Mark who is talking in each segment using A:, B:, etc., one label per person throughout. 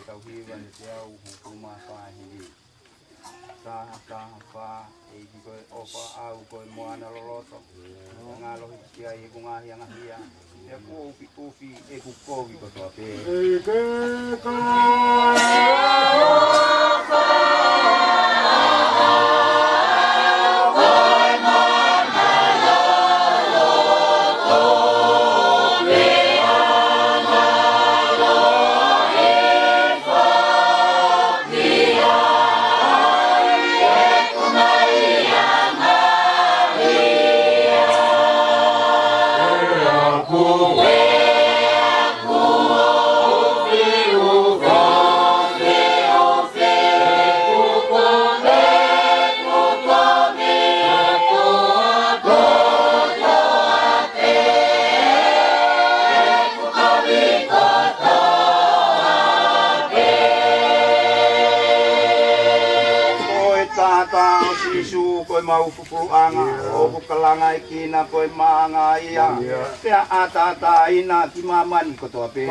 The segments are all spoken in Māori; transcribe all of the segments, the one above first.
A: tau hiwa ni te au hukuma whahiri. Taha wha e ki koe opa au koe moana loloto. Ngā lohi kia e ku ngahi angahia. Te kuofi e ku kovi kotoa pē. E ke koe mau fufuanga o kukalanga i kina koe maanga ia pea atata ina ki mamani kotoa pe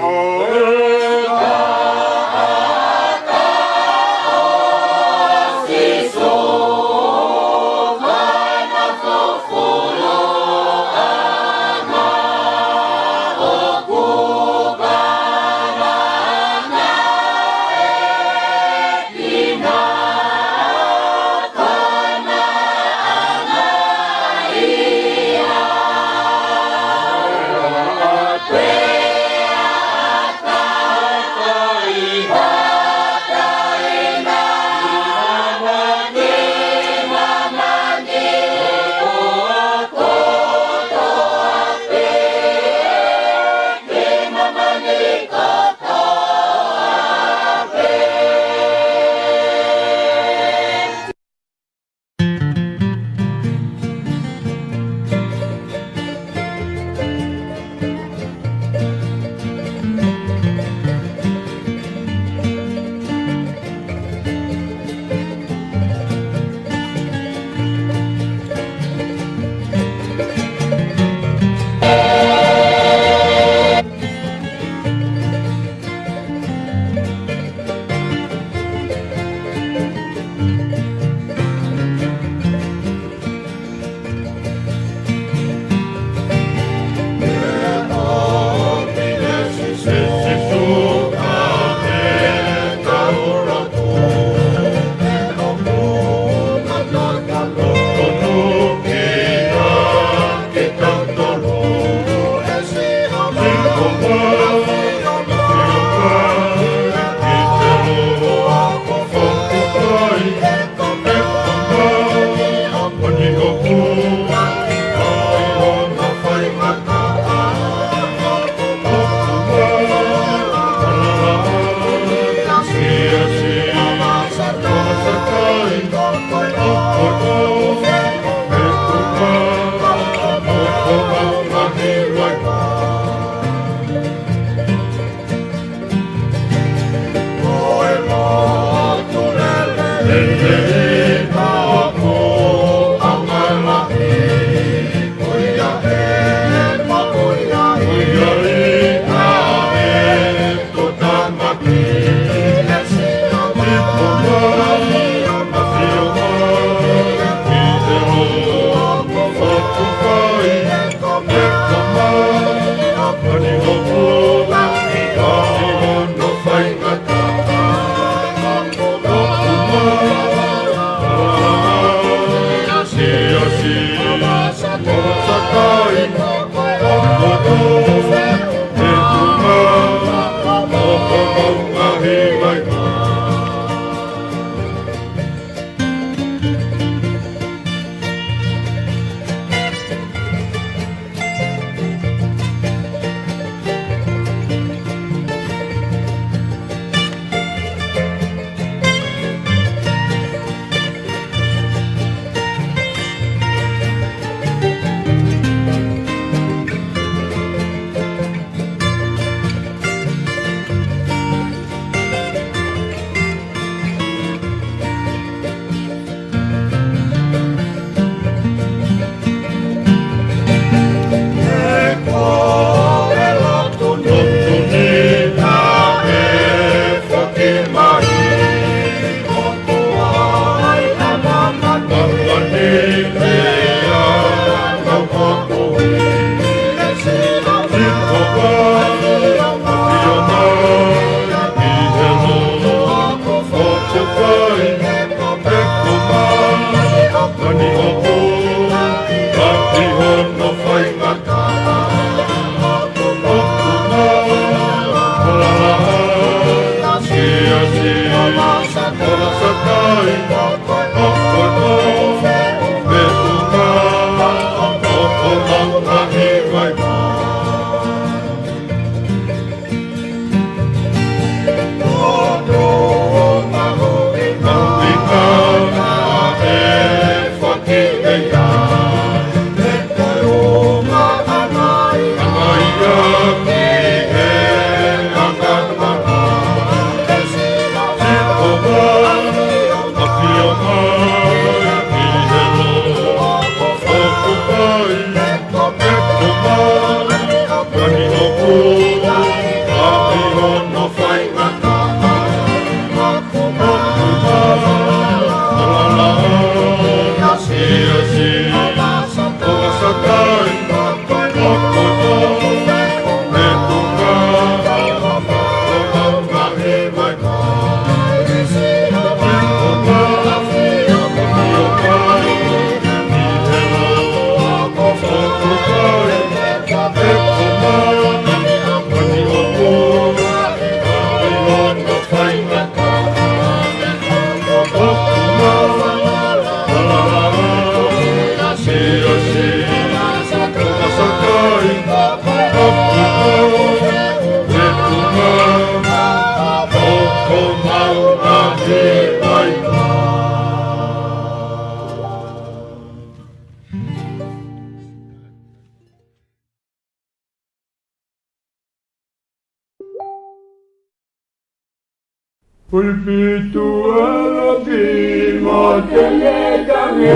B: Pulpitu alapimo telegame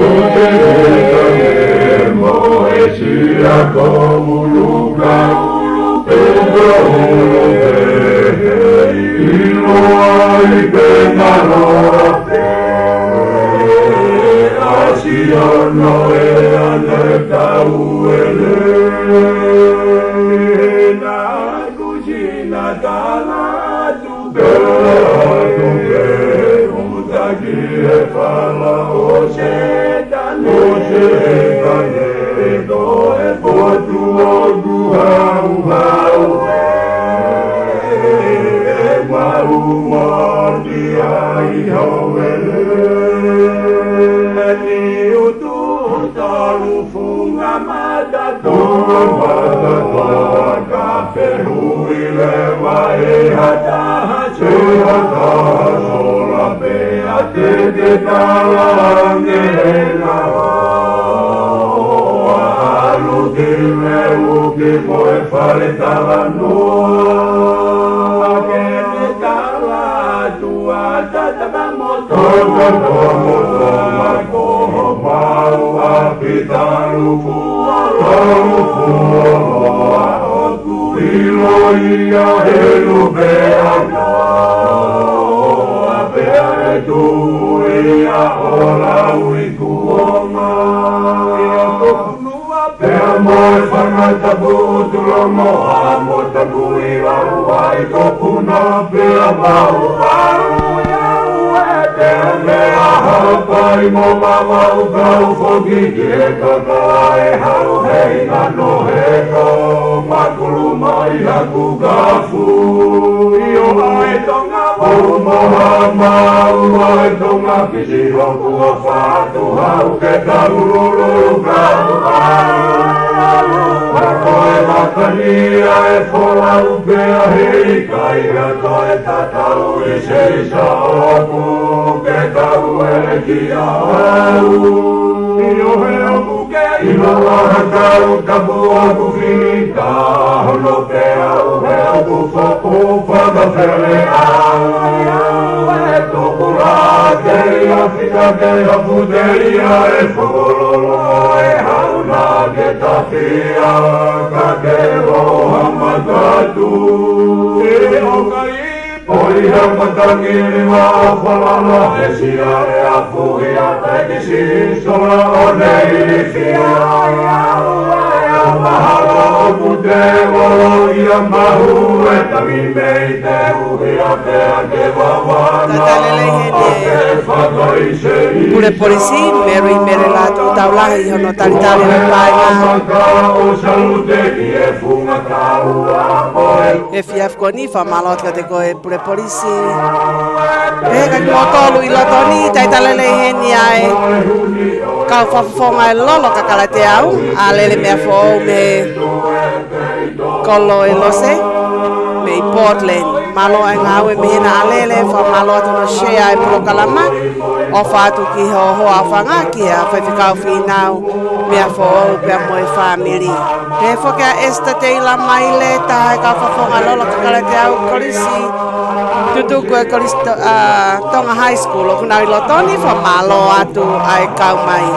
B: mo esia komuluka ulupe ilo ai penalote asiono ane tauele na kucina talatu fala osetane do e potu ogu hau mau mordi ai hoele ni utu talu funga mata toa kafe huile vai hata sola beate de talangela alu que moe fare talanoa que de tala tua tata moto mau apitalu fualo iloia elubeano tu ia ola uikuoma per moi fanata butulo mo amo tabui wai ko puna per mau ya per me pai mo mama u fogi ke kai hau hei no he ko makulu mai aku gafu io ai tonga mama mai tonga kisi hoku fatu hau ke taruru koe matania e folau pea hei kai koe tatau i seisa oku ke tau ele ki au io he oku ke ilo laha tau tapu oku finita hono pe au he oku foku whaka whele au e toku la keia whika keia puteria e whololo e hauna ke tawhia ka ke roha matatu e okai oi ha matangi wa whalala e sia e afuhi a tekisi sola o nei fia mahalo o pute wolo ia mahu e tami mei te uhi a te ake wawana
C: Pure polisi, mero I mere la tu taulahi hono talitari me painga. E fiaf koni fa malot ka te koe pure polisi. Pega ki motolu I lotoni, taitalele heni ai. Kau fafonga e lolo kakala te au, a lele mea fo me kolo e lose. Me I Portland, malo e ngau e mehena alele, fa malo atu no shea e prokalama, o fatu ki ho hoa whanga ki a whaiwhikau whinau, mea fo au pia moe family. Te whoke a esta te ila maile, taha e ka whawhonga lolo kakala te au kolisi, tutu koe kolisi tonga high school, o kuna I lotoni, fa malo atu ai kau mai.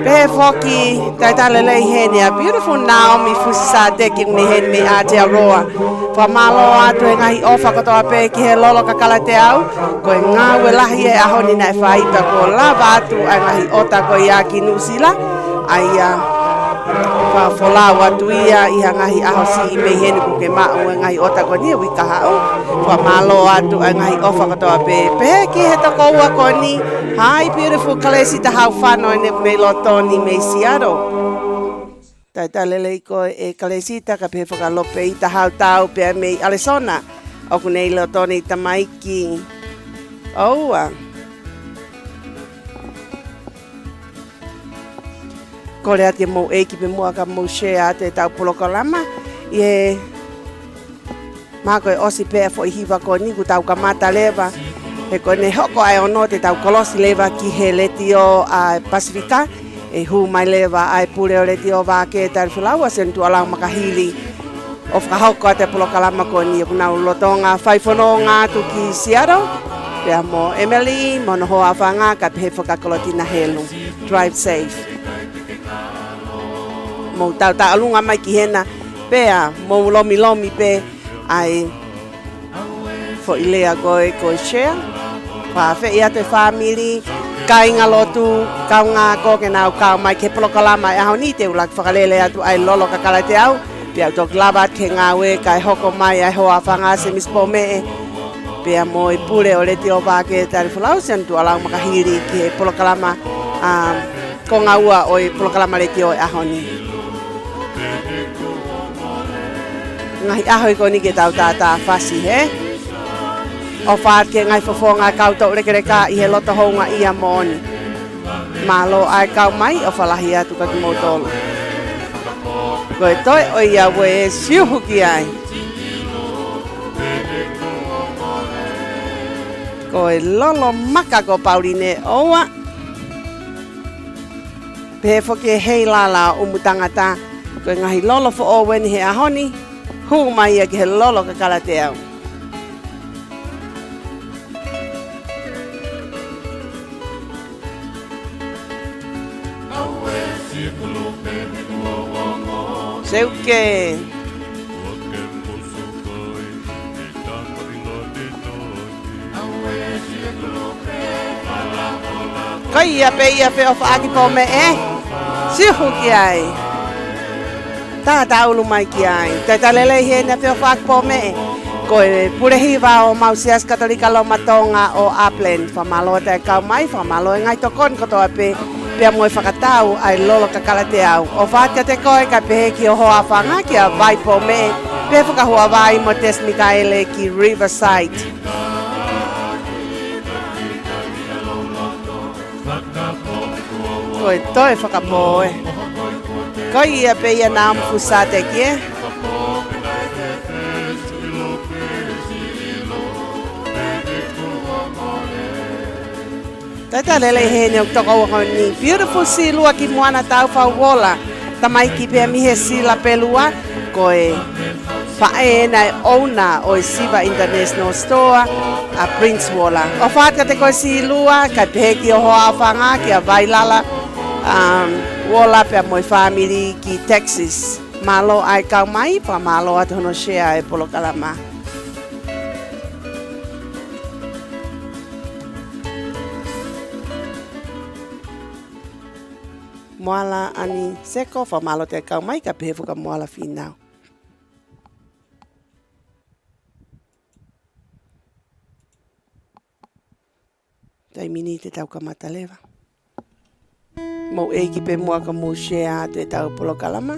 C: Pe foki taitalele heni a beautiful Naomi fusisa teki ni heni me Aotearoa. Fa malo atu e ngahi ofa katoa pe ki he lolo kakala te au. Ko e ngau e lahi e ahoni na e whaipa ko lava atu a ngahi ota ko ia ki Nusila. Aia fa folau atu ia I ngahi ahosi I me heni ko ke mau e ngahi ota ko ni wika hau. Fa malo atu a ngahi ofa katoa pe ki he toko ua ko ni. Hi beautiful kalesi ta hau whano e me lotoni me Seattle. Taitalele ko e kalesita ka pe whakalope I ta hau tau pe me Arizona. O kunei lotoni ta maiki. Oua. Kore ati mo eiki pe mua ka mo share te tau polokalama. Mako e osi pea fo i hiwa ko niku tau kamata lewa. E ko ne hoko ai ono te tau kolosi lewa ki he leti o a Pasifika. E hu mai lewa ai pule o leti o Vake Tali Folau a sentu alau makahili. O whakahoko a te polokalama ko ni e kunau lotonga whaifono ngā tuki Seattle. Pea mo Emily, mono hoa whanga ka pehe whakakolotina helu. Drive safe. Mo tau ta alunga mai ki hena. Pea mo lomi pe ai fo ilea koe share. Whawhi ia te family. Kai ngā lotu, kau ngā koke nau kau mai ke polokalama e hau ni te ulak whakalele atu ai lolo kakala te au. Pea tok labat ke ngā we kai hoko mai ai hoa whanga se mispo me pea mo i pule o leti o Vake Tali Folau sentu alau makahiri ki he polokalama ko ngā ua o i polokalama leti o e ahoni. Ngahi ahoi ko ni ke tau tātā whasi he. O whaat ke ngai whawhonga kau tau rekereka i he loto hounga ia mooni. Malo ai kau mai o whalahi atu ka ki motolo. Koe toi o ia we e siuhu ki ai. Koe lolo maka ko Pauline oa. Pehe whoki e hei lala o mutangata. Koe ngahi lolo fo o weni he ahoni. Hu mai ia ki he lolo ka kala te au. Seuke. Kai ia pe o whaaki po me e. Sihu ki ai. Tāta ulu mai ki ai. Tata lele he na pe o whaaki po me e. Koe purehiwa o Mausias Katolika lo matonga o Upland. Whamalo te kau mai, whamalo e ngai tokon kotoa pe. Pea moe whakatau ai lolo kakala te au. O whaatia te koe ka pehe ki o hoa whanga ki a vai po me. Pea whakahua vai mo Tes Mikaele ki Riverside. Koe toi whakapoe. Koe ia pe ia nā mfusa te kie. Tata lele hene o toko wako ni beautiful silua ki moana tau whauwola. Tamai ki pia mihe sila pelua koe whae nai owner o Siva International Store a Prince Wola. O whaatka te koe silua kai pehe ki o hoa whanga ki a Vailala Wola pia moi family ki Texas. Malo ai kau mai pa malo atu hono share e polokalama. Moala ani seko fa malo te kau mai ka pehe fuka moala finau. Tai mini te tau kamata lewa. Mo eiki pe mua ka mo share te tau polokalama.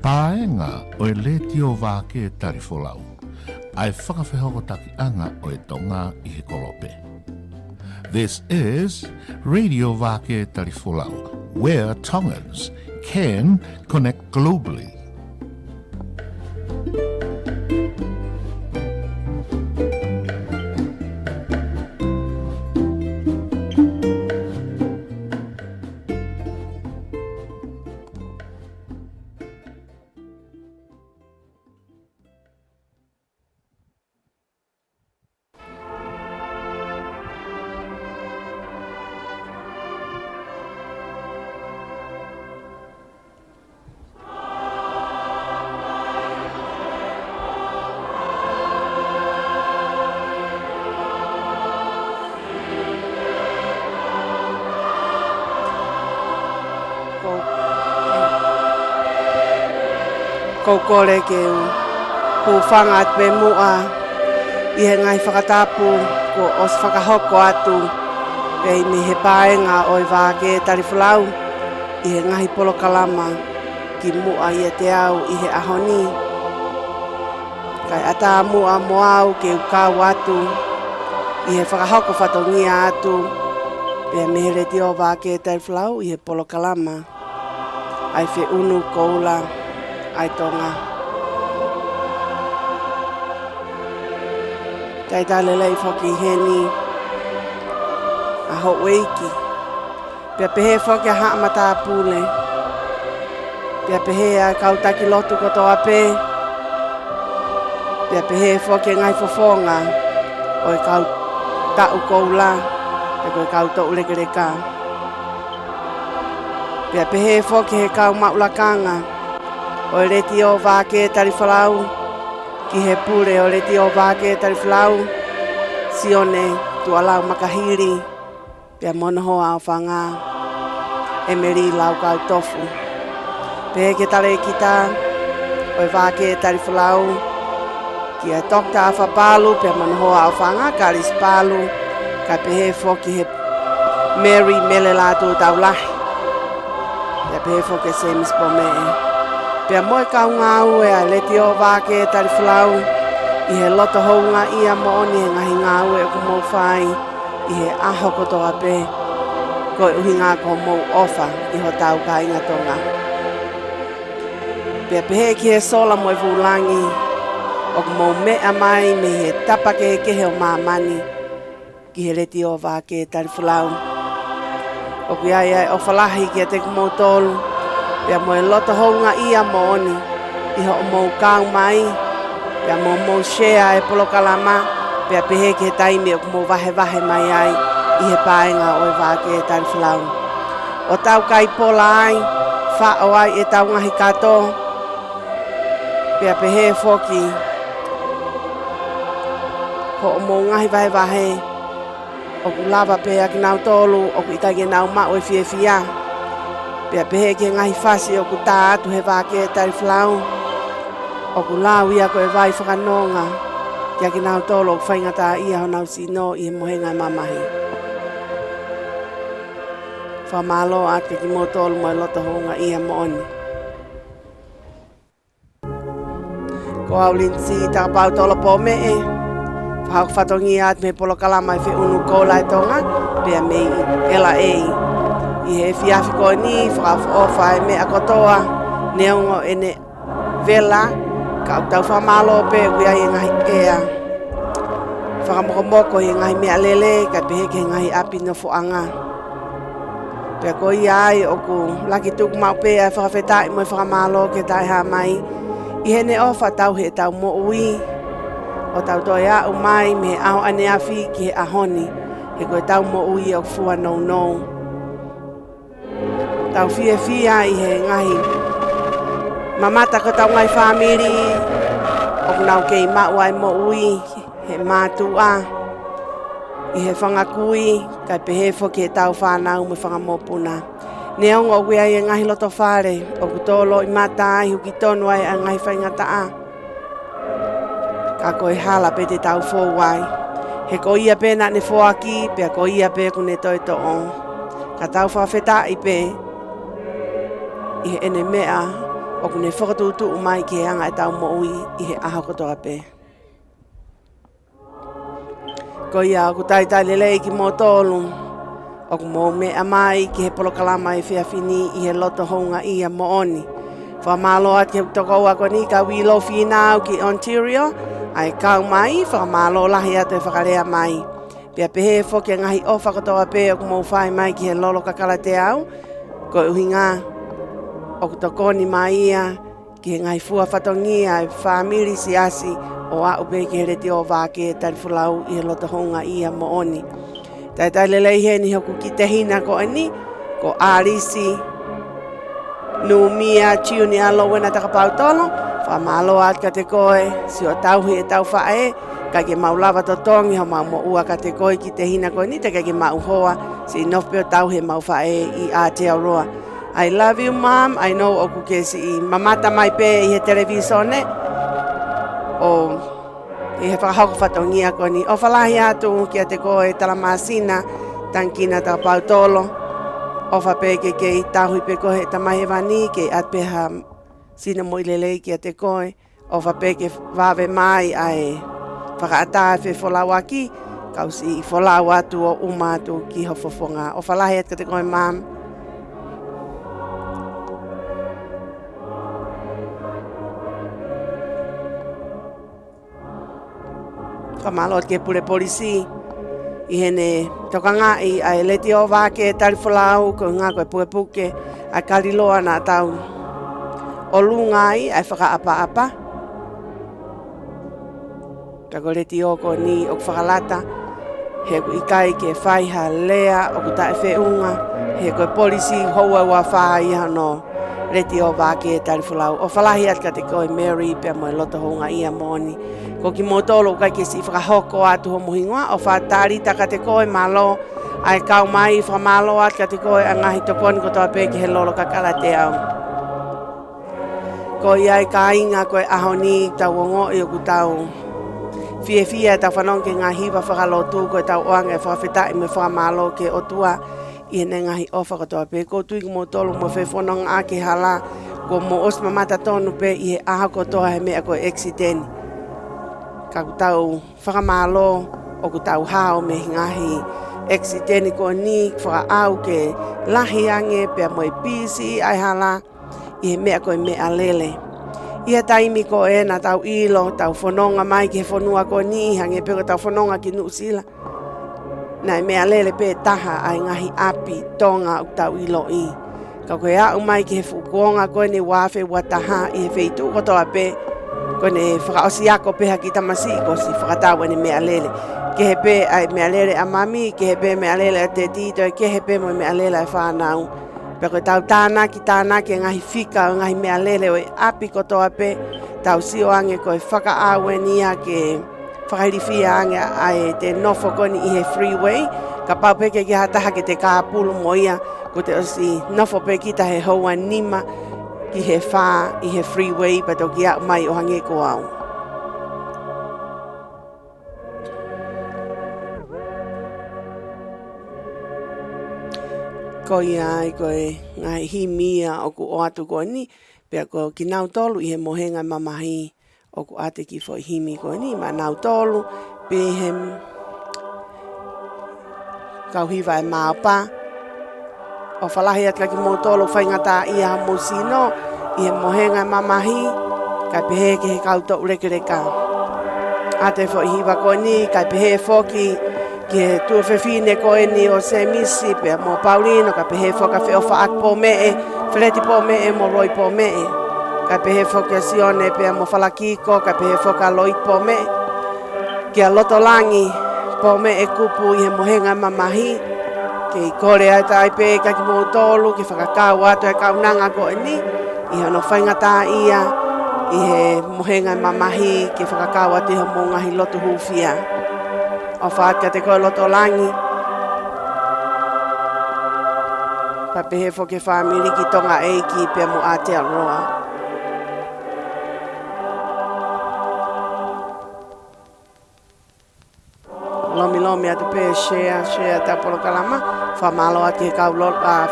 B: Paenga o e le tio Vake Tali Folau. Ai whakawhehoko taki anga o e tonga I he kolope. This is Radio Vake Tali Folau, where Tongans can connect globally.
C: Kore ke ku whanga at me mua I he ngai whakatapu ko os whakahoko atu pei me he paenga o I Vake Tali Folau I he ngahi polo kalama ki mua I te au I he ahoni kai ata mua moau ke ukau atu I he whakahoko whatongia atu pei me he reti o Vake Tali Folau I he polo kalama ai whi unu koula ai tonga. Tai talelei whoki heni a ho weiki. Pia pehe whoki a haa mata pule. Pia pehe a kautaki lotu koto ape. Pia pehe whoki ngai fofonga o e kau tau koula e koe kau tau lekereka. Pia pehe whoki he kau maulakanga o reti o Vake Tali Folau, ki he pure o reti o Vake Tali Folau, sione tu alau makahiri, pia monohoa o whanga, e meri lau kau tofu. Pehe ke tale kita o Vake Tali Folau, ki he tokta a whapalu, pia monohoa o whanga, karis palu, ka pehe whoki he Mary mele lātu taulahi. Pia pehe whoki se mispo mee. Pea moe kaungau e a leti o Vake Tali Folau I he loto hounga ia mooni he ngahi ngau e kumou whai I he aho koto ape ko e uhinga ko mou ofa I ho tau ka inga tonga. Pea pehe ki he sola moe vulangi o kumou mea mai me he tapake ke he o mamani ki he leti o Vake Tali Folau. O ki ai o whalahi ki a te kumou tolu pia moe loto hounga ia mooni I ho mou kau mai pia mou shea e polo kalama pia pehe ke he taimi o kumou vahe mai ai I he paenga o e Vake Tali Folau. O tau kai pola ai wha o ai e tau ngahi kato pia pehe whoki ho mou ngahi vahe o ku lava pia ki nau tolu o ku itage nau ma o e fia pia pehe ke ngahi whasi o ku tā atu he Vake Tali Folau. O ku lau ia ko e vai whakanonga. Kia ki nau tolo ku whaingata ia ho nau sino I he mohenga mamahi. Whamalo at ke ki mo tolo mo e loto honga ia mooni. Ko au linsi ta pau tolo po me e. Whahau whatongi at me polo kalama I whi unu kola e tonga. Pia me ela e. I he fiafi ko ni whakawha e mea kotoa neongo e ne vela ka au tau whamalo pe kuia I ngahi ea whakamokomoko I ngahi mea lele ka pehe ke ngahi api no fuanga pia ko ia ai o ku laki tuku mau pe ai whakawhetai mo whakamalo ke tai ha mai I he ne ofa tau he tau mo ui o tau toi a umai me aho ane afi ki he ahoni he koe tau mo ui o fua no tau fia I he ngahi mamata ko tau ngai whamiri o kunau kei mau ai mo ui he mātua I he whangakui kai pehe whoki he tau whanau me whangamopuna Neonga o wea i ngahi loto whare, o kutolo i mata ai huki tonu ai a ngahi whaingata a. Ka koe hala pe te tau fōwai. He ko ia pēna ne fōaki, pia ko ia pē kune toi to o. Ka tau whawheta i pē, i he ene mea, o kune whakatutu umai ki he anga e tau moui i he aha kotoa pē. Ko ia o kutai lelei ki mō tōlu, o ku mō mea mai ki he polokalama i whiawhini i he loto honga i a mooni. Whamaloa ki he tokoua ko ni ka wilo whinau ki Ontario, ai kau mai, whamalo lahi atu e whakarea mai. Pia pehe whoki ngahi o whakatoa pē o ku mō whai mai ki he lolo kakala te au, ko uhinga o ku tokoni mai ia ki he ngahi fua whatongia e whamiri si asi o a upe ki he reti o Vake Tali Folau i he loto honga i a mooni. Tai lelei he ni hoku ki te hina ko ani, ko Arisi, Numia, Chiuni alo wena takapau tolo, whamalo at ka te koe, si o tauhi e tau whae, ka ke maulawa to tongi ho mau mo ua ka te koe ki te hina ko ni, te ka ke mau hoa, si nofpe o tauhi mau whae i Aotearoa. I love you, Mom. I know o kuke si i mamata mai pe i he televisione, o i he whakahoko whatongia ko ni. O whalahi atu ki a te koe talamasina, tankina ta pautolo. O whapeke ke i tahui pe kohe tamahe wani, ke atpeha sina mo ilelei ki a te koe. O whapeke wawe mai ai whakaata e wholau aki, kausi i wholau atu o umatu ki hofofonga. O whalahi at ka te koe, Mom. Whamalot ke pure polisi i hene tokanga i a leti o Vake Tali Folau ko ngā koe puke a kariloa nā tau o lungai ai whakaapa-apa. Kako leti o ko ni o whakalata he ku ikai ke whaiha lea o ku tae whiunga he koe polisi houa ua whai hano leti o Vake Tali Folau. O whalahi at ka te koe Mary pia mo e loto honga ia moni. Ko ki motolo kai ke si whakahoko atu ho muhingoa o whatari taka te koe malo ai kau mai whamalo at ka te koe a ngahi tokoni ko toa pēki he lolo kakala te au. Ko iai ka inga koe ahoni tau ongo i o ku tau fia tau whanong ke ngā hiwa whakalotu koe tau oanga e whawhetai me whamalo ke otua i hene ngahi ofa ko toa pē. Ko tui ki motolo mo whewhanong a ke hala ko mo osma mata tonu pē i he aha ko toa he mea koe accident. Ka ku tau whakamalo o ku tau hao me ngahi accident ko ni whakaau ke lahi ange pia mo e pisi ai hala i he mea koe mea lele. Ia taimi ko e na tau ilo, tau whanonga mai ki he whanua ko ni hange peko tau whanonga ki Nuusila. Na e mea lele pe taha ai ngahi api tonga o tau ilo i. Ka koe au mai ki he fukuonga koe ni wafe wataha i he feitu ko toa pe kone whakaosi ako peha ki tamasi ko si whakatawa ni mea lele. Ke he pe ai mea lele a mami, ke he pe mea lele a te tito, ke he pe mo mea lele a whanau. Peko tau tāna ki ngahi whika o ngahi mea lele o e api kotoa pe, tau sio ange koe whakaawe nia ke whakairifia ange ai te nofo koni i he freeway. Ka pau peke ki hataha ke te kāpulu mo ia, ko te osi nofo pe kita he houa nima, ki he whā i he freeway pato ki au mai o hange ko au. Ko ia ai koe ngai himia o ku o atu ko ni, pia ko ki nau tolu i he mohenga mamahi o ku ate ki fo himi ko ni, ma nau tolu pe he kau hiwa e maopa. O whalahi at ka ki motolo whaingata i a musino i he mohenga mamahi kai pehe ke he kauto urekereka. Ate fo i hiwa ko ni kai pehe foki ki he tuawhewhine ko e ni o se misi pia mo Paulino kai pehe foka whiofa ak po mee, wheleti po mee mo roi po mee. Kai pehe foki a sione pia mo whalakiko kai pehe foka loit po mee. Ki a loto langi po mee kupu i he mohenga mamahi. Ke i kore ai tai pe ka ki motolo ke whakakau atu e kaunanga ko e ni i hano whaingata ia i he mohenga mamahi ke whakakau atu i he mongahi loto hufia o whaaka te koe loto langi Pa pehe fo ke whamiri ki tonga eiki pe mo Aotearoa. Lomi atu pe share ta polokalama. Whamalo ati he kau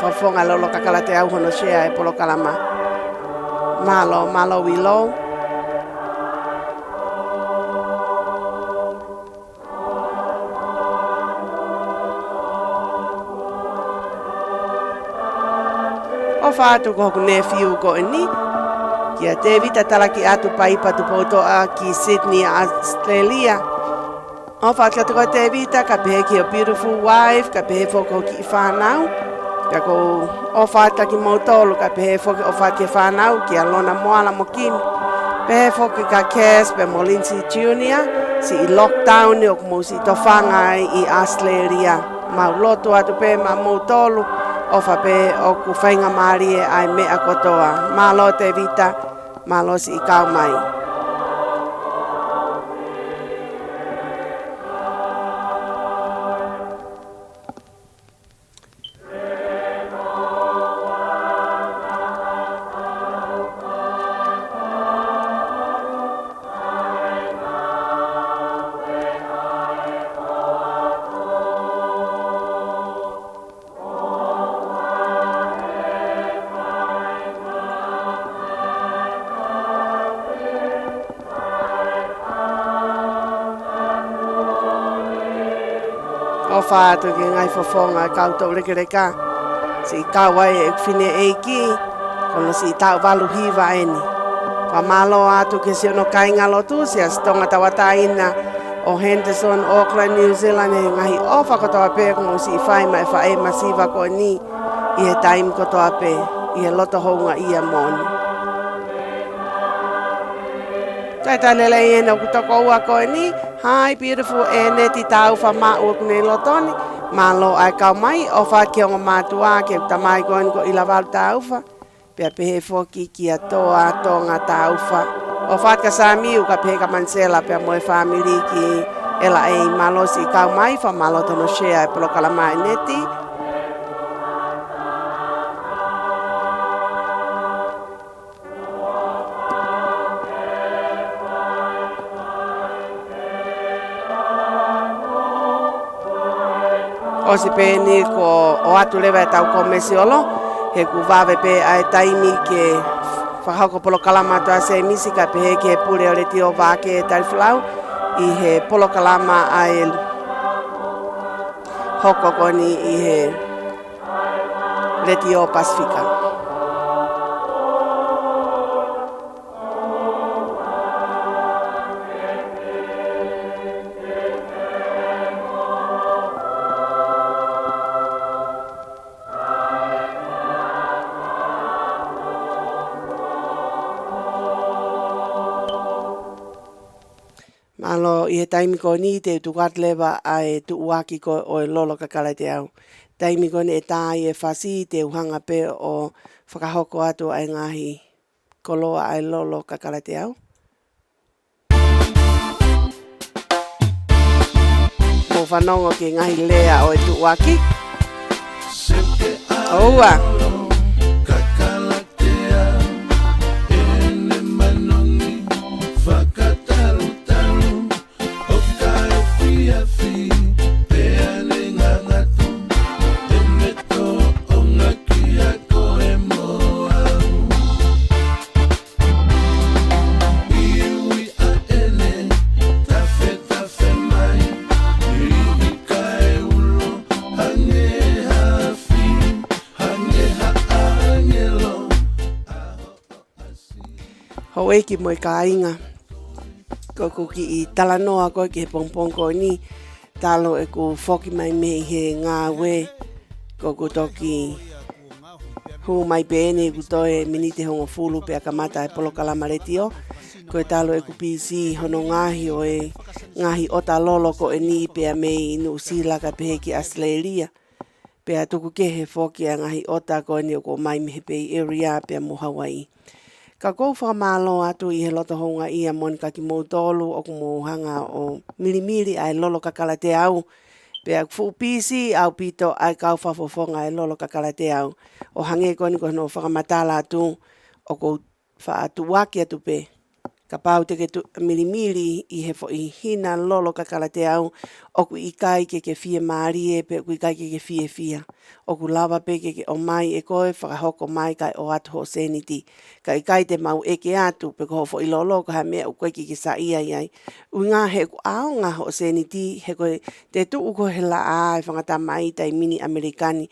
C: whafonga lolo kakala te au hono share e polokalama. Malo wilo. O whaatu ko hoku nephew ko ni. Kia te vita talaki atu paipa tu potoa ki Sydney, Australia. O whaatu ko te vita ka pehe ki a beautiful wife, ka pehe foko ki whanau. Ka ko o whaata ki mautolu, ka pehe foki o whaati whanau ki a lona moala mo kimi. Pehe foki ka Cass pe mo Lindsay Jr. Si i lockdown ni o kumo si tofanga i Australia. Mau lotu atu pe ma mautolu. O whape o ku whainga maari e ai mea kotoa. Malo te vita, malo si i kau mai. O whaatu ki ngai whawhonga koutou rekereka. Si kawai e whine eiki, kono si tau walu hiwa eni. Whamalo atu ke si ono kainga lotu, si a stonga tawataina o Henderson, Auckland, New Zealand, e ngahi o whakotoa pe, kono si whai mai whae masiva ko ni, i he taim kotoa pe, i he loto hounga ia moni. Taita lele e na kutoko ua ko ni, hi beautiful e neti tau whama ua kune lotoni, malo ai kau mai, o whaki o matua ke utamai koen ko ilawalu tauwha, pia pehe foki ki a toa tonga tauwha. O whatka sami uka pehe ka mansela pia moe whamiri ki ela e malo si kau mai, wha malo tono share e polokala mai neti. O si pēni ko o atu lewa e tau ko mesiolo, he ku wawe pe ai taimi ke whakauko polokalama toa se misi ka pehe ke pure o reti o Vake Tali Folau, i he polokalama ai hoko koni i he reti o Pasifika. Malo i he taimi ko ni te utukat lewa ai tu uaki ko o e lolo kakala te au. Taimi ko ni e tai e whasi te uhanga pe o whakahoko atu ai ngahi koloa ai lolo kakala te au. Mo whanongo ki ngahi lea o e tu uaki. Oua! Hoi ki moe ka inga. Ko ki i talanoa ko ki he pongpong ko ni. Talo e ku whoki mai me he ngā we. Ko toki hu mai pēne ku toe minite hongo fulu pe akamata e polokalama retio. Ko e talo e ku PC hono ngahi o e ngahi ota lolo ko e ni pe a mei inu sila ka pehe ki Australia. Pe a tuku ke he whoki a ngahi ota ko e ni o ko mai me he pei area pe a mo Hawaii. Ka kou whamalo atu i he loto honga ia mon ka ki mautolu o ku mohanga o milimili ai lolo kakala te au. Pea fupisi au pito ai kau whafofonga e lolo kakala te au. O hange koni ko no whakamatala atu o ko whaatuwaki atu pe. Ka pau te ke milimili i he fo i hina lolo kakala te au. O ku ikai ke fie maari e pe ku ikai ke fie fia. O ku lava pe ke o mai e koe whakahoko mai kai o atu ho seniti. Ka ikai te mau eke atu pe ko fo i lolo ka ha mea u koe ki sa ia iai. U ngā he ku ao ngā ho seniti he koe te tuu ko he la ai whangata mai tai mini Amerikani.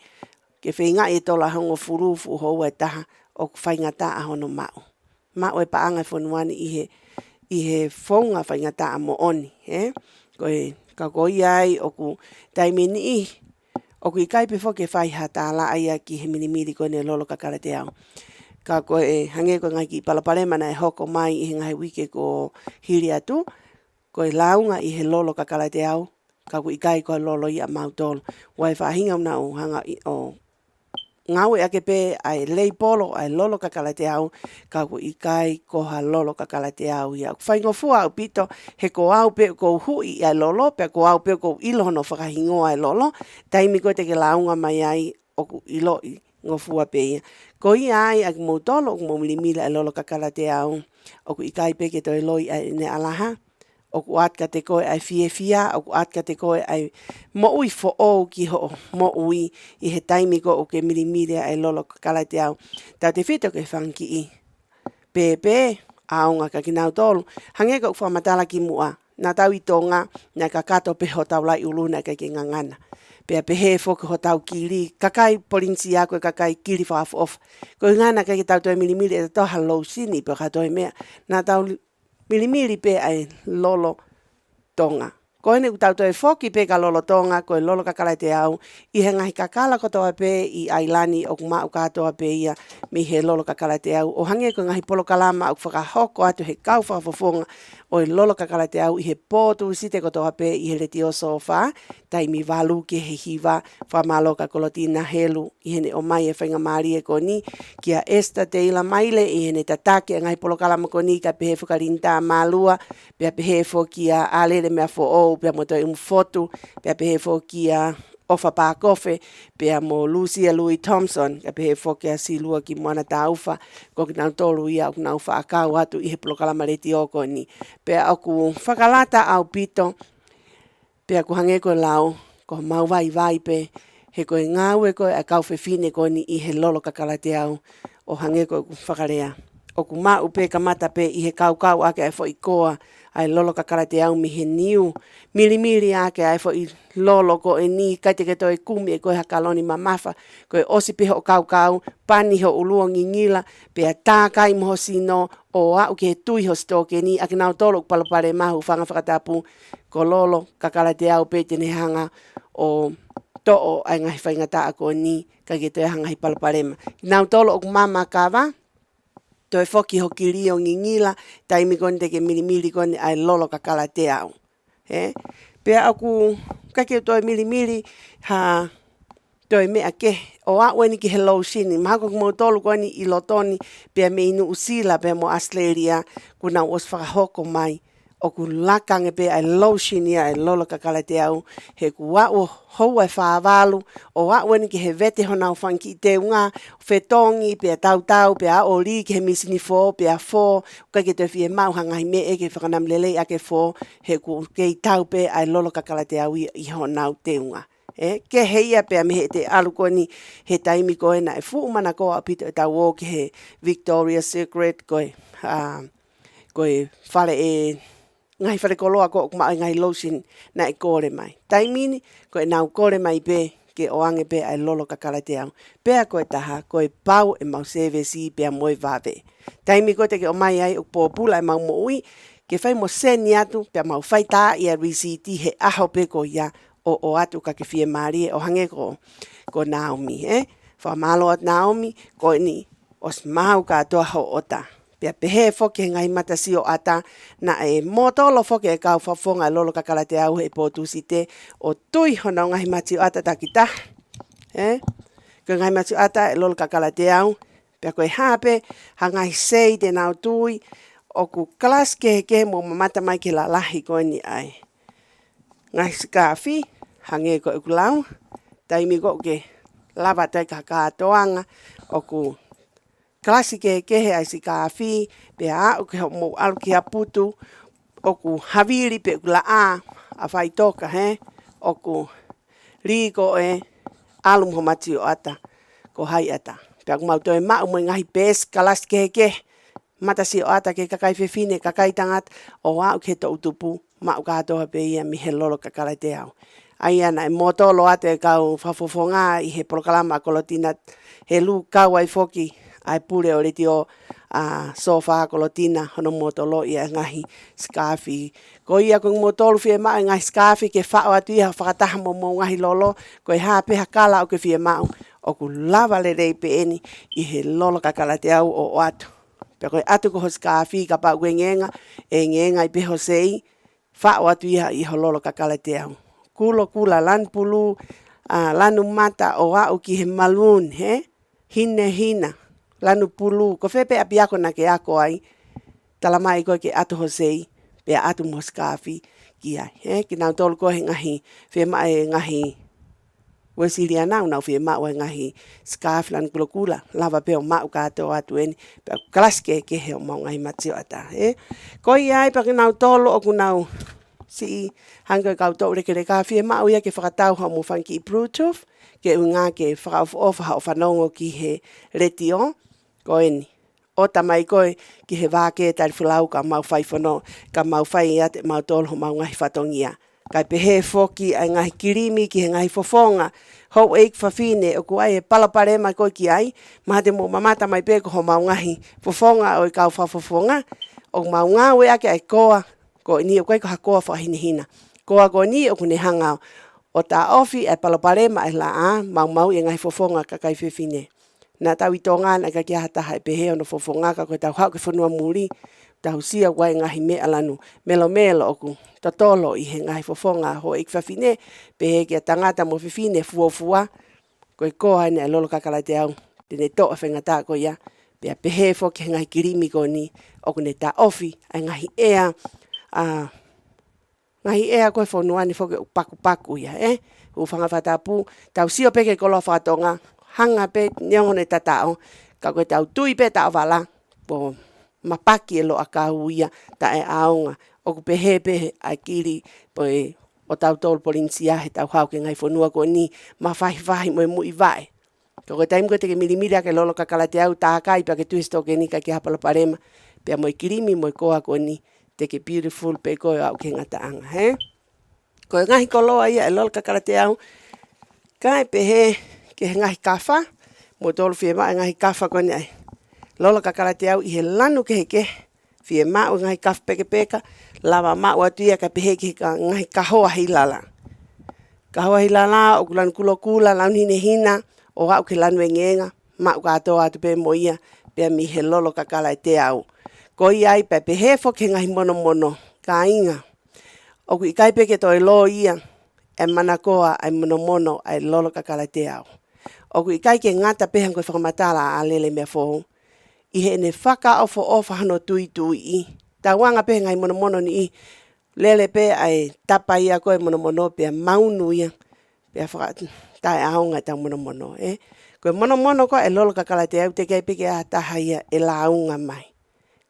C: Ke whinga e tola hongo furufu hou e taha o ku whaingata a hono mau. Mau e paanga whanuani i he whaunga whaingata a mo oni. Koe ka koi ai o ku taimini i. O ku i kaipe whoke whaihata la ai ki he minimiri koe ne lolo kakara te au. Ka koe hange koe ngai ki palapalema e hoko mai i he ngai wike ko hiri atu. Koe launga i he lolo kakara te au. Ka ku i kai koe lolo i a mautolo. Wai whahinga una o hanga o ngau e ake pe ai lei polo ai lolo kakala te au ka ku ikai ko ha lolo kakala te au ia whaingo fua au pito he ko au pe ko hui ai lolo pe ko au pe ko ilo no whakahingo ai lolo taimi ko te ke launga mai ai o ku ilo i ngofua pe ia ko ia ai ak mo tolo mo milimila ai lolo kakala te au o ku ikai pe ke to loi ai ne alaha o ku atka te koe ai fia, o ku atka te koe ai mo ui fo o ki ho, mo ui i he taimi ko o ke mirimiri ai lolo kakala te au. Tau te whito ke whanki i. Pepe, aonga ka ki nau tolu, hange ko whamatala ki mua, nā tau i tonga, nā ka kato pe ho tau lai uluna ka ki ngangana. Pea pehe fo ho tau kiri, kakai polinsi a koe kakai kiri whaafu of. Ko ngana ka ki tau toi mirimiri e toha low sini, pe katoe mea, nā tau milimili pe ai lolo tonga. Ko hene utau toi foki pe ka lolo tonga, ko lolo kakala te au, i he ngahi kakala kotoa pe i ailani o kumau katoa pe ia mi he lolo kakala te au. O hange ko ngahi polo kalama au whakahoko atu he kau whakafofonga o lolo kakala te au i he pōtu site kotoa pe i he reti o sofa, tai mi walu ke he hiva, whamalo ka kolotina helu, i hene o mai e whainga maari e koni, kia esta te ila maile, i hene tatake ngahi polo kalama koni, ka pehe whakarinta malua, pia pehe fo kia alele mea fo o, pia mo toi umfotu, pia pehe fo kia ofa pa kofe, pia mo Lucia Louis Thompson, ka pehe fo kia silua ki moana ta ufa, ko ki nau tolu ia, ku nau wha akau atu i he polo kalama reti o koni. Pia aku whakalata au pito, pia ku hange ko lau, ko mau vai pe, he koe ngau e koe a kau whewhine koni i he lolo kakala te au, o hange ko ku whakarea. O ku mau pe kamata pe i he kau ake ai fo i koa, ai lolo kakala te au mi he niu, milimiri ake ai fo i lolo ko e ni, kai te ke toi kumi e koe hakaloni mamafa, koe osi pe ho kau, pani ho ulua ngingila, pe a tā kai moho sino, o au ke tui ho stoke ni, ake nau tolo palapare mahu, whanga whakatapu, ko lolo kakala te au pe tene hanga, o to'o ai ngahi whaingata ako ni, kai ke toi hanga hi palaparema. Nau tolo o mama kawa, toi foki ho ki rio ngingila, taimi koni te ke milimili koni ai lolo kakala te au. Pea aku, kake toi milimili, ha toi mea ke, o a weni ki he low sini, mahako kumo tolu koni i lotoni, pea me inu usila pea mo Australia, kuna os whakahoko mai, o ku lakange pe ai low sini ai lolo kakala te au, he ku wao hou ai whaavalu, o a weni ki he vete honau whanki te unga, whetongi, pea tau, pea o li ki he misini fo, pea fo, kake te fie mau hangai me eke whakanam lelei ake fo, he ku kei tau pe ai lolo kakala te au i honau te unga. Ke heia pea me he te alu koni he taimi koe na e fuumana koa apito e tau o ki he Victoria's Secret koe whare e ngai whare koloa ko kuma ngai lotion na e kore mai. Taimini koe nau kore mai pe ke oange pe ai lolo kakala te au. Pea koe taha koe pau e mau sevesi pea moe vave. Taimi koe te ke o mai ai o pōpula e mau mo ui ke whai mo seni atu pea mau whai tā i a risiti he aho pe ko ia o atu ka ke fie maari o hange ko Naomi. Whamalo at Naomi ko ni os mau ka toa ho ota. Pea pehe foke ngai matasi o ata na e motolo foke e kau whafonga lolo kakala te au he pōtusi te o tui hona o ngai mati o ata takita. Ko ngai mati o ata e lolo kakala te au. Pea koe hape hangai sei te nau tui o ku klas ke mo mamata mai ke la lahi koe ni ai. Ngai skafi hange ko ukulau taimi ko ke lava tai kakatoanga o ku klasi ke he ai si kafi pe a o ke mo al ki aputu o ku haviri pe kula a fai toka he o ku rigo alum ho mati o ata ko hai ata pe aku mau toi ma mo ngai pes kalas ke mata si o ata ke kakai fefine kakai tangat o wa ke to utupu ma ka to pe ia mi helolo kakala te au ai ana moto lo ate ka fafofonga i he programa kolotina he lu ka wai foki ai pure o retio a sofa kolotina hono moto lo ia ngahi skafi ko ia ko moto lu fie ma ngai skafi ke fa atu ia fakata mo ngahi lolo ko ha pe hakala o ke fie ma o ku lava le rei pe eni i he lolo kakala te au o atu pero atu ko skafi ka pa wengenga ngenga i pe hosei fa atu ia i hololo kakala te au kulo kula lan pulu lanu mata o au ki he malun he hina lanu pulu ko fepe apiako na ke ako ai talamai ko ke atu hosei pe atu moskafi ki ai he ki na tol ko he ngahi fe mai ngahi wesiliana una fe ma wa ngahi scarf lan kula lava pe o ma ka to atu en pe klas ke he mo ngahi matio ata he ko ai pa ki na tolo o kunau si hanga ka to re ke ka fi ma o ia ke fakatau ha mo fanki bluetooth ke unga ke fa of fanongo ki he retio ko eni o tamai ko ki he Vake Tali Folau ka mau fai fono ka mau fai ate mau tol ho mau ngai fatongia kai pe he foki ai ngai kirimi ki he ngai fofonga ho ek fafine o ko ai palapare mai ko ki ai ma te mo mamata mai pe ko ho mau ngai fofonga o ka fofonga o mau nga we ake ai koa ko ni ko ka koa fa hina koa ko ni o kune hanga o ta ofi e palapare mai la mau e ngai fofonga ka kai fefine na tawi tonga na ka kia hata hai pehe ono fofonga ka ko tau hau ke whanua muri tau sia wai ngahi me alanu melo oku tatolo i he ngahi fofonga ho ik whawhine pehe kia tangata mo whiwhine fuofua ko i koha ina e lolo kakala te au tene toa whengata ko ia pea pehe fo ke ngahi kirimi ko ni oku ne ta ofi ai ngahi ea koe whanuani fo ke paku ia ufanga whatapu tau sio peke kolo whatonga hanga pe nyongone tatao ka ko tau tui pe ta wala po mapaki lo akauia ta e aunga o ku pehe akiri po o tau tol polinsia he tau hau ke ngai fonua ko ni mafai mo mu i vai ko taim ko te milimira ke lolo kakala te au ta kai pa ke twisto ke ni ka ki hapalo parema pe mo kirimi mo ko ko ni te ke beautiful pe ko au ke ngata anga he ko ngai ko lo ai lolo kakala te au kai pehe ke ngahi kafa mo tolu fie ma ngahi kafa ko ni ai lolo kakala te au i he lanu ke fie ma ngahi kafa peka lava ma wa tia ka pehe ke ngahi kahoa hilala o kulan kula lan hina o au ke lanu ngenga ma ka to atu pe moia pe mi he lolo kakala te au ko ai pe pehe fo ke ngahi mono ka inga o ku kai pe ke to lo ia e manakoa ai mono ai lolo kakala te au o ku kai ke ngata pe hang ko whakamatala a lele mea fo i he ne whaka o hano tui i tawanga pe ngai mono ni lele pe ai tapa ia ko mono pe maunu ia pe whaka tai aunga ta mono ko mono ko e lolo kakala te au te kai pe ke ata haia e launga mai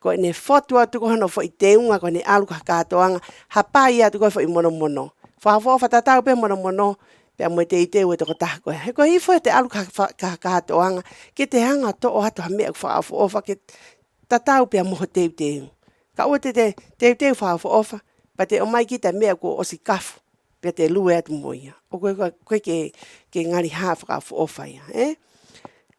C: ko ne foto atu ko hano fo i teunga ko ne alu kakatoanga hapa ia tu ko fo i mono fa tatau pe mono pe mo te o to ta ko he ko i fo te alu ka toanga ke te hanga to o hato me fa o fa ke tatau pe mo te ka o te fa o fa pa te o mai ki te me ko o si kafu pe te lu et moia o ko ke ngari ha fa o fa ia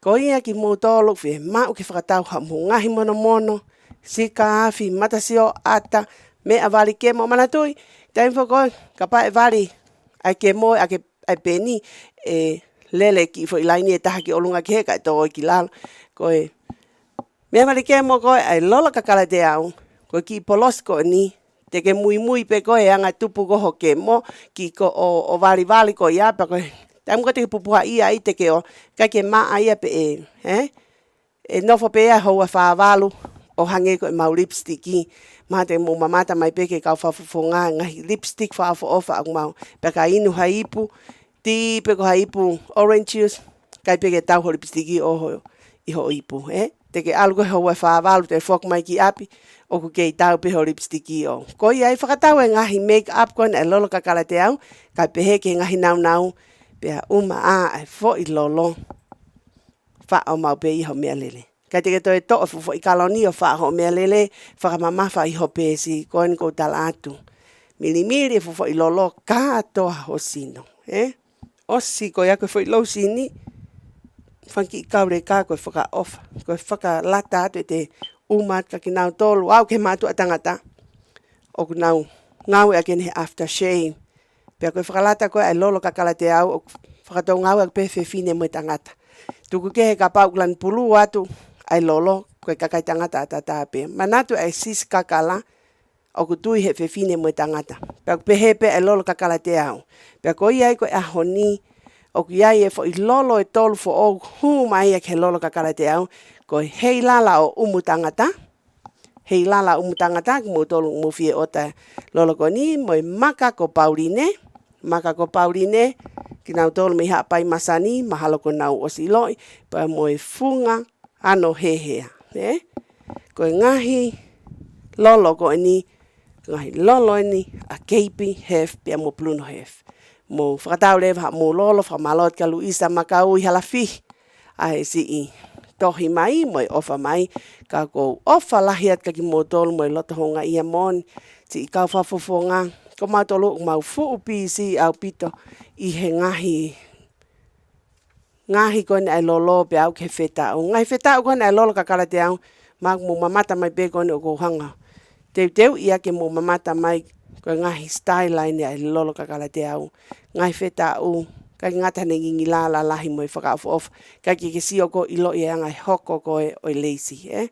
C: ko ia ki mo to lo fe ma o ke fa tau ha mo ngahi mono si ka fi mata si o ata me avali ke mo manatui time fo ko ka pa vali ai ke mo ai peni lele ki fo ilaini e taha ki olunga ke ka to ki lalo ko me mali ke mo ko ai lolo kakala te au ko ki polos ko ni te ke mui pe ko anga tupu ko ho ke mo ki ko o vali ko ia pa ko tam ko te pupuha ia i te ke o ka ke ma ai pe no fo pe ho fa valu o hange ko mau lipstiki ma te mo mamata mai peke ka whafufonga ngahi lipstick whaafo ofa ang mau peka inu haipu ti peko haipu orange juice kai peke tau ho lipstiki oho iho ipu teke algo ho wa whaavalu te fok mai ki api o ku kei tau pe ho lipstiki o ko ia i whakatau e ngahi make up kon e lolo kakala te au kai pehe ke ngahi nau pea ai fo i lolo wha o mau pe iho mea lele. Kai te toi to fo i kaloni o wha ho mea lele, whakamamafa iho pe si koen ko tala atu. Mili fo i lolo katoa ho sino. Osi ko ia koe fo i lau sini, whanki i kaure ka koe whaka ofa. Koe whaka lata atu e te umat ka ki nau tolu, au ke matu a tangata. O ku nau ngau e a kene aftershave. Pea koe whakalata koe ai lolo kakala te au, o whakatou ngau e pe fefine mo tangata. Tuku ke he ka pauklan pulu atu ai lolo koe kakai tangata atatape. Manatu ai sis kakala o ku tui he fefine mo tangata. Pea ku pehepe ai lolo kakala te au. Pea ko iai koe ahoni o ku iai e fo i lolo e tolu fo o hu mai e ke lolo kakala te au. Koe hei lala o umu tangata. Hei lala umu tangata ki mo tolu mo fie ota lolo ko ni mo maka ko pauline. Maka ko pauline. Ki nau tolu me hapai masani, mahalo ko nau osiloi, pa moe funga, ano hehea. Koe ngahi lolo ko ni, ngahi lolo ni, a keipi hef, pia mo pluno hef. Mo whakatau lewa mo lolo, whamalot ka Luisa makau i halafi. Ai si i tohi mai, moe ofa mai, ka ko ofa lahiat ka ki mo tolu, moe loto honga ia mon, si i kau whafofonga, ko mau tolu mau fuupi si au pito i he ngahi kone ai lolo pe au ke whetau. Ngai whetau kone ai lolo kakala te au, mak mo mamata mai pe kone o kohanga. Teu ia ke mo mamata mai ko ngahi style line ai lolo kakala te au. Ngai whetau, kai ngata ne ngingi la lahi mo i whakaafu of, kai ke sio ko ilo i angai hoko ko e oi lazy,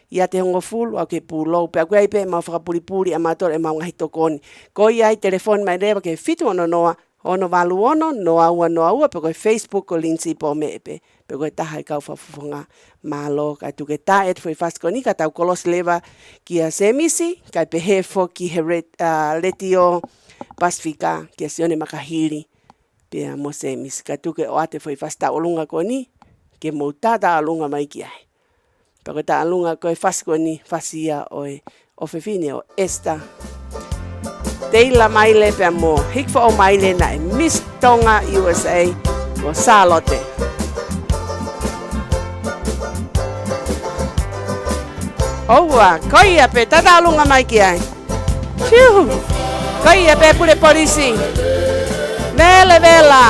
C: Ia te hongo fulu au ke pūlou. Pea koe pe mau whakapuripuri a mātora e mau ngahi tokoni. Ko ia i telefoni mai rewa ke fitu ono noa. Ono walu ono, noa ua. Pe koe Facebook ko Lindsay po me epe. Pe koe taha i kau whafufunga malo. Kai tuke ta et fwoi faskoni. Ka tau kolos lewa ki a semisi. Kai pe hefo ki he letio Pasifika. Ki a sione makahiri. Pea mo semisi. Kai tuke o ate fwoi fasta olunga koni. Ke mo tata olunga mai ki ai. Pako ta alunga koe fasko ni fasia oe o fefine o esta. Teila maile pia mo hikfo o maile na e Miss Tonga USA o Salote. Oua, koia pe tata alunga mai ki ai. Fiu, koia pe pure polisi. Vele vela.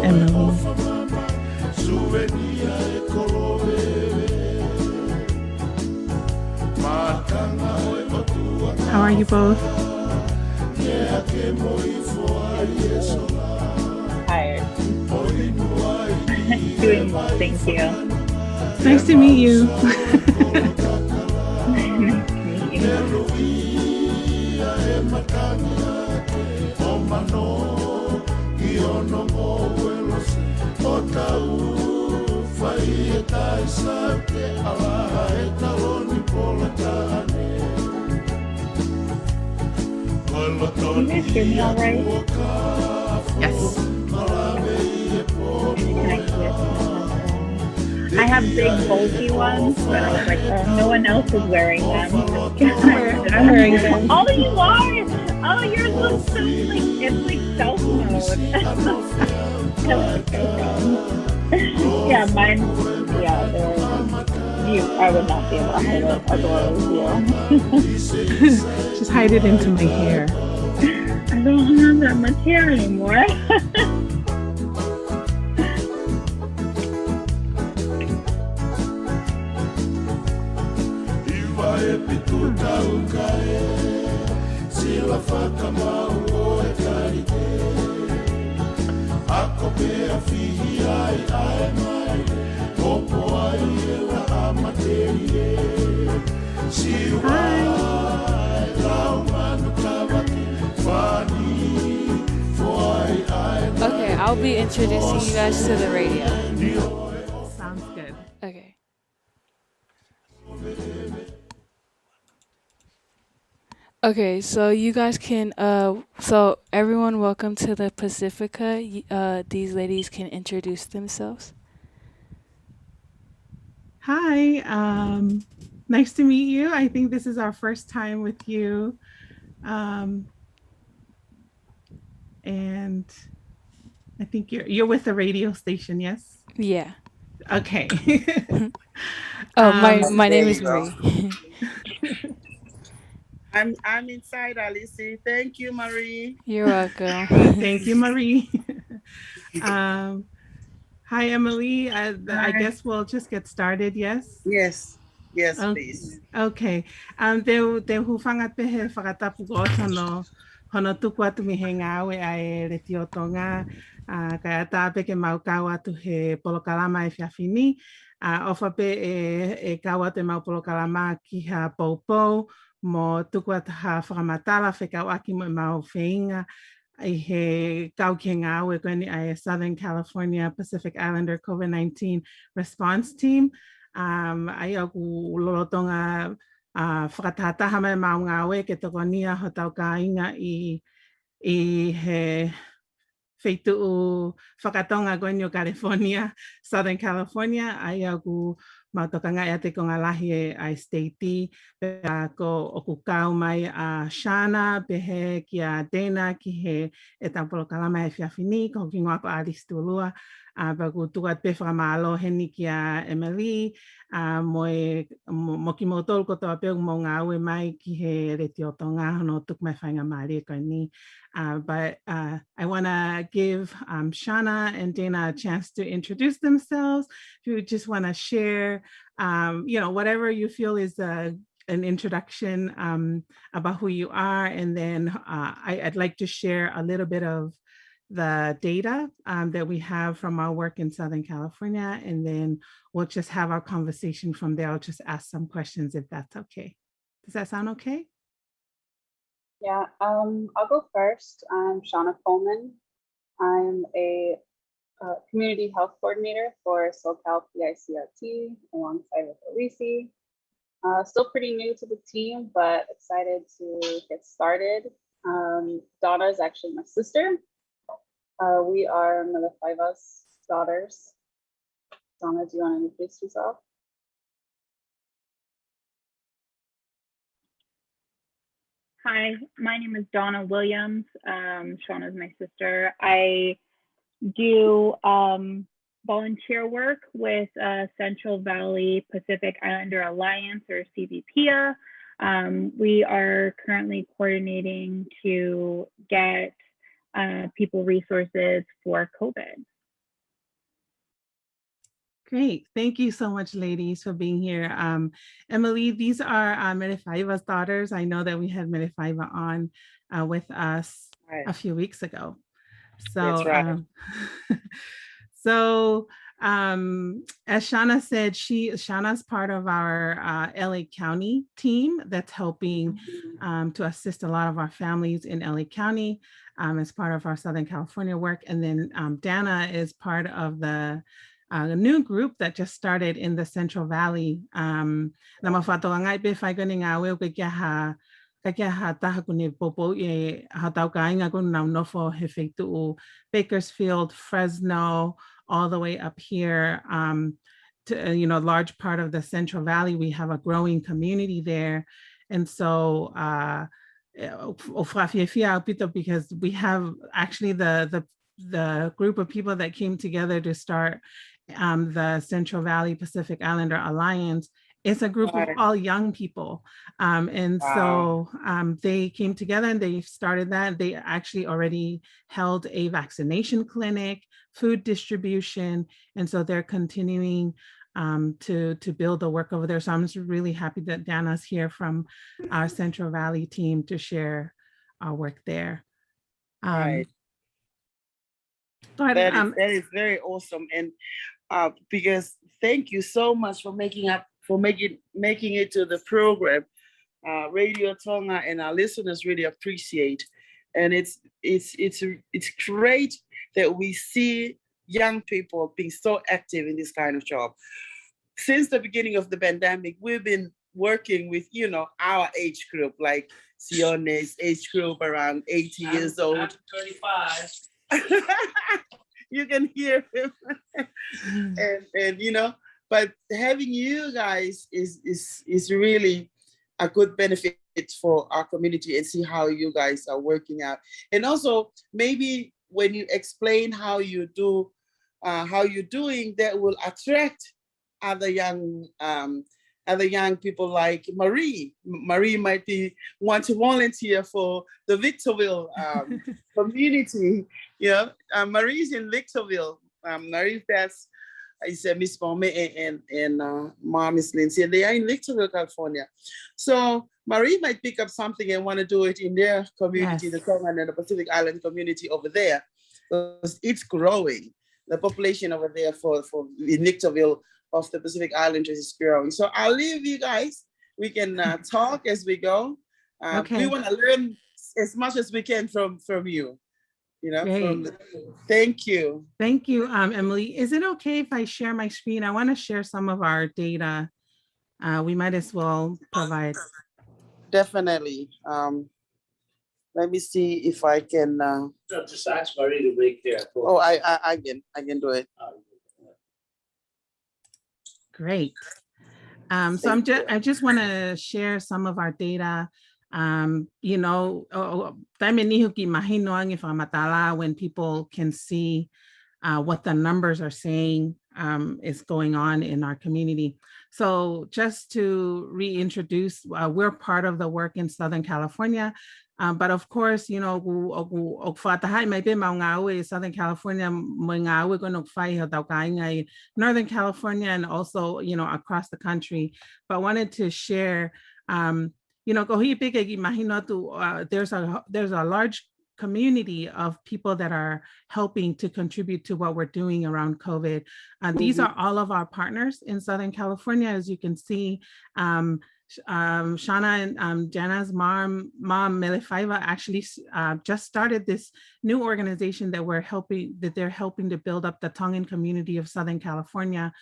D: Emily. How are you both?
E: Tired. Doing well, thank you.
D: Nice to meet you.
E: Can you guys hear me all right?
D: Yes.
E: I have big bulky ones, but I was like, no one else is wearing them.
D: I'm wearing them.
E: Oh, you are! Oh, yours looks so like, it's like stealth mode. Yeah, mine, yeah, I would not be able to hide it as well as you.
D: Just hide it into my hair.
E: I don't have that much hair anymore.
F: Okay, I'll be introducing you guys to the radio.
D: Sounds good.
F: Okay. Okay, so you guys can, so everyone, welcome to the Pacifica. These ladies can introduce themselves.
D: Hi, nice to meet you. I think this is our first time with you. And I think you're with the radio station, yes?
F: Yeah.
D: Okay.
F: My name is Marie.
G: I'm inside, Alice. Thank you, Marie.
F: You're welcome.
D: Thank you, Marie. Hi, Emily. I guess we'll just get started, yes?
G: Yes, please.
D: Okay. Te hufangat pehe whakatapu o tono hono tuku atu mi he ngāwe ai re tiotonga kai atape ke mau kau atu he polokalama e whiawhini. Ofa pe e kau atu e mau polokalama ki ha poupou mo tuku atu ha whakamatala whekau aki mo e mau whainga I he kau ki ngāwe koeni ai Southern California Pacific Islander COVID-19 response team. Ai aku lolotonga whakatataha mai mau ngāwe ke toko nia ho tau ka inga I he wheituu whakatonga koenio California, Southern California. Ai aku mautokanga ea te ko ngā lahi e ai statei. Pea ko oku kau mai a Shana, pehe ki a Dana, ki he e tampolo kalama e whiawhini, ko ki ngoa ko Alice Tulua. Baku tuat pe whakamalo heni ki a Emily, mo ki mo tolu ko toa peo mo ngā ue mai ki he reti o tonga hono tuk mai whainga maari e koe ni. But I want to give Shana and Dana a chance to introduce themselves. If you just want to share, whatever you feel is an introduction about who you are. And then I'd like to share a little bit of the data that we have from our work in Southern California. And then we'll just have our conversation from there. I'll just ask some questions if that's okay. Does that sound okay?
H: Yeah, I'll go first. I'm Shauna Coleman. I'm a community health coordinator for SoCal PICRT alongside with Elise. Still pretty new to the team, but excited to get started. Donna is actually my sister. We are Melifaiva's daughters. Donna, do you want to introduce yourself?
E: Hi, my name is Donna Williams. Shauna's my sister. I do volunteer work with Central Valley Pacific Islander Alliance, or CVPIA. We are currently coordinating to get people resources for COVID.
D: Great. Thank you so much, ladies, for being here. Emily, these are Merifaiva's daughters. I know that we had Merifaiva on with us a few weeks ago. So,
G: That's right.
D: So as Shauna said, Shauna's part of our LA County team that's helping to assist a lot of our families in LA County as part of our Southern California work. And then Dana is part of the new group that just started in the Central Valley. Bakersfield, Fresno, all the way up here to, a large part of the Central Valley. We have a growing community there. And so, because we have actually the group of people that came together to start the Central Valley Pacific Islander Alliance. It's a group of all young people. And so they came together and they started that. They actually already held a vaccination clinic, food distribution. And so they're continuing to build the work over there. So I'm just really happy that Dana's here from our Central Valley team to share our work there.
G: Right.
D: But,
G: that is very awesome. And because thank you so much for making it to the program. Radio Tonga and our listeners really appreciate. And it's great that we see young people being so active in this kind of job. Since the beginning of the pandemic, we've been working with, our age group, like Sione's age group around 80 years old. I'm 35. You can hear him. and but having you guys is really a good benefit for our community, and see how you guys are working out. And also maybe when you explain how you do, how you're doing, that will attract other young people like Marie. Marie might want to volunteer for the Victorville community. Marie's in Victorville. Marie's dad is Miss Bome and Mom is Lindsay, and they are in Victorville, California. So Marie might pick up something and want to do it in their community, yes, the Tongan and the Pacific Island community over there, because it's growing. The population over there for in Victorville of the Pacific Islanders is growing. So I'll leave you guys. We can talk as we go. Okay. We want to learn as much as we can from you. Thank you.
D: Thank you, Emily. Is it okay if I share my screen? I want to share some of our data. We might as well provide.
G: Definitely. Let me see if I can.
I: Just ask Marie to make there.
G: Oh, I can do it.
D: Great. So I just want to share some of our data. When people can see what the numbers are saying is going on in our community. So just to reintroduce, we're part of the work in Southern California. But of course, Southern California, Northern California, and also, across the country. But I wanted to share, there's a large community of people that are helping to contribute to what we're doing around COVID. These are all of our partners in Southern California, as you can see. Shauna and Jana's mom, Melifaiva, actually just started this new organization that they're helping to build up the Tongan community of Southern California.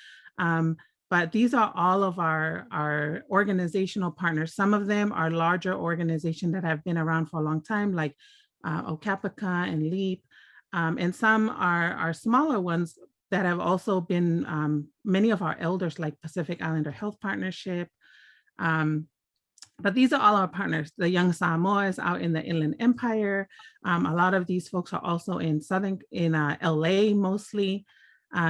D: But these are all of our organizational partners. Some of them are larger organizations that have been around for a long time, like Okapica and LEAP. And some are smaller ones that have also been many of our elders, like Pacific Islander Health Partnership, But these are all our partners. The Young Samoas out in the Inland Empire. A lot of these folks are also in LA mostly.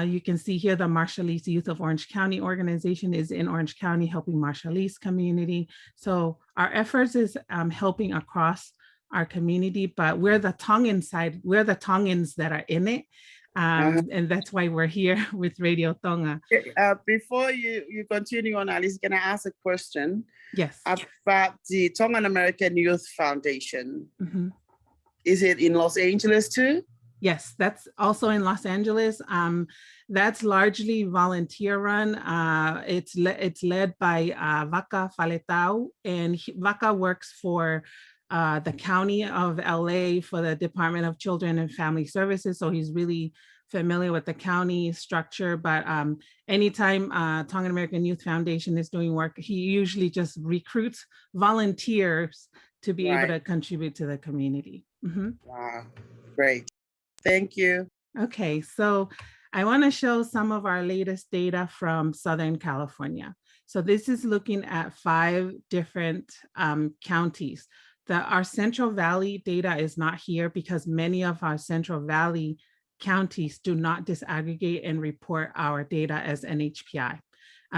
D: You can see here the Marshallese Youth of Orange County organization is in Orange County helping Marshallese community. So our efforts is helping across our community, but we're the Tongan side, we're the Tongans that are in it. And that's why we're here with Radio Tonga.
G: Before you continue on, Alice, can I ask a question?
D: Yes.
G: About the Tongan American Youth Foundation.
D: Mm-hmm.
G: Is it in Los Angeles too?
D: Yes, that's also in Los Angeles. That's largely volunteer run. It's led by Vake Tali Folau, and Vaka works for the county of LA for the Department of Children and Family Services. So he's really familiar with the county structure, but anytime Tongan American Youth Foundation is doing work, he usually just recruits volunteers to be able to contribute to the community. Mm-hmm.
G: Wow, great. Thank you.
D: Okay, so I want to show some of our latest data from Southern California. So this is looking at 5 different counties. Our Central Valley data is not here because many of our Central Valley counties do not disaggregate and report our data as NHPI.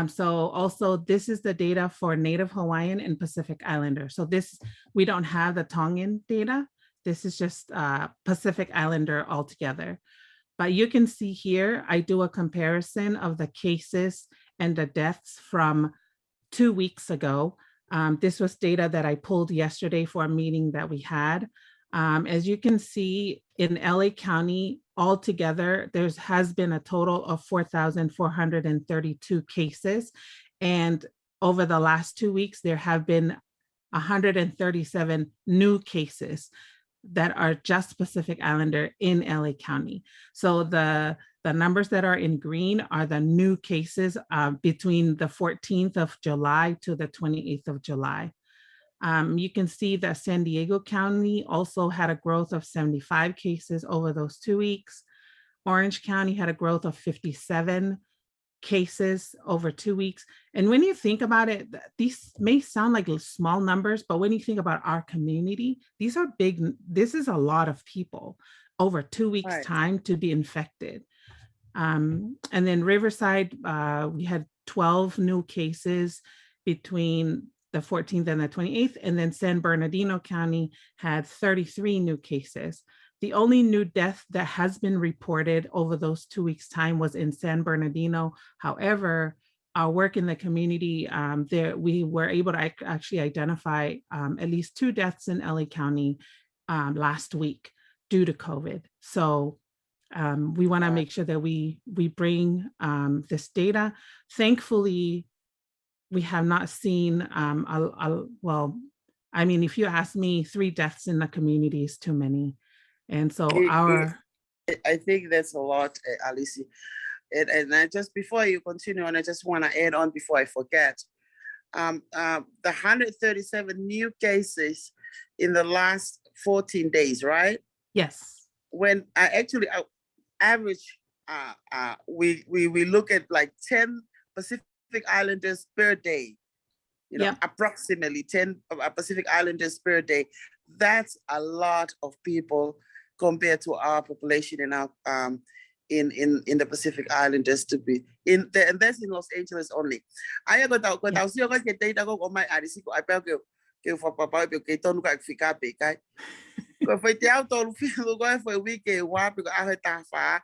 D: So also this is the data for Native Hawaiian and Pacific Islander. So we don't have the Tongan data. This is just Pacific Islander altogether. But you can see here, I do a comparison of the cases and the deaths from 2 weeks ago. This was data that I pulled yesterday for a meeting that we had. As you can see in LA County altogether, there has been a total of 4,432 cases. And over the last 2 weeks, there have been 137 new cases that are just Pacific Islander in LA County. So the numbers that are in green are the new cases between the 14th of July to the 28th of July. You can see that San Diego County also had a growth of 75 cases over those 2 weeks. Orange County had a growth of 57 cases over 2 weeks. And when you think about it, these may sound like small numbers, but when you think about our community, these are big. This is a lot of people over 2 weeks' time to be infected. And then Riverside, we had 12 new cases between the 14th and the 28th, and then San Bernardino County had 33 new cases. The only new death that has been reported over those 2 weeks' time was in San Bernardino. However, our work in the community, we were able to actually identify at least 2 deaths in LA County last week due to COVID. So we want to make sure that we bring this data. Thankfully, we have not seen, well, I mean, if you ask me, 3 deaths in the community is too many. And so
G: I think that's a lot, Alice. And I just, before you continue on, I just want to add on before I forget. The 137 new cases in the last 14 days, right?
D: Yes.
G: When I actually average, we look at like 10 Pacific Islanders per day, approximately 10 Pacific Islanders per day. That's a lot of people compared to our population in our in the Pacific Islanders to be in the, and that's in Los Angeles only. I got out got out siya kasi data ko on my arisi ko apel ke for papa ke tonu ka fika pe kai. Ko foi te auto filo go foi week wa pe ko a ta fa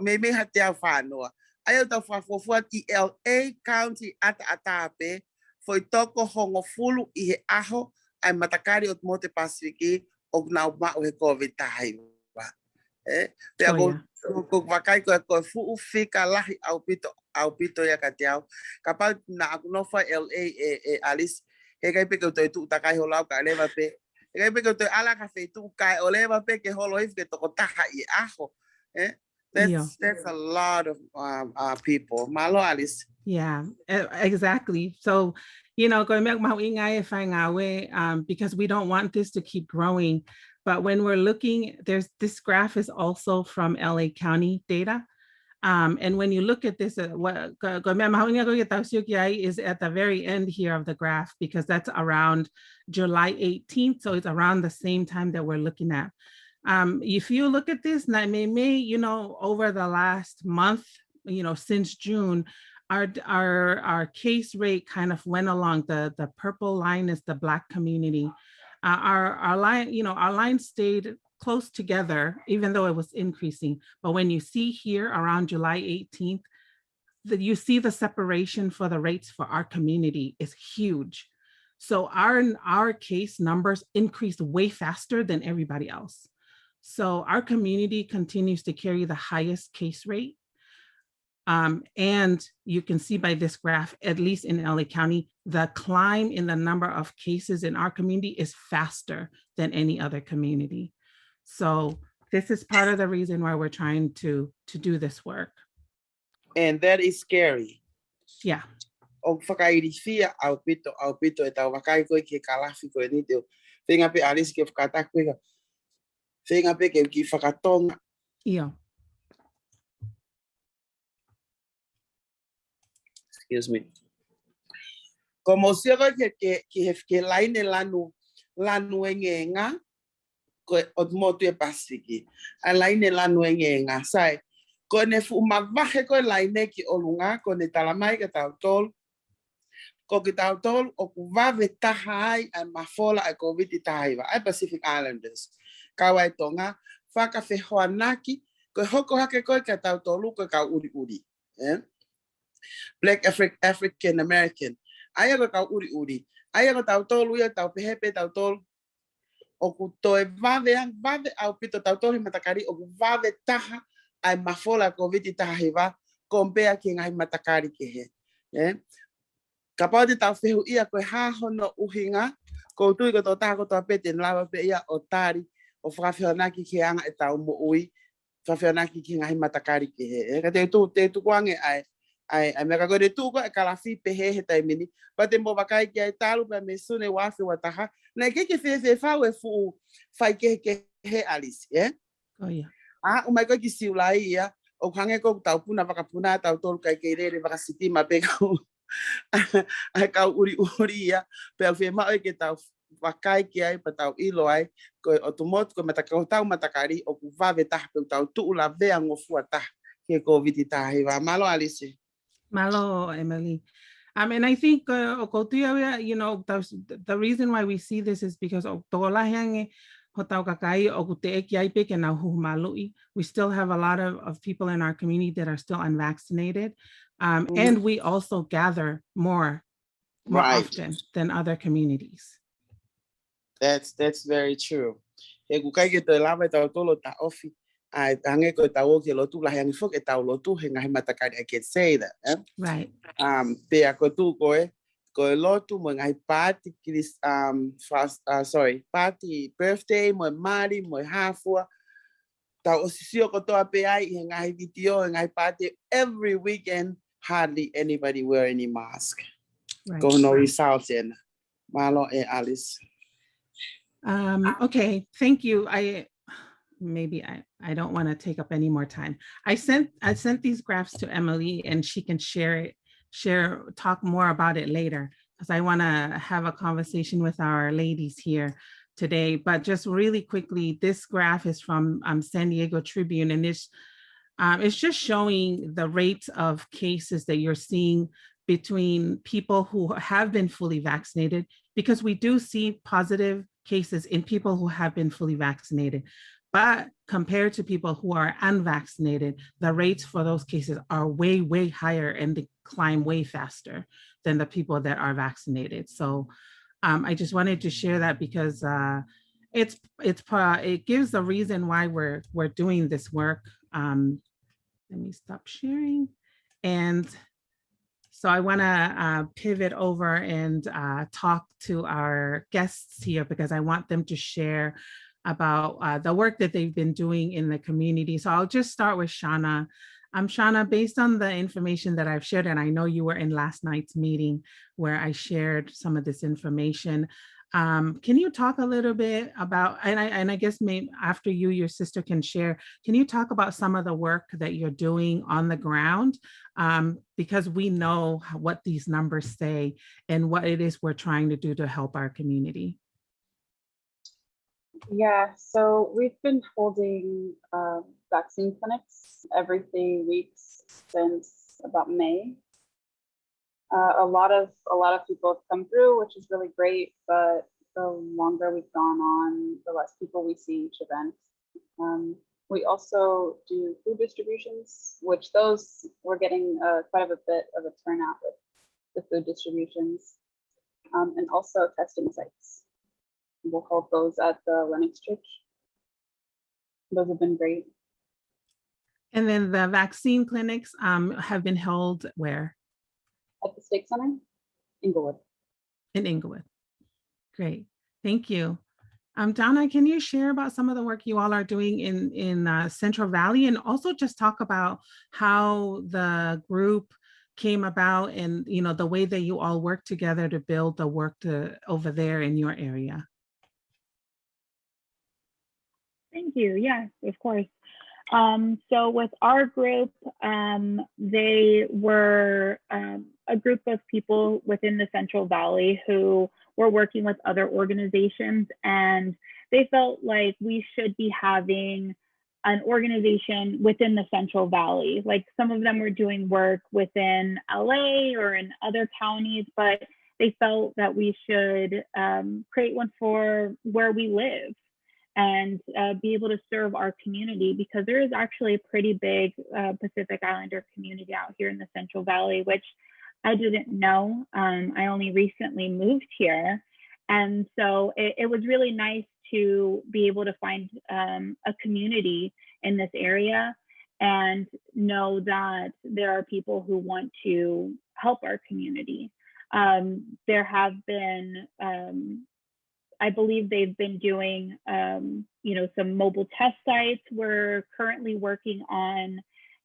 G: me ha te fa no. Ai ta fa for LA County atape foi toko hongo fulu I aho ai matakari ot mote Pacific og now ma o COVID tai ba. Ko vakai ko fu fica lá ao pito ya katiao kapal na no fa LA Alice e kai pe ko tu ta kai holau ka leva pe e kai pe ko ala ka fe tu kai o leva pe ke holo if ke to ta I aho that's a lot of people. Malo, Alice.
D: Yeah, exactly. So, going back because we don't want this to keep growing. But when we're looking, this graph is also from LA County data. And when you look at this, what is at the very end here of the graph, because that's around July 18th. So it's around the same time that we're looking at. If you look at this, over the last month, since June, our case rate kind of went along. The purple line is the Black community. Our line stayed close together, even though it was increasing. But when you see here around July 18th, you see the separation for the rates for our community is huge. So our case numbers increased way faster than everybody else. So our community continues to carry the highest case rate. And you can see by this graph, at least in LA County, the climb in the number of cases in our community is faster than any other community. So this is part of the reason why we're trying to do this work.
G: And that is scary.
D: Yeah.
G: O whakairifia au pito e tau wakai koe ke kalafi koe ni teo. Whenga pe alis ke whakatakuega. Whenga pe ke ki whakatonga.
D: Yeah.
G: Excuse me. Como sia ke laine lanu engenga ko odmotu e pasiki. A laine lanu engenga sai. Ko ne fu mavahe ko laine ki olunga ko ne talamai ka tautol. Ko ki tautol o ku vave tahai a mafola a COVID tahaiwa. Ai Pacific Islanders. Kawai tonga whaka whehoanaki ko hoko hake ko ka tautolu ko ka uri. Black African American. Aya ko ka uri. Aya ko tautolu ya tau pehepe tautol. O ku toe vave au pito tautol matakari o ku vave taha ai mafola COVID tahaiwa kompea ki ngai matakari ke he. Kapau te tau whehu ia koe hahono uhinga, ko tui ko tō tāko tō pete nlawa pe ia o tāri o whakawhionaki ki anga e tau mo ui, whakawhionaki ki ngahi matakari ki he. Ka te tukuange ai meka koe te tuko e kalafi pe he taimini, pa te mo wakai ki ai tālu pa me sune wafi wataha, na ke whewhe whau e fu whai ke he alisi,
D: Oh, yeah.
G: Umai koe ki siulai ia, o kange ko tau puna wakapuna tau tolu kai keirere wakasitima pe kau. Ai kau uri ia pe au whema ke tau wakai ki ai pa tau ilo ai ko o tumotu ko matakau tau matakari o ku vave tah pe tau tuula vea ngofua tah ke COVID tahiwa. Malo Alice.
D: Malo, Emily. And I think the reason why we see this is because we still have a lot of people in our community that are still unvaccinated. And we also gather more often than other communities.
G: That's very true. I can say that.
D: Right.
G: Party birthday, my mari, my hafua. Every weekend, hardly anybody wear any mask.
D: Right.
G: Go no results in Malo and Alice.
D: Okay, thank you. I don't want to take up any more time. I sent these graphs to Emily and she can talk more about it later because I want to have a conversation with our ladies here today. But just really quickly, this graph is from San Diego Tribune, and it's just showing the rates of cases that you're seeing between people who have been fully vaccinated, because we do see positive cases in people who have been fully vaccinated. But compared to people who are unvaccinated, the rates for those cases are way, way higher and they climb way faster than the people that are vaccinated. So I just wanted to share that because it gives the reason why we're doing this work. Let me stop sharing. And so I want to pivot over and talk to our guests here because I want them to share about the work that they've been doing in the community. So I'll just start with Shauna. Shauna, based on the information that I've shared, and I know you were in last night's meeting where I shared some of this information, Can you talk a little bit about, and I guess maybe after you, your sister can share, can you talk about some of the work that you're doing on the ground? Because we know what these numbers say and what it is we're trying to do to help our community.
H: Yeah, so we've been holding vaccine clinics every 3 weeks since about May. A lot of people have come through, which is really great, but the longer we've gone on, the less people we see each event. We also do food distributions, which those we're getting quite a bit of a turnout with the food distributions, and also testing sites. We'll hold those at the Lennox Church. Those have been great.
D: And then the vaccine clinics have been held where?
H: At the Stake Center, Inglewood.
D: In Inglewood. Great, thank you. Donna, can you share about some of the work you all are doing in Central Valley, and also just talk about how the group came about and the way that you all work together to build the work over there in your area?
E: Thank you. Yes, of course. So with our group, they were a group of people within the Central Valley who were working with other organizations, and they felt like we should be having an organization within the Central Valley. Like some of them were doing work within LA or in other counties, but they felt that we should create one for where we live and be able to serve our community, because there is actually a pretty big Pacific Islander community out here in the Central Valley, which I didn't know. I only recently moved here. And so it was really nice to be able to find a community in this area and know that there are people who want to help our community. There have been, I believe they've been doing, some mobile test sites. We're currently working on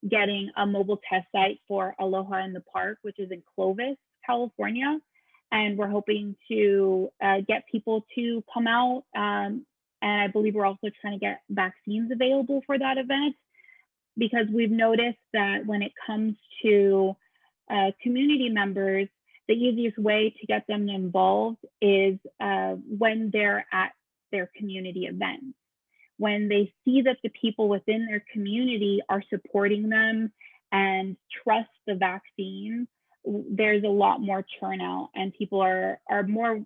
E: getting a mobile test site for Aloha in the Park, which is in Clovis, California. And we're hoping to get people to come out. And I believe we're also trying to get vaccines available for that event, because we've noticed that when it comes to community members, the easiest way to get them involved is when they're at their community events. When they see that the people within their community are supporting them and trust the vaccine, there's a lot more turnout and people are more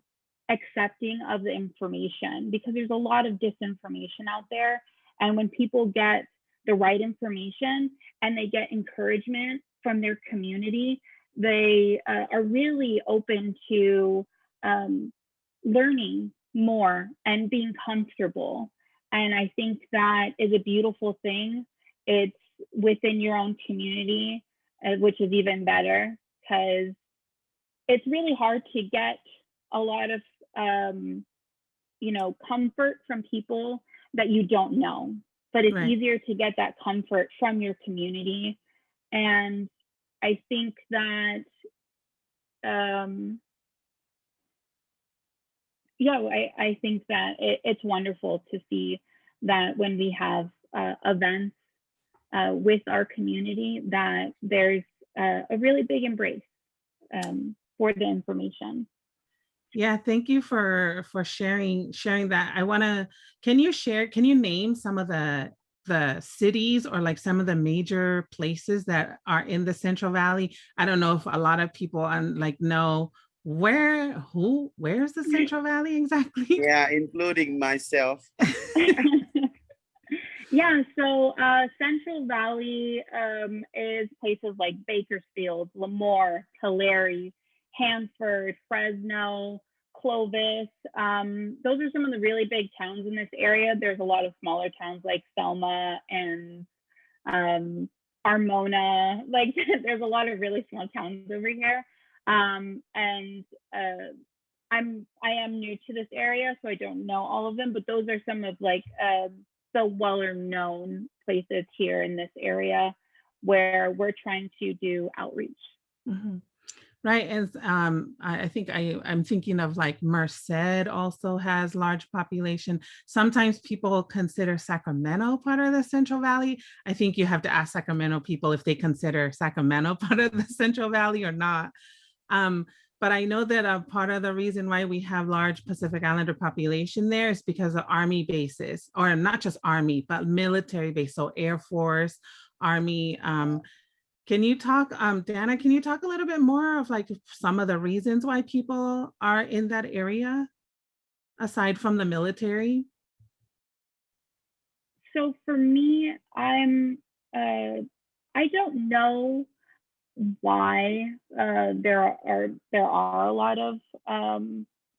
E: accepting of the information, because there's a lot of disinformation out there. And when people get the right information and they get encouragement from their community, they are really open to learning more and being comfortable. And I think that is a beautiful thing. It's within your own community, which is even better, because it's really hard to get a lot of comfort from people that you don't know, but it's easier to get that comfort from your community. And I think that, I think that it's wonderful to see that when we have events with our community, that there's a really big embrace for the information.
D: Yeah, thank you for sharing that. Can you name some of the cities or like some of the major places that are in the Central Valley? I don't know if a lot of people know where's the Central Valley exactly?
G: Yeah, including myself.
E: Yeah, so Central Valley is places like Bakersfield, Lemoore, Tulare, Hanford, Fresno, Clovis. Those are some of the really big towns in this area. There's a lot of smaller towns like Selma and Armona. Like there's a lot of really small towns over here. And I am new to this area, so I don't know all of them, but those are some of the well-known places here in this area where we're trying to do outreach.
D: Mm-hmm. Right. And I think I'm thinking of like Merced also has large population. Sometimes people consider Sacramento part of the Central Valley. I think you have to ask Sacramento people if they consider Sacramento part of the Central Valley or not. Um, but I know that part of the reason why we have large Pacific Islander population there is because of Army bases, or not just Army, but military base. So Air Force, Army. Can you talk, Dana, can you talk a little bit more of like some of the reasons why people are in that area, aside from the military?
E: So for me, I don't know why there are a lot of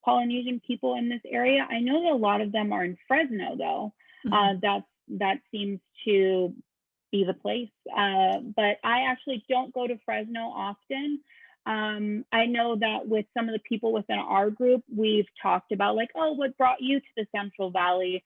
E: Polynesian people in this area. I know that a lot of them are in Fresno, though. That seems to be the place. But I actually don't go to Fresno often. I know that with some of the people within our group, we've talked about like, oh, what brought you to the Central Valley?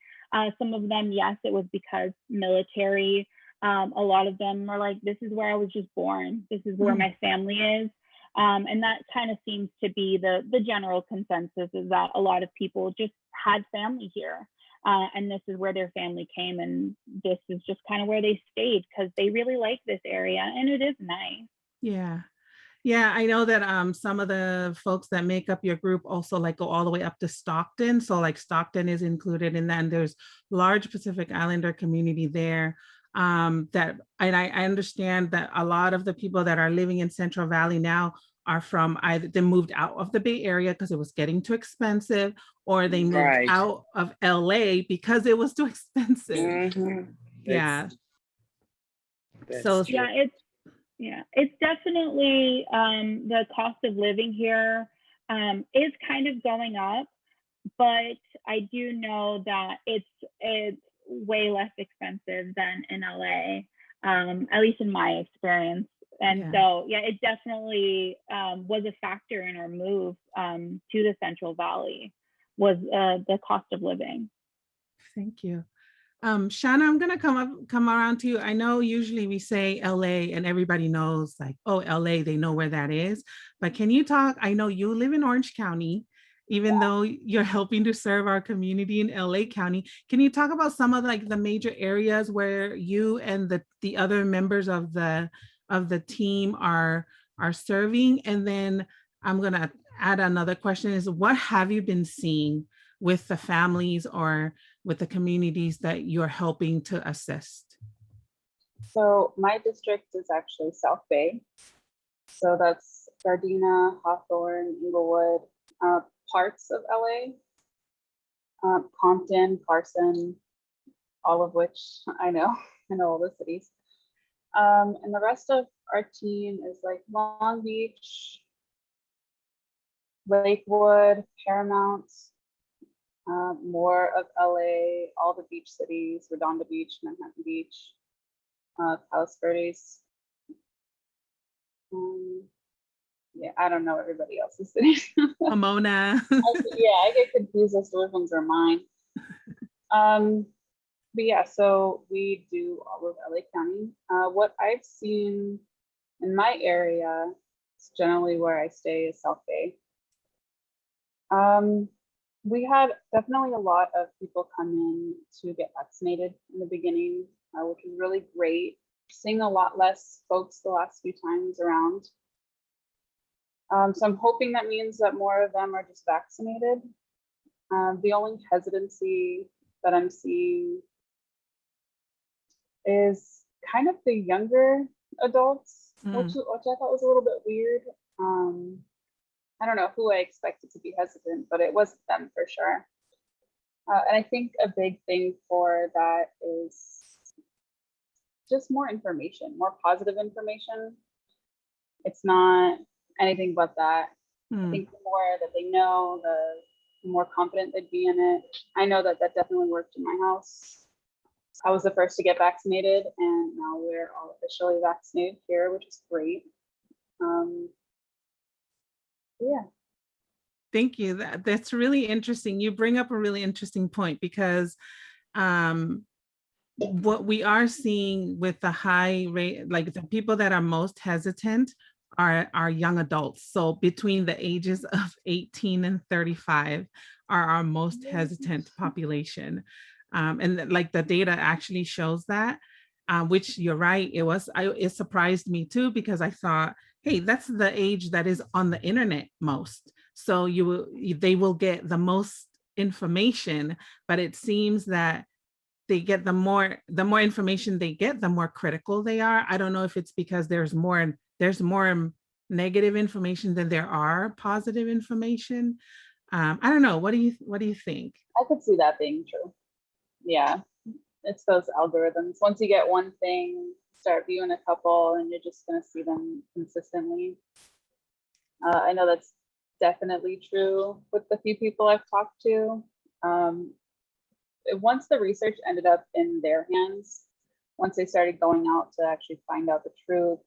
E: Some of them, yes, it was because military. A lot of them are like, this is where I was just born. This is where my family is. And that kind of seems to be the general consensus, is that a lot of people just had family here. And this is where their family came, and this is just kind of where they stayed because they really like this area, and it is nice.
D: Yeah. Yeah, I know that some of the folks that make up your group also like go all the way up to Stockton. So like Stockton is included in that, and there's large Pacific Islander community there. That and I understand that a lot of the people that are living in Central Valley now are from either they moved out of the Bay Area because it was getting too expensive, or they moved out of LA because it was too expensive. Yeah. So
E: yeah, it's definitely the cost of living here is kind of going up, but I do know that it's way less expensive than in LA, at least in my experience. And so, yeah, it definitely was a factor in our move to the Central Valley, was the cost of living.
D: Thank you. Shanna, I'm gonna come around to you. I know usually we say LA and everybody knows like, oh, LA, they know where that is. But can you talk? I know you live in Orange County, even though you're helping to serve our community in LA County. Can you talk about some of like the major areas where you and the other members of the team are serving? And then I'm gonna add another question is, what have you been seeing with the families or with the communities that you're helping to assist?
H: So my district is actually South Bay. So that's Gardena, Hawthorne, Inglewood, parts of LA, Compton, Carson, all of which I know all the cities. And the rest of our team is like Long Beach, Lakewood, Paramount, more of LA, all the beach cities, Redondo Beach, Manhattan Beach, Palos Verdes. Yeah, I don't know everybody else's cities.
D: Pomona.
H: I get confused as to which ones are mine. But yeah, so we do all of LA County. What I've seen in my area, it's generally where I stay, is South Bay. We had definitely a lot of people come in to get vaccinated in the beginning, which was really great. Seeing a lot less folks the last few times around. So I'm hoping that means that more of them are just vaccinated. The only hesitancy that I'm seeing is kind of the younger adults, which I thought was a little bit weird. I don't know who I expected to be hesitant, but it wasn't them for sure. And I think a big thing for that is just more information, more positive information. It's not anything but that. I think the more that they know, the more confident they'd be in it. I know that definitely worked in my house. I was the first to get vaccinated, and now we're all officially vaccinated here, which is great. Yeah.
D: Thank you. That's really interesting. You bring up a really interesting point, because what we are seeing with the high rate, like the people that are most hesitant are young adults. So between the ages of 18 and 35 are our most hesitant population. And like the data actually shows that, which you're right, it surprised me too, because I thought, hey, that's the age that is on the internet most. So they will get the most information, but it seems that they get the more information they get, the more critical they are. I don't know if it's because there's more negative information than there are positive information. I don't know. What do you think?
H: I could see that being true. Yeah, it's those algorithms. Once you get one thing, start viewing a couple, and you're just going to see them consistently. I know that's definitely true with the few people I've talked to. Once the research ended up in their hands, once they started going out to actually find out the truth,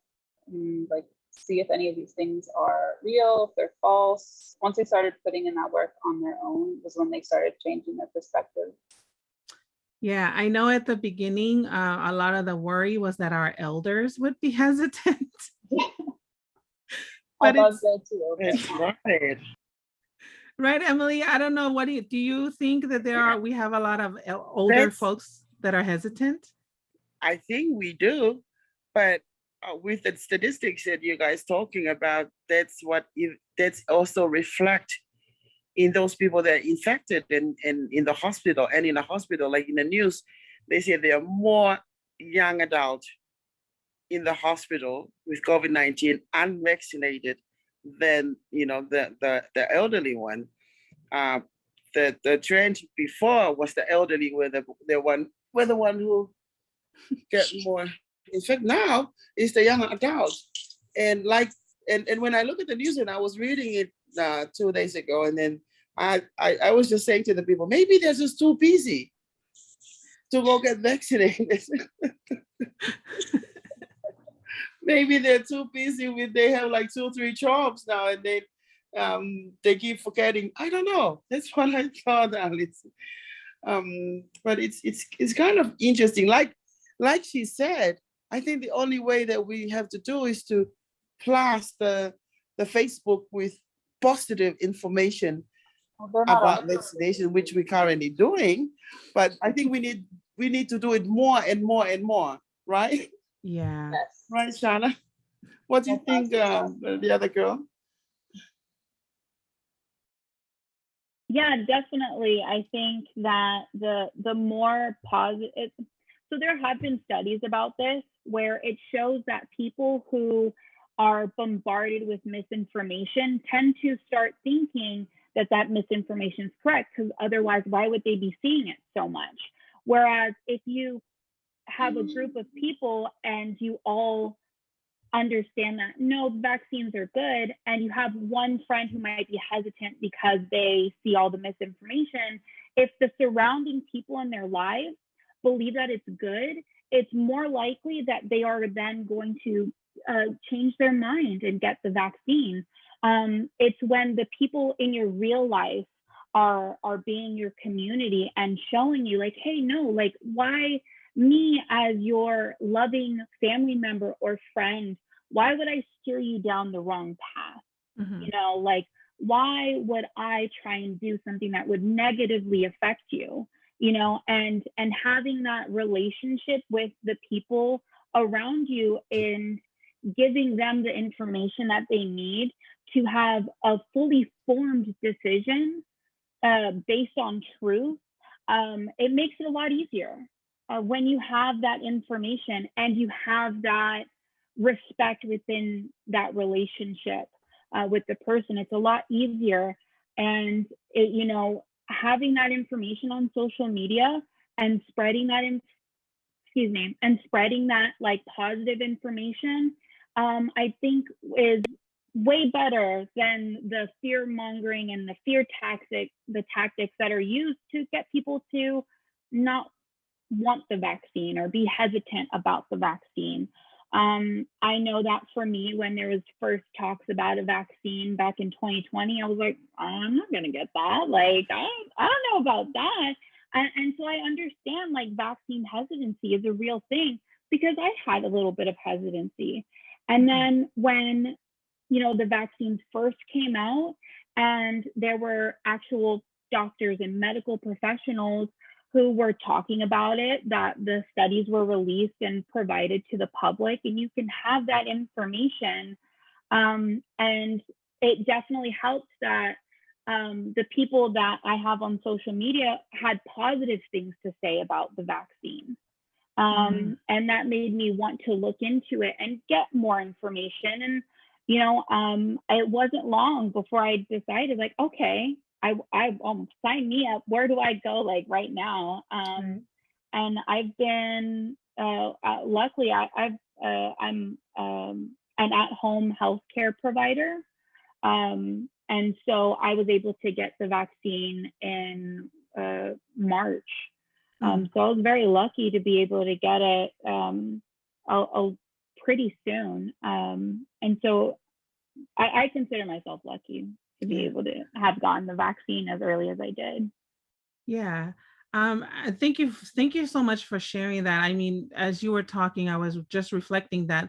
H: like see if any of these things are real, if they're false, once they started putting in that work on their own was when they started changing their perspective.
D: Yeah, I know at the beginning, a lot of the worry was that our elders would be hesitant. But it's
G: right.
D: Right, Emily? I don't know. Do you think that we have a lot of older folks that are hesitant?
G: I think we do, but with the statistics that you guys talking about, that's also reflect in those people that are infected in the hospital, and in the hospital, like in the news, they say there are more young adults in the hospital with COVID-19 unvaccinated than the elderly one. The trend before was the elderly were the one who get more. In fact, now it's the young adults. And when I look at the news, and I was reading it 2 days ago, and then I was just saying to the people, maybe they're just too busy to go get vaccinated. Maybe they're too busy they have like 2 or 3 jobs now, and they keep forgetting. I don't know. That's what I thought, Alice. But it's kind of interesting. Like she said, I think the only way that we have to do is to plaster the Facebook with positive information about vaccination, which we're currently doing. But I think we need to do it more and more and more, right?
D: Yeah.
H: Yes.
G: Right, Shana? What do you think, the other girl?
E: Yeah, definitely. I think that the more positive, so there have been studies about this where it shows that people who are bombarded with misinformation tend to start thinking that misinformation is correct, because otherwise, why would they be seeing it so much? Whereas if you have a group of people and you all understand that no, vaccines are good, and you have one friend who might be hesitant because they see all the misinformation, if the surrounding people in their lives believe that it's good, it's more likely that they are then going to change their mind and get the vaccine. It's when the people in your real life are being your community and showing you like, hey, no, like, why me as your loving family member or friend, why would I steer you down the wrong path?
D: Mm-hmm.
E: You know, like, why would I try and do something that would negatively affect you? You know, and having that relationship with the people around you and giving them the information that they need to have a fully formed decision based on truth, it makes it a lot easier when you have that information and you have that respect within that relationship with the person. It's a lot easier. And having that information on social media and spreading that like positive information, I think is way better than the fear mongering and the fear tactics that are used to get people to not want the vaccine or be hesitant about the vaccine. I know that for me, when there was first talks about a vaccine back in 2020, I was like, I'm not going to get that. Like, I don't know about that. And so I understand like vaccine hesitancy is a real thing, because I had a little bit of hesitancy. And then when the vaccines first came out, and there were actual doctors and medical professionals who were talking about it, that the studies were released and provided to the public, and you can have that information. And it definitely helps that the people that I have on social media had positive things to say about the vaccine. And that made me want to look into it and get more information. And, it wasn't long before I decided, like, okay, I sign me up. Where do I go, like, right now? And I've been, luckily, I'm an at-home healthcare provider. And so I was able to get the vaccine in March. So I was very lucky to be able to get it pretty soon. And so I consider myself lucky to be able to have gotten the vaccine as early as I did.
D: Yeah. Thank you so much for sharing that. I mean, as you were talking, I was just reflecting that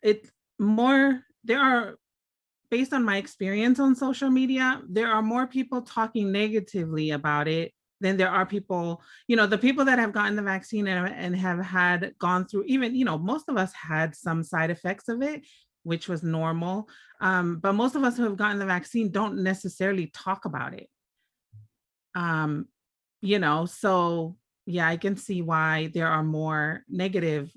D: there are, based on my experience on social media, there are more people talking negatively about it than there are people, the people that have gotten the vaccine and have gone through, even, most of us had some side effects of it, which was normal. But most of us who have gotten the vaccine don't necessarily talk about it. So yeah, I can see why there are more negative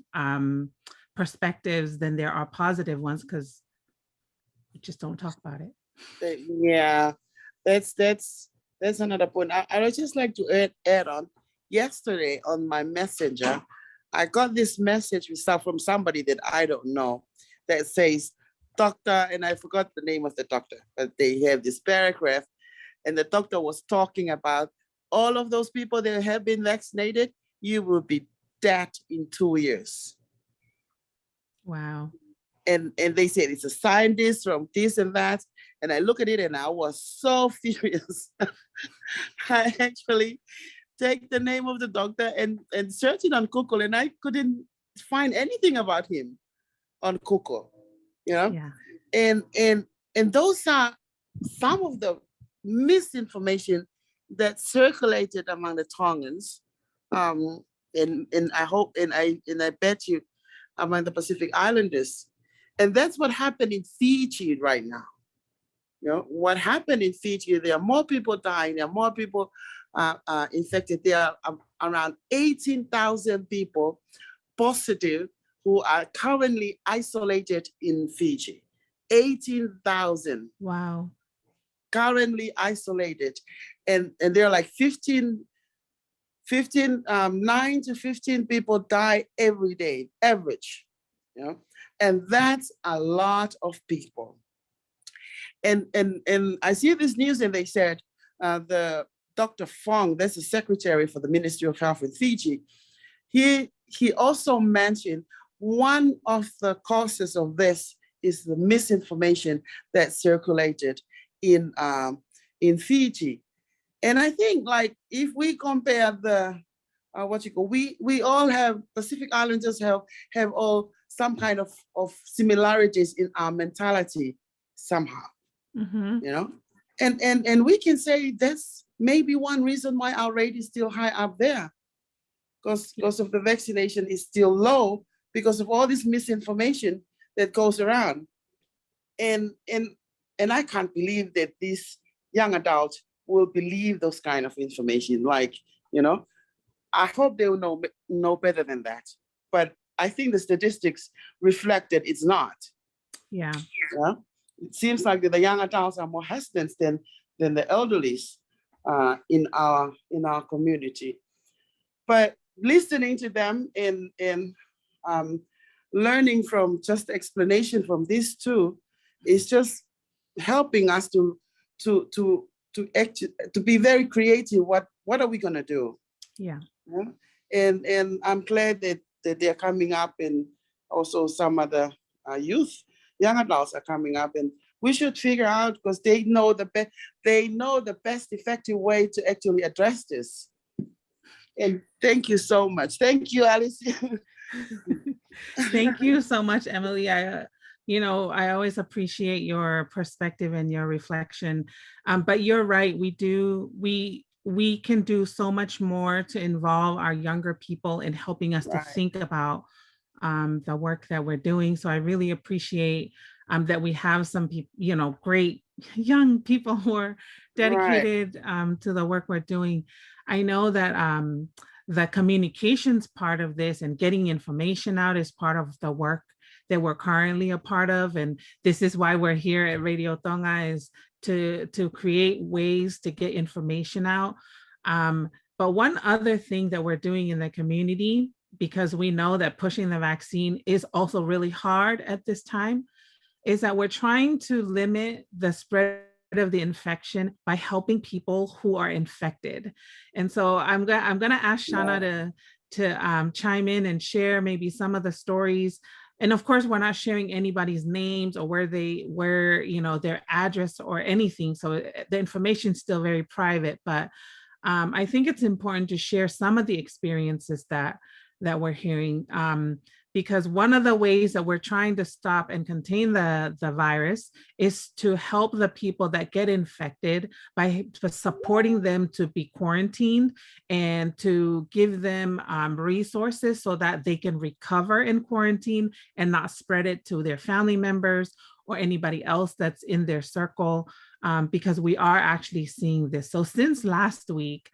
D: perspectives than there are positive ones, because we just don't talk about it.
G: Yeah, that's another point. I would just like to add on. Yesterday on my messenger, I got this message from somebody that I don't know that says, doctor, and I forgot the name of the doctor, but they have this paragraph, and the doctor was talking about all of those people that have been vaccinated, you will be dead in 2 years.
D: Wow.
G: And they said it's a scientist from this and that. And I look at it and I was so furious. I actually take the name of the doctor and search it on Google, and I couldn't find anything about him on Google.
D: Yeah.
G: And those are some of the misinformation that circulated among the Tongans. And I hope, and I bet you, among the Pacific Islanders. And that's what happened in Fiji right now. What happened in Fiji, there are more people dying, there are more people infected. There are around 18,000 people positive who are currently isolated in Fiji. 18,000.
D: Wow.
G: Currently isolated. And there are like 9 to 15 people die every day, average. And that's a lot of people. And I see this news, and they said the Dr. Fong, that's the secretary for the Ministry of Health in Fiji, he also mentioned one of the causes of this is the misinformation that circulated in Fiji. And I think, like, if we compare the we all have, Pacific Islanders have all some kind of similarities in our mentality somehow. And we can say that's maybe one reason why our rate is still high up there, because of the vaccination is still low because of all this misinformation that goes around. And I can't believe that these young adults will believe those kind of information. Like, I hope they will know better than that. But I think the statistics reflect that it's not.
D: Yeah.
G: It seems like the young adults are more hesitant than the elderlies in our community. But listening to them and learning from just explanation from these two is just helping us to be very creative. What are we gonna do?
D: Yeah.
G: And I'm glad that they're coming up, and also some other young adults are coming up, and we should figure out, because they know the best effective way to actually address this. And thank you so much. Thank you, Alice.
D: Thank you so much, Emily. you know, I always appreciate your perspective and your reflection. But you're right, we can do so much more to involve our younger people in helping us to
G: Right.
D: think about the work that we're doing. So I really appreciate that we have some people, you know, great young people who are dedicated to the work we're doing. I know that the communications part of this and getting information out is part of the work that we're currently a part of. And this is why we're here at Radio Tonga, is to create ways to get information out. But one other thing that we're doing in the community, because we know that pushing the vaccine is also really hard at this time, is that we're trying to limit the spread of the infection by helping people who are infected. And so I'm gonna ask Shauna to chime in and share maybe some of the stories. And of course, we're not sharing anybody's names or where you know, their address or anything. So the information is still very private. But I think it's important to share some of the experiences that we're hearing. Because one of the ways that we're trying to stop and contain the virus is to help the people that get infected by supporting them to be quarantined and to give them resources so that they can recover in quarantine and not spread it to their family members or anybody else that's in their circle, because we are actually seeing this. So since last week,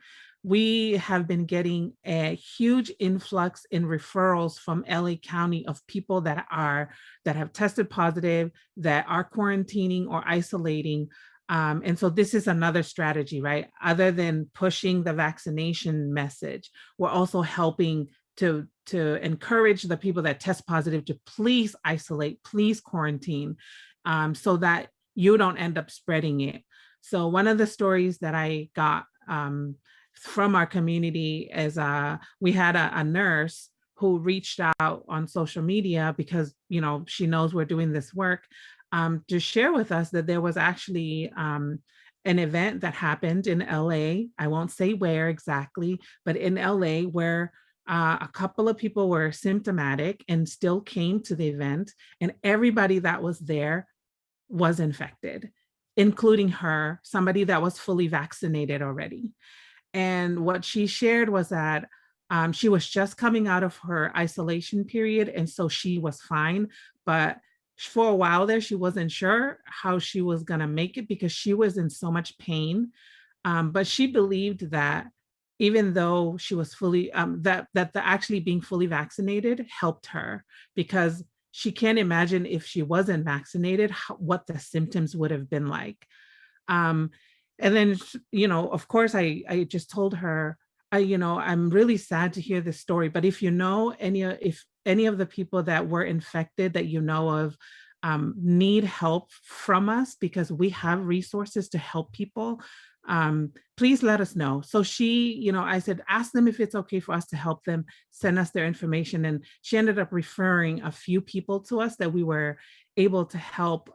D: we have been getting a huge influx in referrals from LA County of people that have tested positive, that are quarantining or isolating. And so this is another strategy, right? Other than pushing the vaccination message, we're also helping to encourage the people that test positive to please isolate, please quarantine, so that you don't end up spreading it. So one of the stories that I got from our community is we had a nurse who reached out on social media because, you know, she knows we're doing this work, to share with us that there was actually an event that happened in LA. I won't say where exactly, but in LA, where a couple of people were symptomatic and still came to the event, and everybody that was there was infected, including her, somebody that was fully vaccinated already. And what she shared was that she was just coming out of her isolation period, and so she was fine. But for a while there, she wasn't sure how she was going to make it because she was in so much pain. But she believed that even though she was fully, that the actually being fully vaccinated helped her, because she can't imagine if she wasn't vaccinated, what the symptoms would have been like. And then, you know, of course, I just told her, you know, I'm really sad to hear this story, but if you know if any of the people that were infected that you know of need help from us, because we have resources to help people, please let us know. So she, you know, I said, ask them if it's okay for us to help them, send us their information. And she ended up referring a few people to us that we were able to help,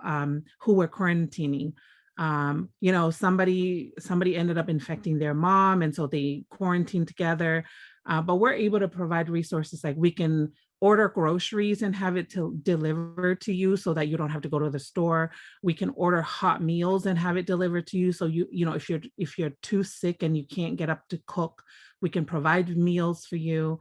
D: who were quarantining. You know, somebody ended up infecting their mom, and so they quarantined together. But we're able to provide resources, like we can order groceries and have it delivered to you so that you don't have to go to the store. We can order hot meals and have it delivered to you. So you know, if you're too sick and you can't get up to cook, we can provide meals for you.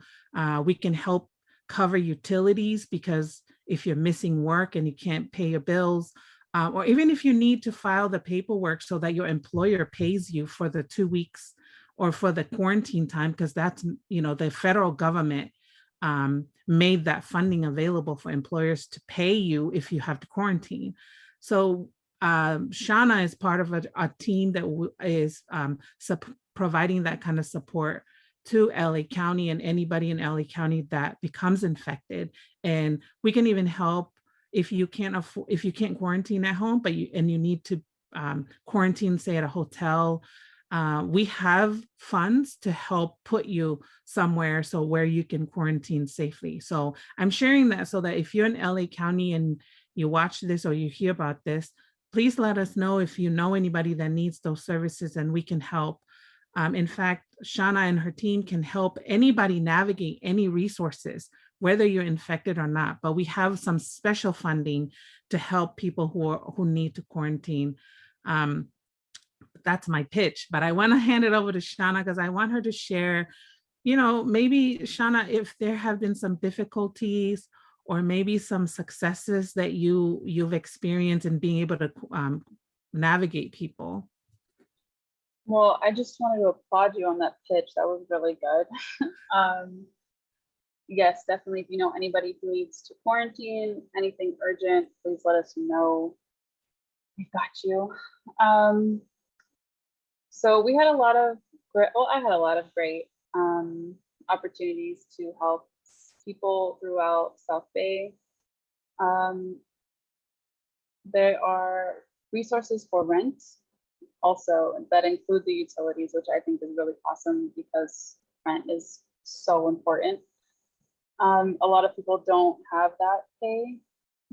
D: We can help cover utilities, because if you're missing work and you can't pay your bills, or even if you need to file the paperwork so that your employer pays you for the 2 weeks or for the quarantine time, because that's, you know, the federal government made that funding available for employers to pay you if you have to quarantine. So Shauna is part of a team that is providing that kind of support to LA County and anybody in LA County that becomes infected. And we can even help if you can't quarantine at home, but you need to quarantine, say at a hotel. We have funds to help put you somewhere so where you can quarantine safely. So I'm sharing that so that if you're in LA County and you watch this or you hear about this, please let us know if you know anybody that needs those services and we can help. In fact, Shauna and her team can help anybody navigate any resources, whether you're infected or not. But we have some special funding to help people who need to quarantine. That's my pitch, but I want to hand it over to Shauna because I want her to share, maybe Shauna, if there have been some difficulties or maybe some successes that you've experienced in being able to navigate people.
H: Well, I just wanted to applaud you on that pitch. That was really good. Yes, definitely. If you know anybody who needs to quarantine, anything urgent, please let us know. We've got you. So we had a lot of great, well, I had a lot of great opportunities to help people throughout South Bay. There are resources for rent also that include the utilities, which I think is really awesome because rent is so important. A lot of people don't have that pay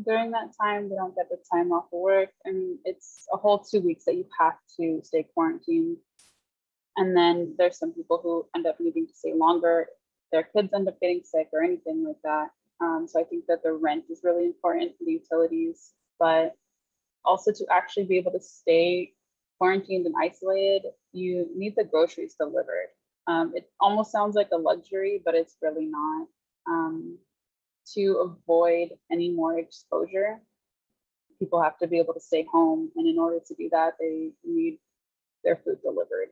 H: during that time. They don't get the time off of work. And it's a whole 2 weeks that you have to stay quarantined. And then there's some people who end up needing to stay longer. Their kids end up getting sick or anything like that. So I think that the rent is really important for the utilities, but also to actually be able to stay quarantined and isolated, you need the groceries delivered. It almost sounds like a luxury, but it's really not. To avoid any more exposure, people have to be able to stay home. And in order to do that, they need their food delivered.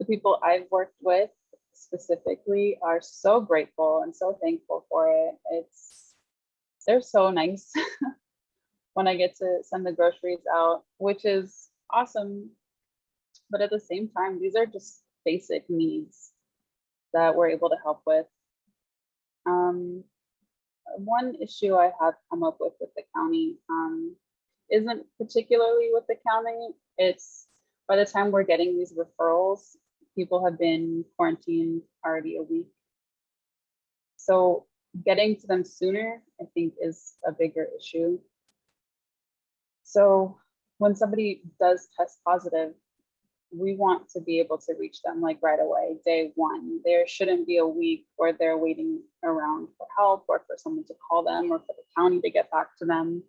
H: The people I've worked with specifically are so grateful and so thankful for it. They're so nice when I get to send the groceries out, which is awesome. But at the same time, these are just basic needs that we're able to help with. One issue I have come up with the county isn't particularly with the county. It's by the time we're getting these referrals, people have been quarantined already a week. So getting to them sooner, I think, is a bigger issue. So when somebody does test positive, we want to be able to reach them like right away, day one. There shouldn't be a week where they're waiting around for help or for someone to call them or for the county to get back to them.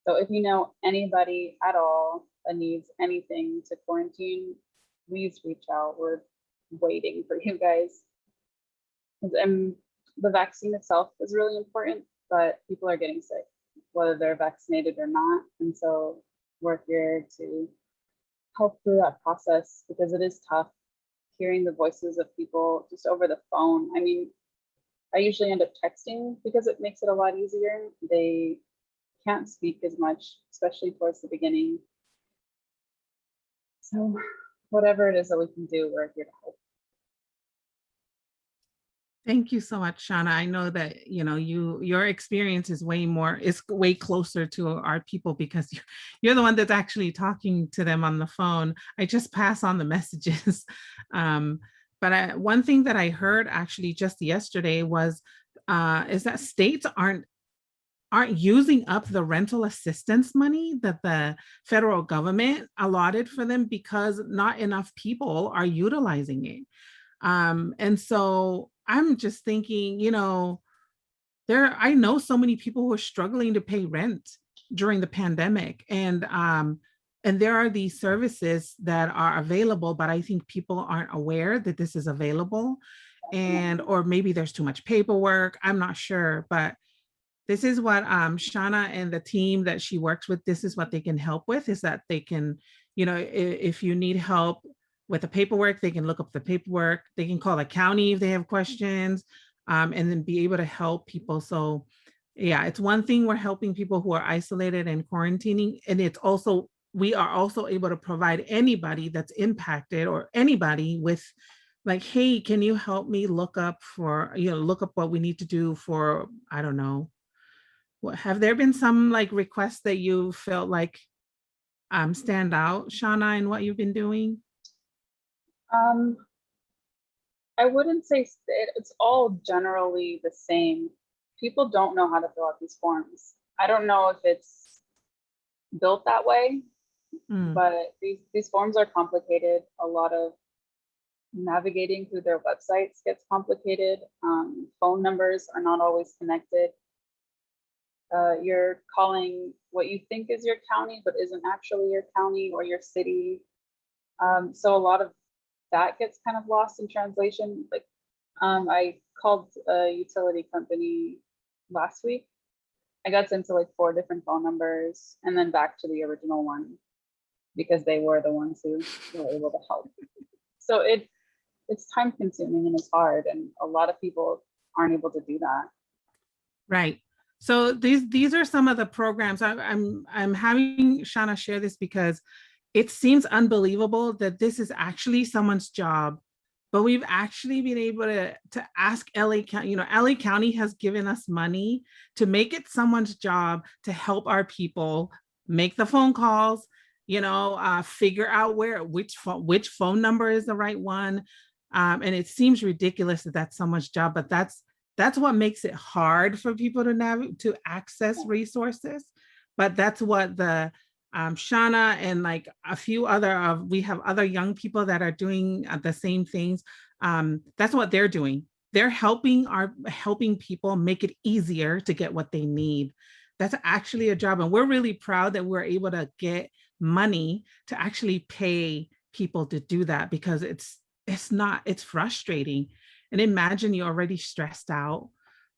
H: So if you know anybody at all that needs anything to quarantine, please reach out. We're waiting for you guys. And the vaccine itself is really important, but people are getting sick, whether they're vaccinated or not. And so we're here to help through that process because it is tough hearing the voices of people just over the phone. I mean, I usually end up texting because it makes it a lot easier. They can't speak as much, especially towards the beginning. So whatever it is that we can do, we're here to help.
D: Thank you so much, Shauna. I know that, your experience is way closer to our people because you're the one that's actually talking to them on the phone. I just pass on the messages. But one thing that I heard actually just yesterday is that states aren't using up the rental assistance money that the federal government allotted for them because not enough people are utilizing it. And so I'm just thinking, I know so many people who are struggling to pay rent during the pandemic, and there are these services that are available, but I think people aren't aware that this is available, or maybe there's too much paperwork. I'm not sure, but this is what Shauna and the team that she works with, this is what they can help with, is that they can, if you need help with the paperwork, they can look up the paperwork, they can call the county if they have questions, and then be able to help people. So yeah, it's one thing we're helping people who are isolated and quarantining, and we are also able to provide anybody that's impacted or anybody with like, hey, can you help me look up what we need to do for, I don't know. Have there been some like requests that you felt like stand out, Shauna, in what you've been doing?
H: I wouldn't say it's all generally the same. People don't know how to fill out these forms. I don't know if it's built that way, but these forms are complicated. A lot of navigating through their websites gets complicated. Phone numbers are not always connected. you're calling what you think is your county, but isn't actually your county or your city. So a lot of that gets kind of lost in translation. Like I called a utility company last week. I got sent to like 4 different phone numbers and then back to the original one because they were the ones who were able to help. So it's time consuming and it's hard, and a lot of people aren't able to do that.
D: Right. So these are some of the programs. I'm having Shauna share this because it seems unbelievable that this is actually someone's job, but we've actually been able to ask LA County. You know, LA County has given us money to make it someone's job to help our people make the phone calls. You know, figure out which phone number is the right one. And it seems ridiculous that that's someone's job, but that's what makes it hard for people to access resources. But that's what the Shauna and like a few other we have other young people that are doing the same things. That's what they're doing. They're helping people make it easier to get what they need. That's actually a job, and we're really proud that we're able to get money to actually pay people to do that, because it's frustrating. And imagine you're already stressed out,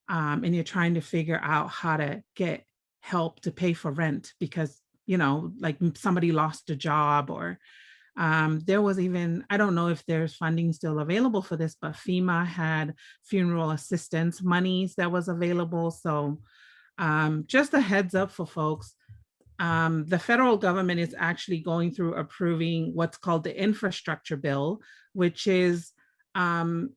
D: and you're trying to figure out how to get help to pay for rent because, you know, like somebody lost a job, or there was even, I don't know if there's funding still available for this, but FEMA had funeral assistance monies that was available. So just a heads up for folks. The federal government is actually going through approving what's called the infrastructure bill, which is a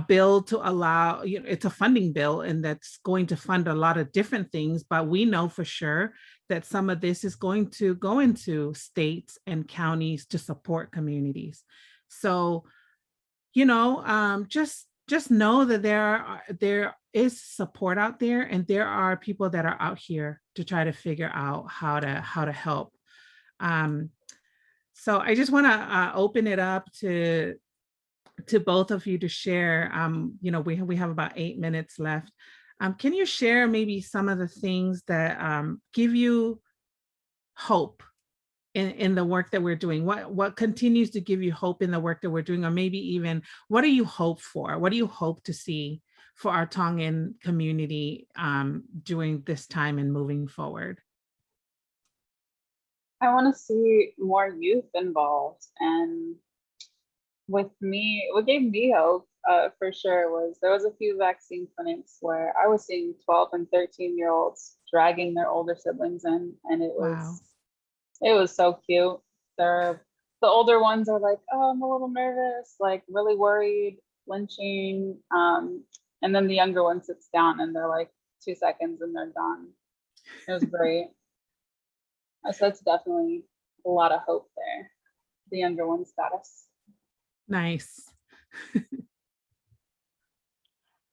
D: bill to allow, you know, it's a funding bill, and that's going to fund a lot of different things. But we know for sure that some of this is going to go into states and counties to support communities. So, you know, just know that there is support out there, and there are people that are out here to try to figure out how to help. So I just want to open it up to both of you to share. You know, we have about 8 minutes left. Can you share maybe some of the things that give you hope in the work that we're doing? What continues to give you hope in the work that we're doing? Or maybe even, what do you hope for? What do you hope to see for our Tongan community during this time and moving forward?
H: I want to see more youth involved. And with me, what gave me hope for sure was there was a few vaccine clinics where I was seeing 12 and 13-year-olds dragging their older siblings in, and it was so cute. The older ones are like, oh, I'm a little nervous, like really worried, flinching. And then the younger one sits down and they're like 2 seconds and they're done. It was great. So that's definitely a lot of hope there. The younger ones got us.
D: Nice.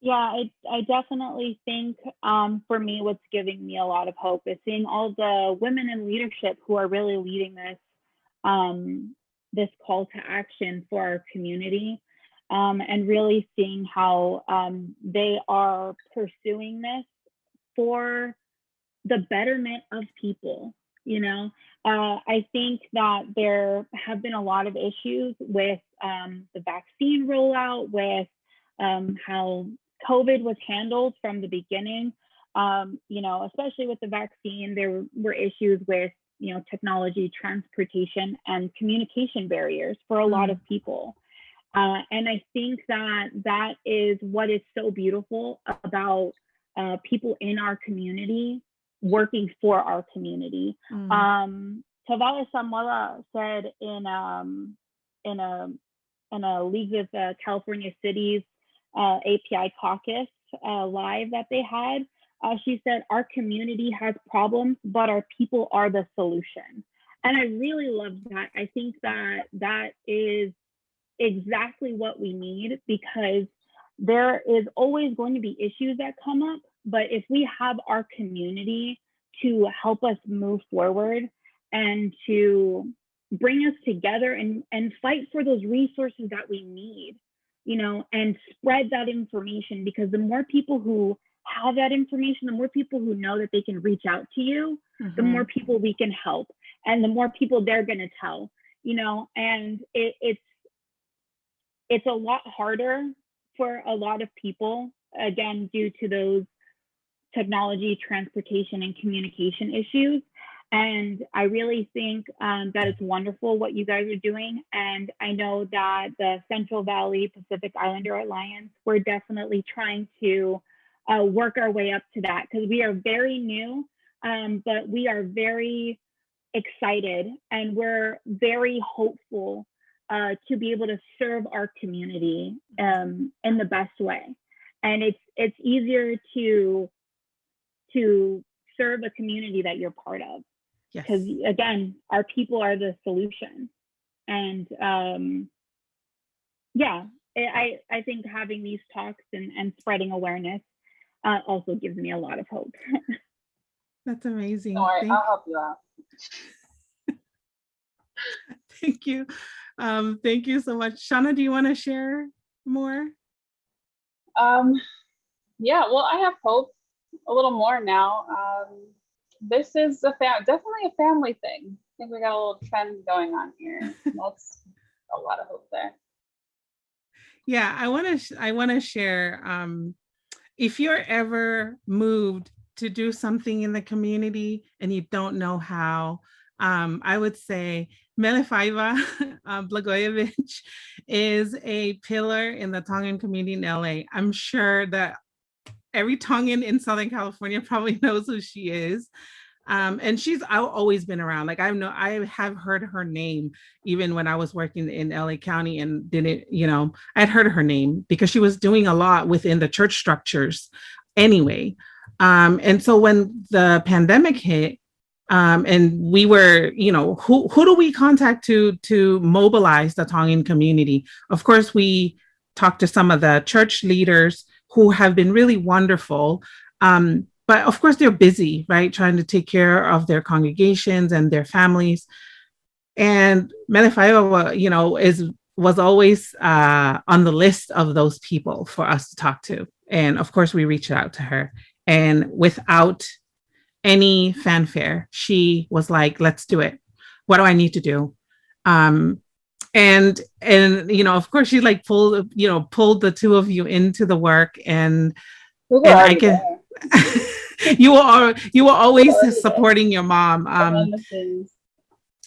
E: Yeah, I definitely think for me, what's giving me a lot of hope is seeing all the women in leadership who are really leading this call to action for our community, and really seeing how they are pursuing this for the betterment of people. You know, I think that there have been a lot of issues with the vaccine rollout, with how COVID was handled from the beginning. You know, especially with the vaccine, there were issues with, you know, technology, transportation, and communication barriers for a lot of people. And I think that is what is so beautiful about people in our community working for our community. Tavale Samoa said in a League of California Cities API caucus live that they had, she said, our community has problems, but our people are the solution. And I really love that. I think that is exactly what we need, because there is always going to be issues that come up. But if we have our community to help us move forward and to bring us together and fight for those resources that we need, you know, and spread that information, because the more people who have that information, the more people who know that they can reach out to you, the more people we can help, and the more people they're going to tell, you know. And it's a lot harder for a lot of people, again, due to those technology, transportation, and communication issues. And I really think that it's wonderful what you guys are doing. And I know that the Central Valley Pacific Islander Alliance, we're definitely trying to work our way up to that, because we are very new, but we are very excited and we're very hopeful to be able to serve our community in the best way. And it's easier to serve a community that you're part of. Because again, our people are the solution. And I think having these talks and spreading awareness also gives me a lot of hope.
D: That's amazing.
H: Don't worry, I'll help you out.
D: Thank you. Thank you so much. Shauna, do you want to share more?
H: Yeah, well, I have hope a little more now. This is definitely a family thing. I think we got a little trend going on here. That's a lot of hope there.
D: Yeah, I want to share. If you're ever moved to do something in the community and you don't know how, I would say Melefaiva Blagojevich is a pillar in the Tongan community in LA. I'm sure that every Tongan in Southern California probably knows who she is. And she's always been around. Like I have heard her name even when I was working in LA County, and I'd heard her name because she was doing a lot within the church structures anyway. And so when the pandemic hit, and we were, who do we contact to mobilize the Tongan community? Of course, we talked to some of the church leaders who have been really wonderful. But of course, they're busy, right? Trying to take care of their congregations and their families. And Melefaiva, was always on the list of those people for us to talk to. And of course, we reached out to her. And without any fanfare, she was like, let's do it. What do I need to do? And of course, she like pulled the two of you into the work, and I can. you were always supporting your mom.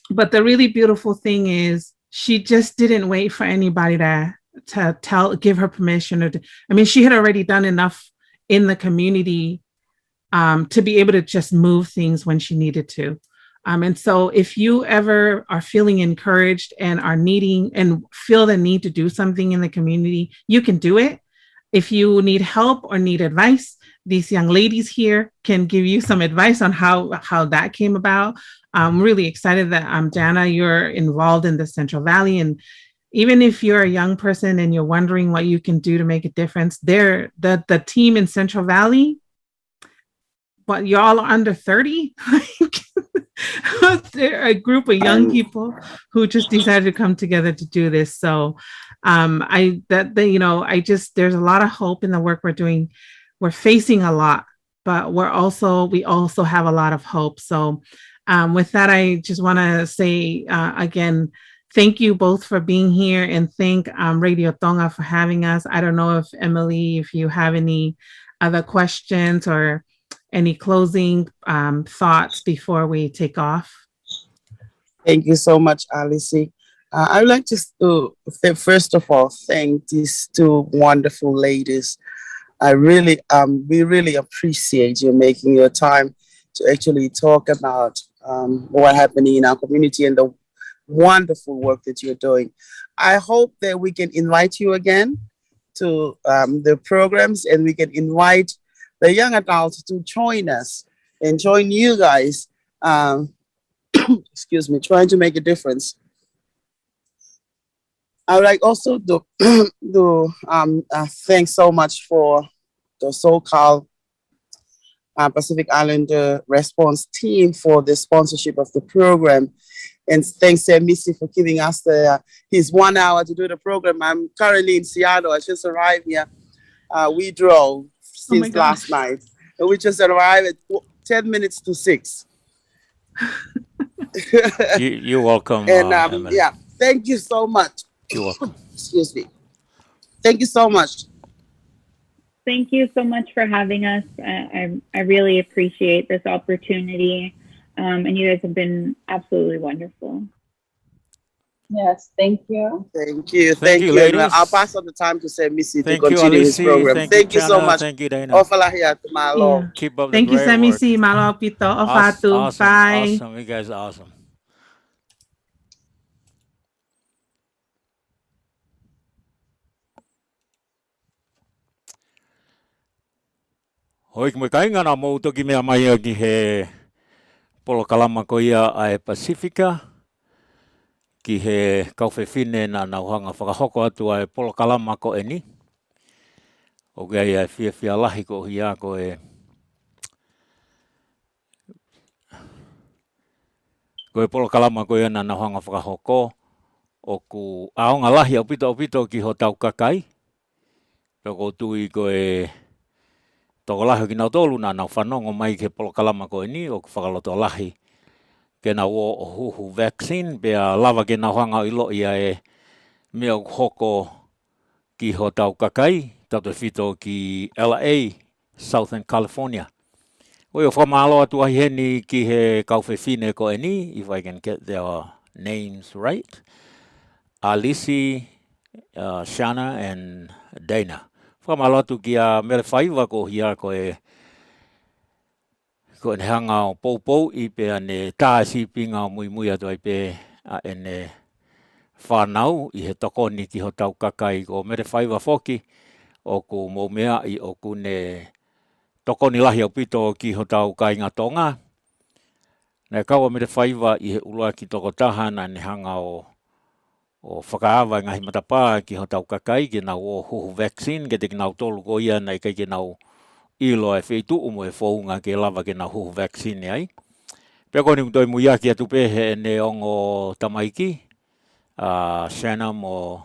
D: But the really beautiful thing is she just didn't wait for anybody to give her permission. She had already done enough in the community to be able to just move things when she needed to. And so if you ever are feeling encouraged and are needing and feel the need to do something in the community, you can do it. If you need help or need advice, these young ladies here can give you some advice on how that came about. I'm really excited that Jana, you're involved in the Central Valley. And even if you're a young person and you're wondering what you can do to make a difference, the team in Central Valley, but y'all are under 30. They're a group of young people who just decided to come together to do this. So there's a lot of hope in the work we're doing. We're facing a lot, but we also have a lot of hope. So with that, I just want to say again, thank you both for being here, and thank Radio Tonga for having us. I don't know if Emily, if you have any other questions or any closing thoughts before we take off.
G: Thank you so much, Alice. I would like to first of all thank these two wonderful ladies. We really appreciate you making your time to actually talk about what's happening in our community and the wonderful work that you're doing. I hope that we can invite you again to the programs, and we can invite the young adults to join us and join you guys, trying to make a difference. I would like also to thank so much for the SoCal Pacific Islander Response Team for the sponsorship of the program. And thanks to Missy for giving us his 1 hour to do the program. I'm currently in Seattle. I just arrived here. We drove since
D: gosh.
G: last night. And we just arrived at 10 minutes to 6.
J: You're welcome,
G: And
J: Emily.
G: yeah, thank you so much.
J: You're welcome.
G: Excuse me. Thank you so much.
E: Thank you so much for having us. I really appreciate this opportunity. And you guys have been absolutely wonderful.
H: Yes, thank you.
G: Thank you.
J: Thank you,
G: And
J: ladies.
G: I'll pass on the time to say Missy to
J: Thank you,
G: continue his
J: Alicia.
G: program. Thank you so
J: Chana.
G: much.
J: Thank you, Dana.
G: Ofalahia to my Lord.
J: Keep up the
D: Thank you,
J: great
D: Sammy
J: work.
D: C. Malo Pito Ofatu.
J: Awesome,
D: Bye.
J: awesome. You guys are awesome. Hoi me kainga na mo toki mea mai aki he polo kalama ko ia ai Pacifica ki he kauwhewhine na nauhanga whakahoko atu ai polo kalama ko e ni. O gai ai whiawhia lahi ko hia ko e polo kalama ko ia na nauhanga whakahoko o ku aonga lahi au pito ki ho tau kakai. Peko tui ko e toko lahi ki nau tolu na nau whanongo mai ke polo kalama ko e ni o ku whakaloto lahi. Ke na o huhu vaccine, pia lava ke na hanga ilo ia e mea hoko ki ho tau kakai, tato whito ki LA, Southern California. Oi o whamalo atu ahi heni ki he kauwhewhine ko e ni, if I can get their names right. Alicia, Shana and Dana. Whamalo atu ki a mele whaiva ko hia ko e ko ne hanga o pou I pe ane tāsi pinga o mui atu ai pe a ene whanau I he tokoni ki ho tau kakai ko mere whaiva whoki o ku mou mea I o ku ne tokoni lahi au pito ki ho tau kai ngā tonga. Ne kaua mere whaiva I he ulua ki toko taha na ne hanga o whakaawa ngahi matapā ki ho tau kakai ki nau o huhu vaccine ke te ki nau tolu ko ia nei kai ki nau ilo e wheitu umo e whaunga ke lava ke na huhu vaccine ai. Pea koni kutoi muiaki atu pehe ne ongo tamaiki, Shanna mo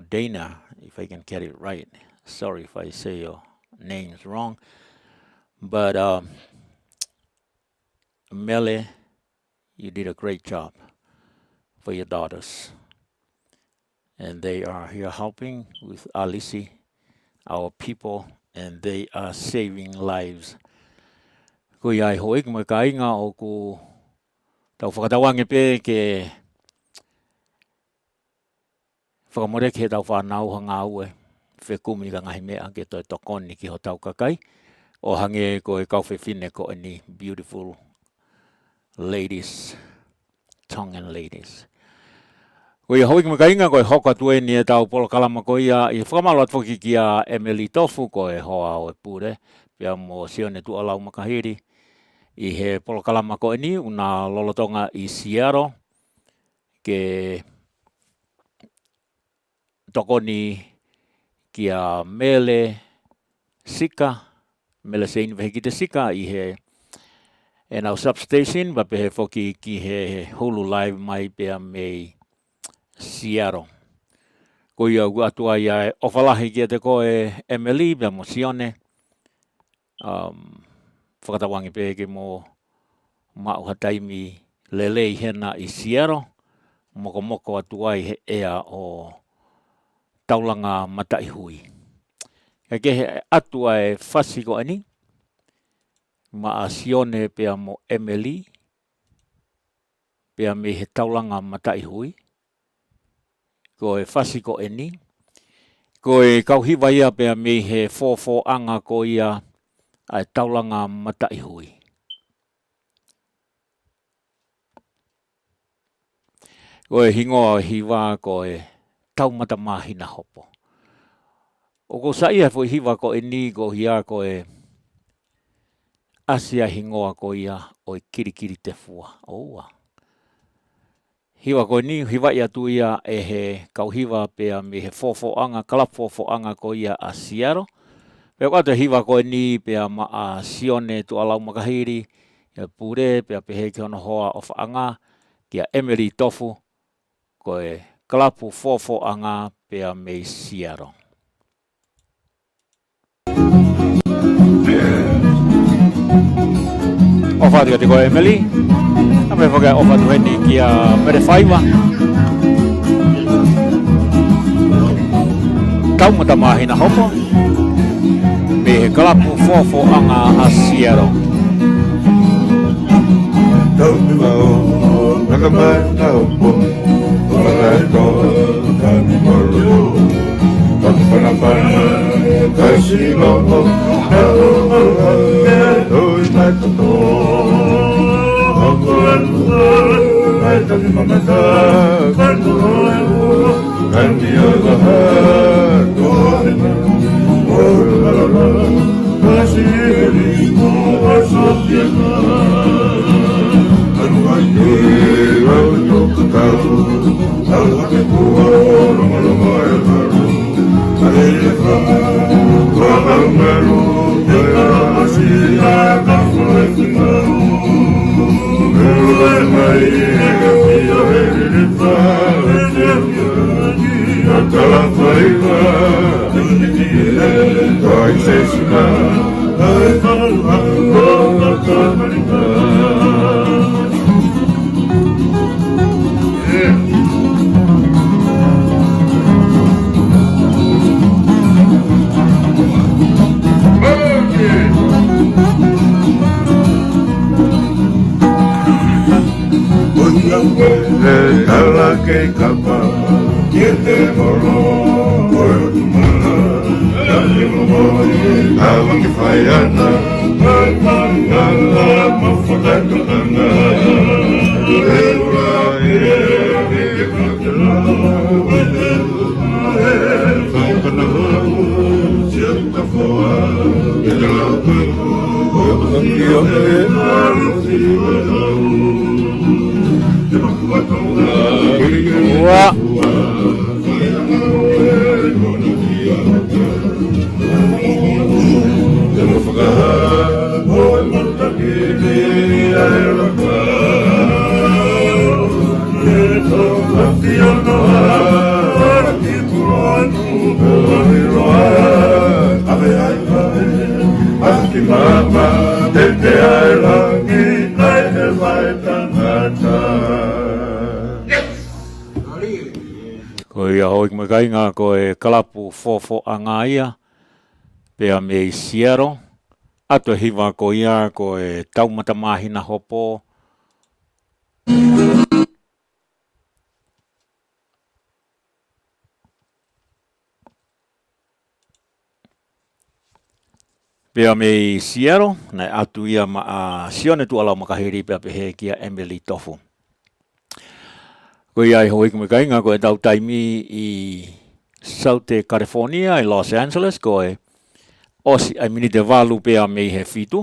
J: Dana, if I can get it right. Sorry if I say your names wrong. But Mele, you did a great job for your daughters. And they are here helping with Alicia, our people, and they are saving lives. Ko iai hoik mo ka inga o ku tau whakatawange pe ke whakamore ke tau whanau hanga ue whekumi ka ngahi mea ke toi tokoni ki ho tau kakai o hange ko e kauwhewhine ko ni beautiful ladies, Tongan ladies. Ko ia hoik mo ka inga ko e hoka tue ni e tau polo kalama ko ia I whakamalo atwoki ki a Emily Tofu ko e hoa o e pure pia mo sione tu alau makahiri I he polo kalama ko ni una lolotonga I Seattle ke tokoni ki a Mele Sika, Mele Sein vehi ki te Sika I he e nau substation ba pehe foki ki he hulu live mai pia mei Seattle. Ko ia atua ia e ofalahi ki te ko e Emily pia mo sione whakatawangi pe ke mo mauha taimi lelei hena I Seattle, moko atua I he ea o taulanga matai hui. Ke he atua e whasi ko ani, ma a sione pea mo Emily, pea me he taulanga matai hui, ko e whasi ko ani, ko e kauhiwa ia pea me he fōfō anga ko ia ai taulanga matai hui. Ko e hingoa hiwa ko e taumata mahina hopo. O ko sa ia fo hiwa ko e ni ko hia ko e asia hingoa ko ia o e kirikiri te fua. Oua. Hiwa ko ni hiwa ia tu ia e he kauhiwa pea me he fofo anga, kalap fofo anga ko ia a Seattle. Pea kata hiwa ko ni pea ma a sione tu alau makahiri, ia pure pea pehe ki hono hoa of anga, kia Emily Tofu, ko e kalapu fofo anga pea me Seattle. whāti ka te koe Emily. A me whaka ofa tu heni ki a mere whaiwa. Taumata mahina hopo. Me he kalapu fofo anga a siero.
B: Taumi mao, nakamai na hopo. Omakai ko, tani maru. Pampanapana, kashi lomo. Oi mai tato. Mai tani mamata, kanu eo. Kani alaha, koni maru. Kashi elimu, asotiana.
J: Ngā koe kalapu fofo anga ia, pea me i siero, ato hiwa ko ia koe taumata mahina hopo. Pea me i siero, nei atu ia ma a sione tu alau makahiri pea pehe kia Emily Tofu. Koe ai hoi kume kai ngā koe tau taimi i South California i Los Angeles koe osi ai mini te walu pea mei he fitu.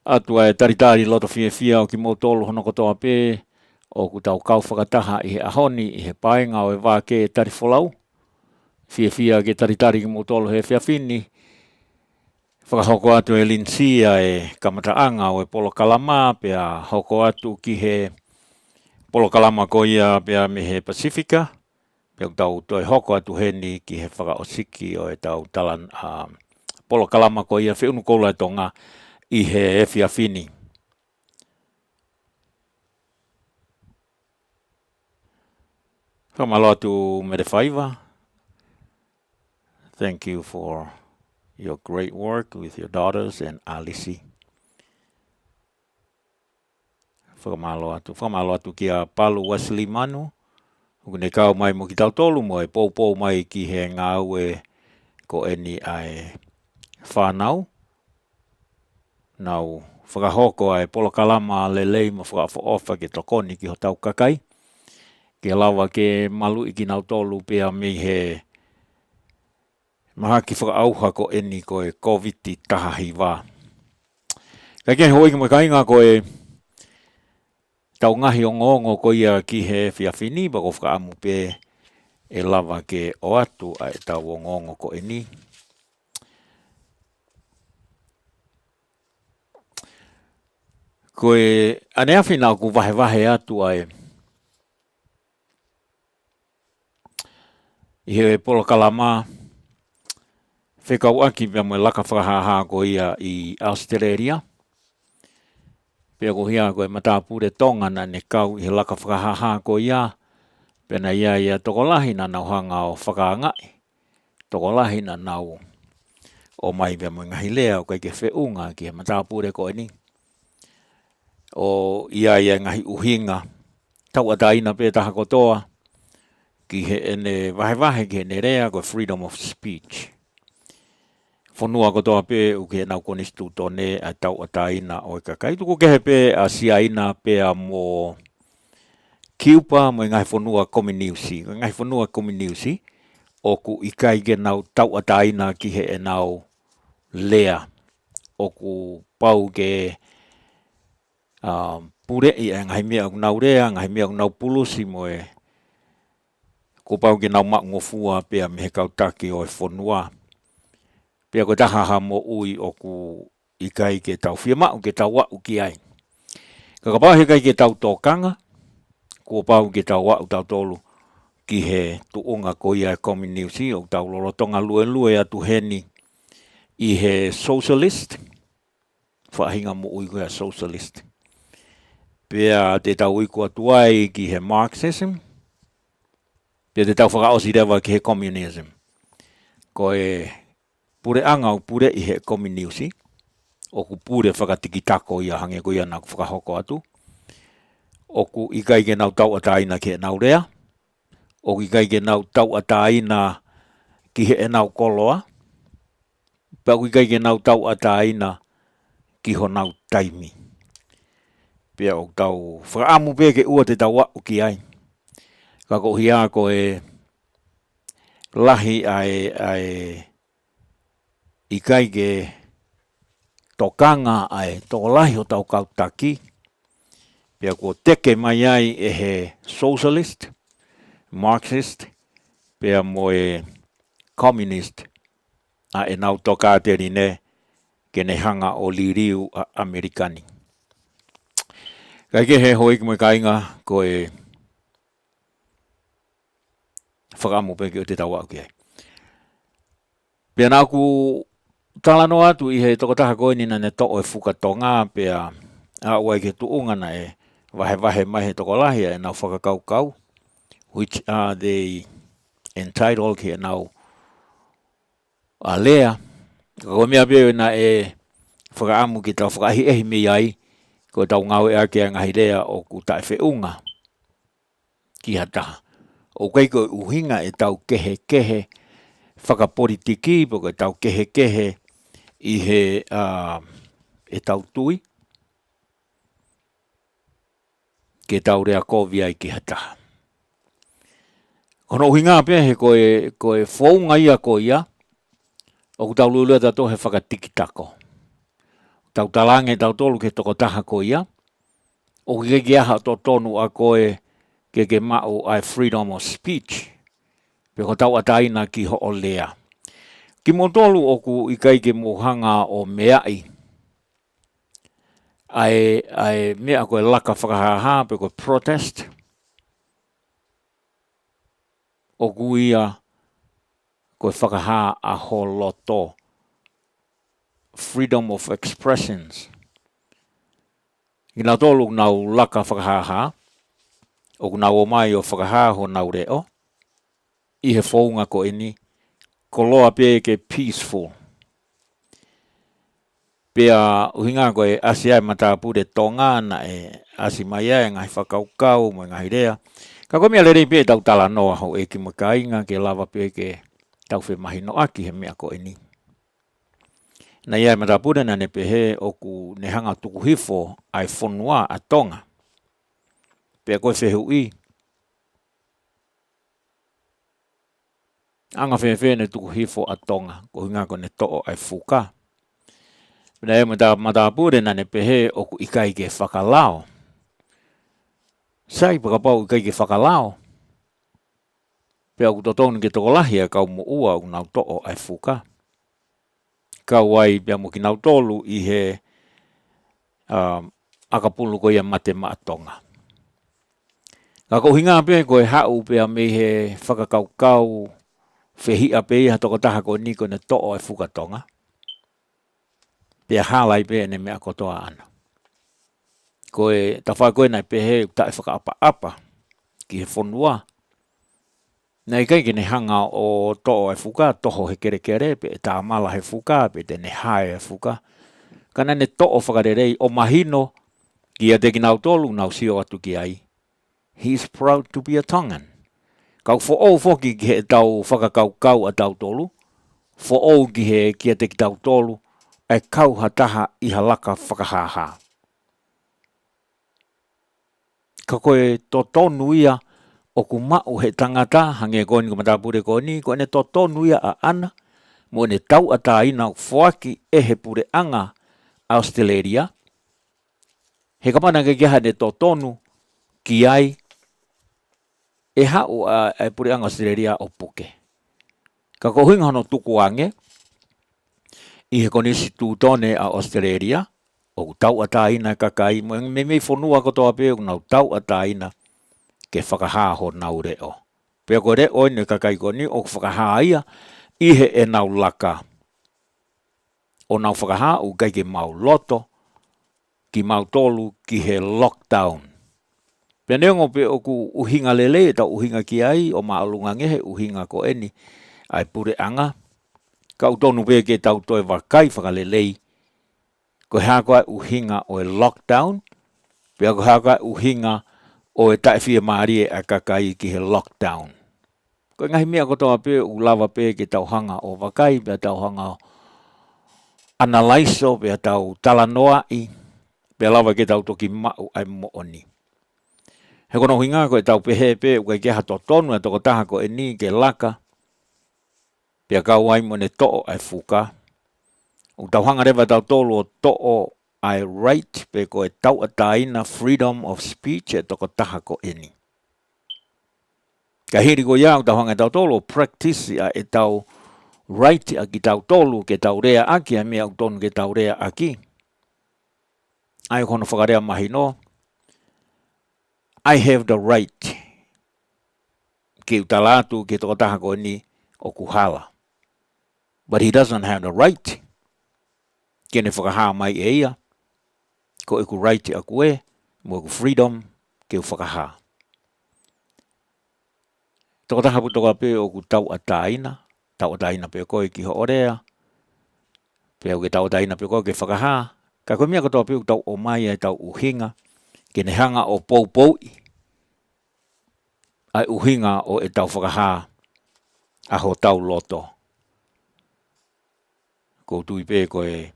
J: Atu ai taritari loto fia o ki motolo hono kotoa pe o ku tau kau whakataha i he ahoni i he paenga o e Vake Tali Folau. Fia ke taritari ki motolo he whiawhini. Whakahoko atu e linsia e kamataanga o e polo kalama pea hoko atu ki he polo kalama ko ia pea me he Pasifika. Pea tau toi hoko atu heni ki he whakaosiki o e tau talan polo kalama ko ia whiunu koula e tonga i he whiawhini. Whamalo atu me re whaiva. Thank you for your great work with your daughters and Alisi. Whamalo atu ki a Palu Wesley Manu. Ukune kau mai mo ki tau tolu mo e pou mai ki he ngau e ko eni ai whanau. Nau whakahoko ai polo kalama lelei mo whakawha ke tokoni ki ho tau kakai. Ke lawa ke malu i ki nau tolu pea mi he maha ki whakaauha ko eni ko e COVID tahahi wā. Kai ke hoi ki mo kai ngā ko e tau ngahi o ngongo ko ia ki he whiawhini bako whakaamu pe e lawa ke o atu ai tau o ngongo ko eni. Ko e ane awhina ku wahe atu ai i he polo kalama whekau aki pia mo laka whakahaha ko ia i Australia. Pea ko hia koe matapure tonga na ne kau I he laka whakahaha ko ia. Pena ia tokolahi na nau hanga o whakaangai. Tokolahi na nau o mai pia mo ngahi lea o kai ke whiunga ki he matapure ko ni. O ia ngahi uhinga. Tau ataina pe taha kotoa. Ki he ene vahe ki he nerea ko freedom of speech. Whanua kotoa pe u ki he nau konistu tone a tau ataina o kakai. Tuku kehe pe a siaina pe a mo kiupa mo ngahi whanua kominiusi. Ngahi whanua kominiusi o ku ikai ke nau tau ataina ki he e nau lea. O ku pau ke pure I ngahi mea ku nau rea, ngahi mea ku nau pulusi mo e ko pau ke nau ngofua pea me he kautaki o e whanua. Pea ko tahaha mo ui o ku ikai ke tau whiamau ke tau wau ki ai. Kakapau he kai ke tau tōkanga, ko pau ke tau wau tau tolu ki he tuunga ko ia e kominiusi o tau lolotonga lue atu heni I he socialist. Whahinga mo ui ko ia socialist. Pea te tau iko atuai ki he Marxism. Pea te tau whakaosi rewa ki he communism. Ko e pure anga o pure I he kominiusi. O ku pure whakatiki tako ia hange ko ia nau whakahoko atu. O ku ikai ke nau tau ataina ki he nau rea. O ku ikai ke nau tau ataina ki he nau koloa. Pea ku ikai ke nau tau ataina ki ho nau taimi. Pea o tau whakaamu pe ke ua te tau wau ki ai. Kako hia ko e lahi ai ikai ke tokanga ai tokolahi o tau kautaki. Pea ko teke mai ai e he socialist, Marxist, pea mo e communist a e nau toka te rine ke ne hanga o liriu a Amerikani. Kai ke he hoi ki mo kainga ko e whakamu pe ki o te tau au ki ai. Pea nā ku talano atu I he tokotaha koe ni na ne to o e whukatonga pea a ua ke tuunga na e vahe mai he tokolahi e nau whakakaukau, which are they entitled ki e nau a lea. Ko mea peo na e whakaamu ki tau whakahi ehi me ai ko tau ngau e ake ngahi lea o ku tae whiunga ki hataha. O kai ko uhinga e tau kehe whakapolitiki po ko tau kehe I he e tau tui ke tau rea kovia I ki hataha. Kono uhinga pe he ko e whaunga ia ko ia o ku tau lulua tato he whakatiki tako. Tau talange tau tolu ke toko taha ko ia o ke aha to tonu a koe ke mau ai freedom of speech. Pe ko tau ataina ki ho o lea. Ki mo tolu o ku ikai ke mohanga o meai. Ai mea koe laka whakahaha pe ko protest. O ku ia koe whakaha a ho loto. Freedom of expressions. Ina tolu nau laka whakahaha. O ku nau o mai o whakahaha ho nau reo. I he whaunga ko ini. Ko loa pe ke peaceful. Pea uhinga ko e asi ai matapure tonga na e asi mai ai ngai whakaukau mo ngai rea. Ka ko mea lerei pe tau tala noa ho e ki makainga ke lava pe ke tau whi mahi no aki he mea ko ini. Na iai matapure na ne pehe o ku ne hanga tuku hifo ai whonua a tonga. Pea koe whehu I. Anga whewe ne tuku hifo a tonga. Ko hinga ko ne to'o ai fuka. Pena e matapure na ne pehe o ku ikai ke whakalao. Sai pakapau ikai ke whakalao. Pea ku totonu ke tokolahi a kau mo ua o nau to'o ai fuka. Kau ai pia mo ki nau tolu I he akapulu ko ia mate maatonga. Kako hinga pe ko e hau pia me he whakakaukau whehi a pe ha toko taha ko ni ko ne to'o ai fukatonga. Pia halai pe ne mea kotoa ana. koe ta wha koe nai pehe ta whakaapa ki he whonua. Nei kai ki ne hanga o to'o e whuka, toho he kere pe ta mala he whuka, pe te ne hae e whuka. Kana ne to'o whakarerei o mahino ki a te ki nau tolu nau sio atu ki ai. He's proud to be a Tongan. Kau fo'ou foki ki he tau whakakau a tau tolu, fo'ou ki he ki a te ki tau tolu, e kau hataha i halaka whakahaha. Ka koe to tonu ia o ku mau he tangata, hange koe ni ko matapure koe ni, koe ne to tonu ia a ana, mo ne tau ata ina whaki e he pure anga Australia. He kamana ke keha ne to tonu ki ai e hau a pure anga Australia o puke. Ka ko hinga hono tuku ange, i he konisi tūtone a Australia, o tau ata ina kakai, me whonua ko toa peo, nau tau ata ina ke whakahaho nau reo. Pea ko reo ine kakai koni, o whakaha ia, i he e nau laka. O nau whakaha u kai ke mau loto, ki mau tolu ki he lockdown. Pea neongo pe o ku uhinga lele, tau uhinga ki ai, o maalunga ngehe uhinga ko eni, ai pure anga, ka utonu pe ke tau toe wakai whakalelei, ko hea koe uhinga o e lockdown, pea ko hea koe uhinga o e taifia maarie a kakai ki he lockdown. Ko ngahi mea ko toa pe u lava pe ke tau hanga o wakai, pea tau hanga o analaiso, pea tau talanoa i, pea lava ke tau toki mau ai mooni. He kono hinga ko e tau pehe pe u kai keha to tonu e toko taha ko e ni ke laka, pea kau ai mo ne to'o ai fuka. U tau hanga rewa tau tolu o to'o ai right, pe ko e tau ataina freedom of speech e toko taha ko e ni. Ka hiri ko ia u tau hanga tau tolu o practice a e tau right a ki tau tolu ke tau rea aki, a mea u tonu ke tau rea aki. Ai kono whakarea mahi no, I have the right ke utalatu ke toko taha ko ni o kuhala. But he doesn't have the right ke ne whakaha mai e ia, ko e ku right a kue, mo ku freedom ke u whakaha. Toko taha pu toka pe o ku tau ataina pe koe ki ho orea, pe o ke tau ataina pe koe ke whakaha, ka koe mea ko toka pe o tau o mai e tau uhinga, ke ne hanga o pou ai uhinga o e tau whakaha a ho tau loto. Ko tui pe koe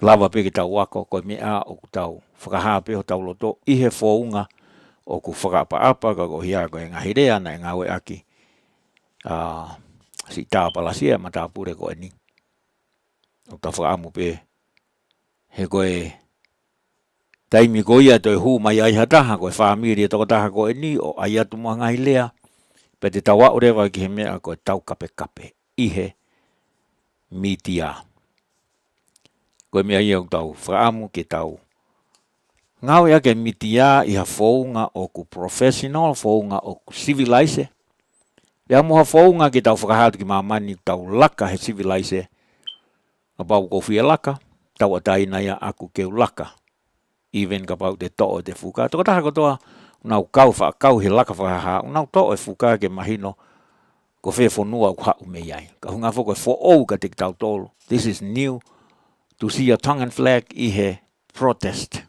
J: lava pe ke tau wako, koe mea o ku tau whakaha pe ho tau loto, i he whounga o ku whakaapa-apa, ka ko hia koe ngahirea na e ngawe aki. Si tā palasia ma tā pure koe ni. O ta whakaamu pe he koe taimi ko ia toi hu mai ai hataha koe whaamiri e toko taha koe ni o ai atu mua ngai lea, pe te tawa o rewa ki he mea koe tau kape i he mitia. Koe mea ia o tau whaamu ke tau ngawe ake mitia i ha whounga o ku professional, whounga o ku civilize. Ia moha whounga ke tau whakahatu ki mamani tau laka he civilize. Ka pau ko whia laka, tau ataina ia aku keu laka. Even ka pau te to'o te fuka. Toko taha kotoa, unau kau he laka whakaha, unau to'o e fuka ke mahino, ko whea whonua ku hau me iai. Ka hunga whoko e who'ou ka te tau tolu. This is new to see a Tongan flag i he protest.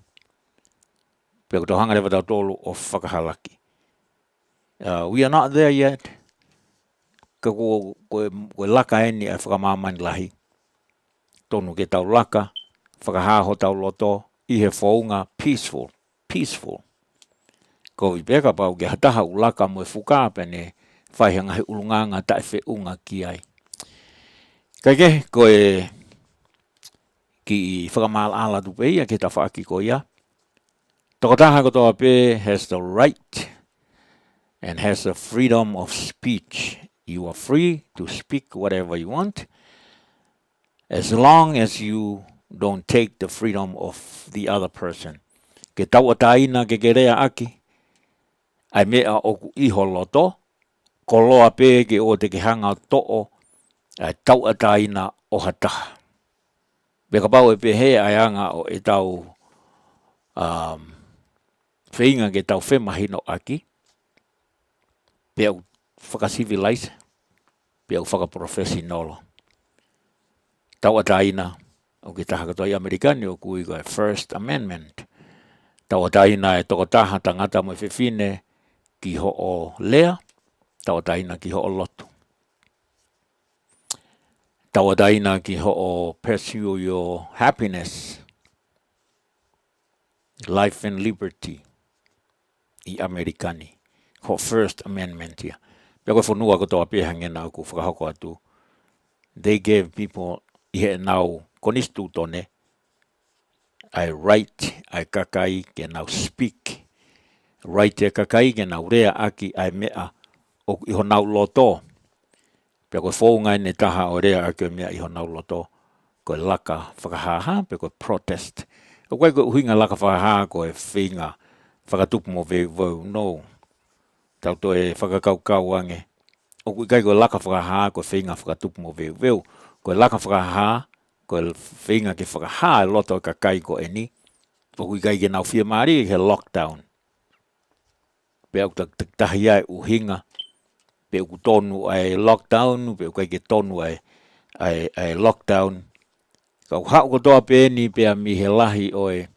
J: Pea ko tau hanga rewa tau tolu o whakahalaki. We are not there yet. Ka koe laka eni e whakamamani lahi. Tonu ke tau laka, whakahaho tau loto, i he whounga peaceful. Ko i peka pau ke hataha u laka mo e whuka pene whaihanga he ulunganga tae whiunga ki ai. Kaike, koe ki whakamal ala tupe ia ke ta whaaki ko ia. Toko taha ko toa pe has the right and has the freedom of speech. You are free to speak whatever you want, as long as you don't take the freedom of the other person. Ke tau ataina ke rea aki, ai mea o ku iho loto, ko loa pe ke o te ke hanga to'o, ai tau ataina o hataha. Beka pau e pe he ai anga o e tau whainga ke tau whemahino aki, pia u whakasivilise, pia u whakaprofessionalo. Tau ataina, o ke taha katoa i Amerikani o kui koe First Amendment. Tau ataina e toko taha tangata mo whiwhine ki ho o lea, tau ataina ki ho o lotu. Tau ataina ki ho o pursue your happiness, life and liberty, i Amerikani. Ho First Amendment ia. Pia koe whanua katoa pihangena ku whakahoko atu. They gave people ihe nau konistu tone, I write, I kakai, ke nau speak. Write e kakai, ke nau rea aki, ai mea, o iho nau loto. Pia koe whaungai ne taha o rea aki o mea iho nau loto. Koe laka whakahaha, pia koe protest. O koe uhinga laka whakahaha, koe whinga, whakatupu mo veu, no. Tau to e whakakaukau ange. O koe koe laka whakahaha, koe whinga whakatupu mo veu. Koe laka whakahaha, koe whinga ke whakahaha loto kakai ko eni. O koe kai ke nau whia maari ke lockdown. Pea uta tahi ai uhinga. Pea uku tonu ai lockdown, pea ukai ke tonu ai lockdown. Kau hau kotoa pe eni pea mi he lahi oe.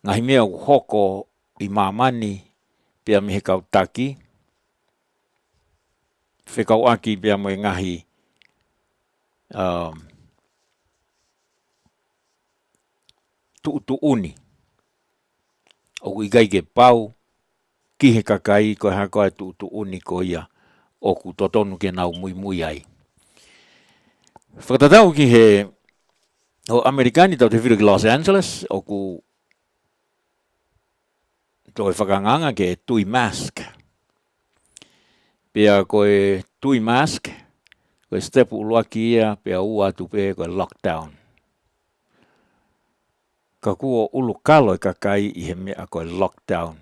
J: Ngahi mea u hoko i mamani, pea mi he kau taki. Whekau aki pea mo e ngahi tu uni. O igai ke pau, ki he kakai, koe hako e tu uni ko ia, o ku totonu ke nau mui ai. Whakatatau ki he, o Amerikani tau te whiru ki Los Angeles, o ku toi whakanganga ke tui mask. Pea koe tui mask, koe step ulua ki ia, pea ua tu pe koe lockdown. Ka kuo ulu kalo e kakai i he mea koe lockdown.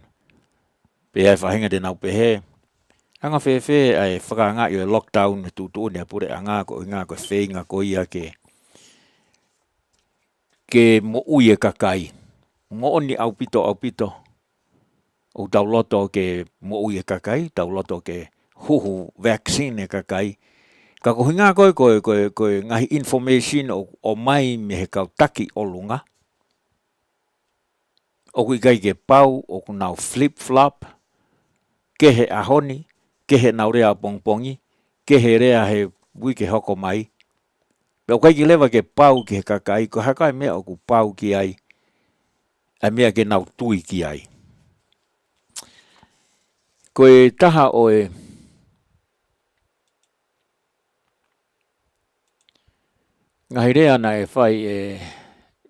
J: Pea e whahinga te nau pehe. Anga whewhe ai whakanga i o lockdown tu ne pure anga ko inga ko whenga ko ia ke mo ui e kakai. Ngo oni au pito. O tau loto ke mo ui e kakai, tau loto ke huhu vaccine e kakai. Ka ko hinga koe ngahi information o mai me he kau taki o lunga. O kui kai ke pau, o ku nau flip-flop, ke he ahoni, ke he nau rea pongpongi, ke he rea he wui ke hoko mai. O kai ki lewa ke pau ki he kakai, ko hakai mea o ku pau ki ai, a mea ke nau tui ki ai. Ko e taha o e ngahi rea na e whai e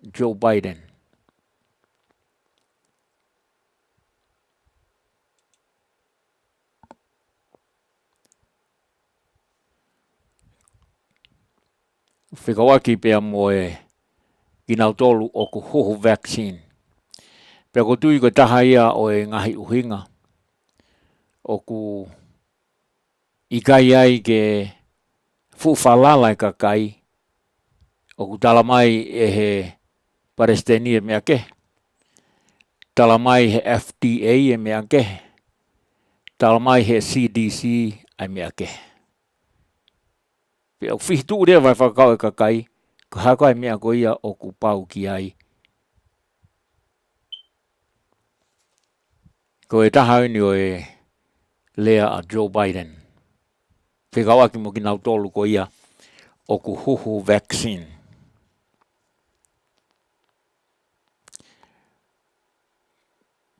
J: Joe Biden. Whikawaki pea mo e kinau tolu o ku huhu vaccine. Pea ko tui ko taha ia o e ngahi uhinga. O ku ikai ai ke fuwhalala e kakai. O ku talamai e he Palestini e mea ke. Talamai he FDA e mea ke. Talamai he CDC e mea ke. Pea whihtu rea vai whakau e kakai. Ko hako e mea ko ia o ku pau ki ai. Ko e taha ni o e lea a Joe Biden. Whikau aki mo ki nau tolu ko ia o ku huhu vaccine.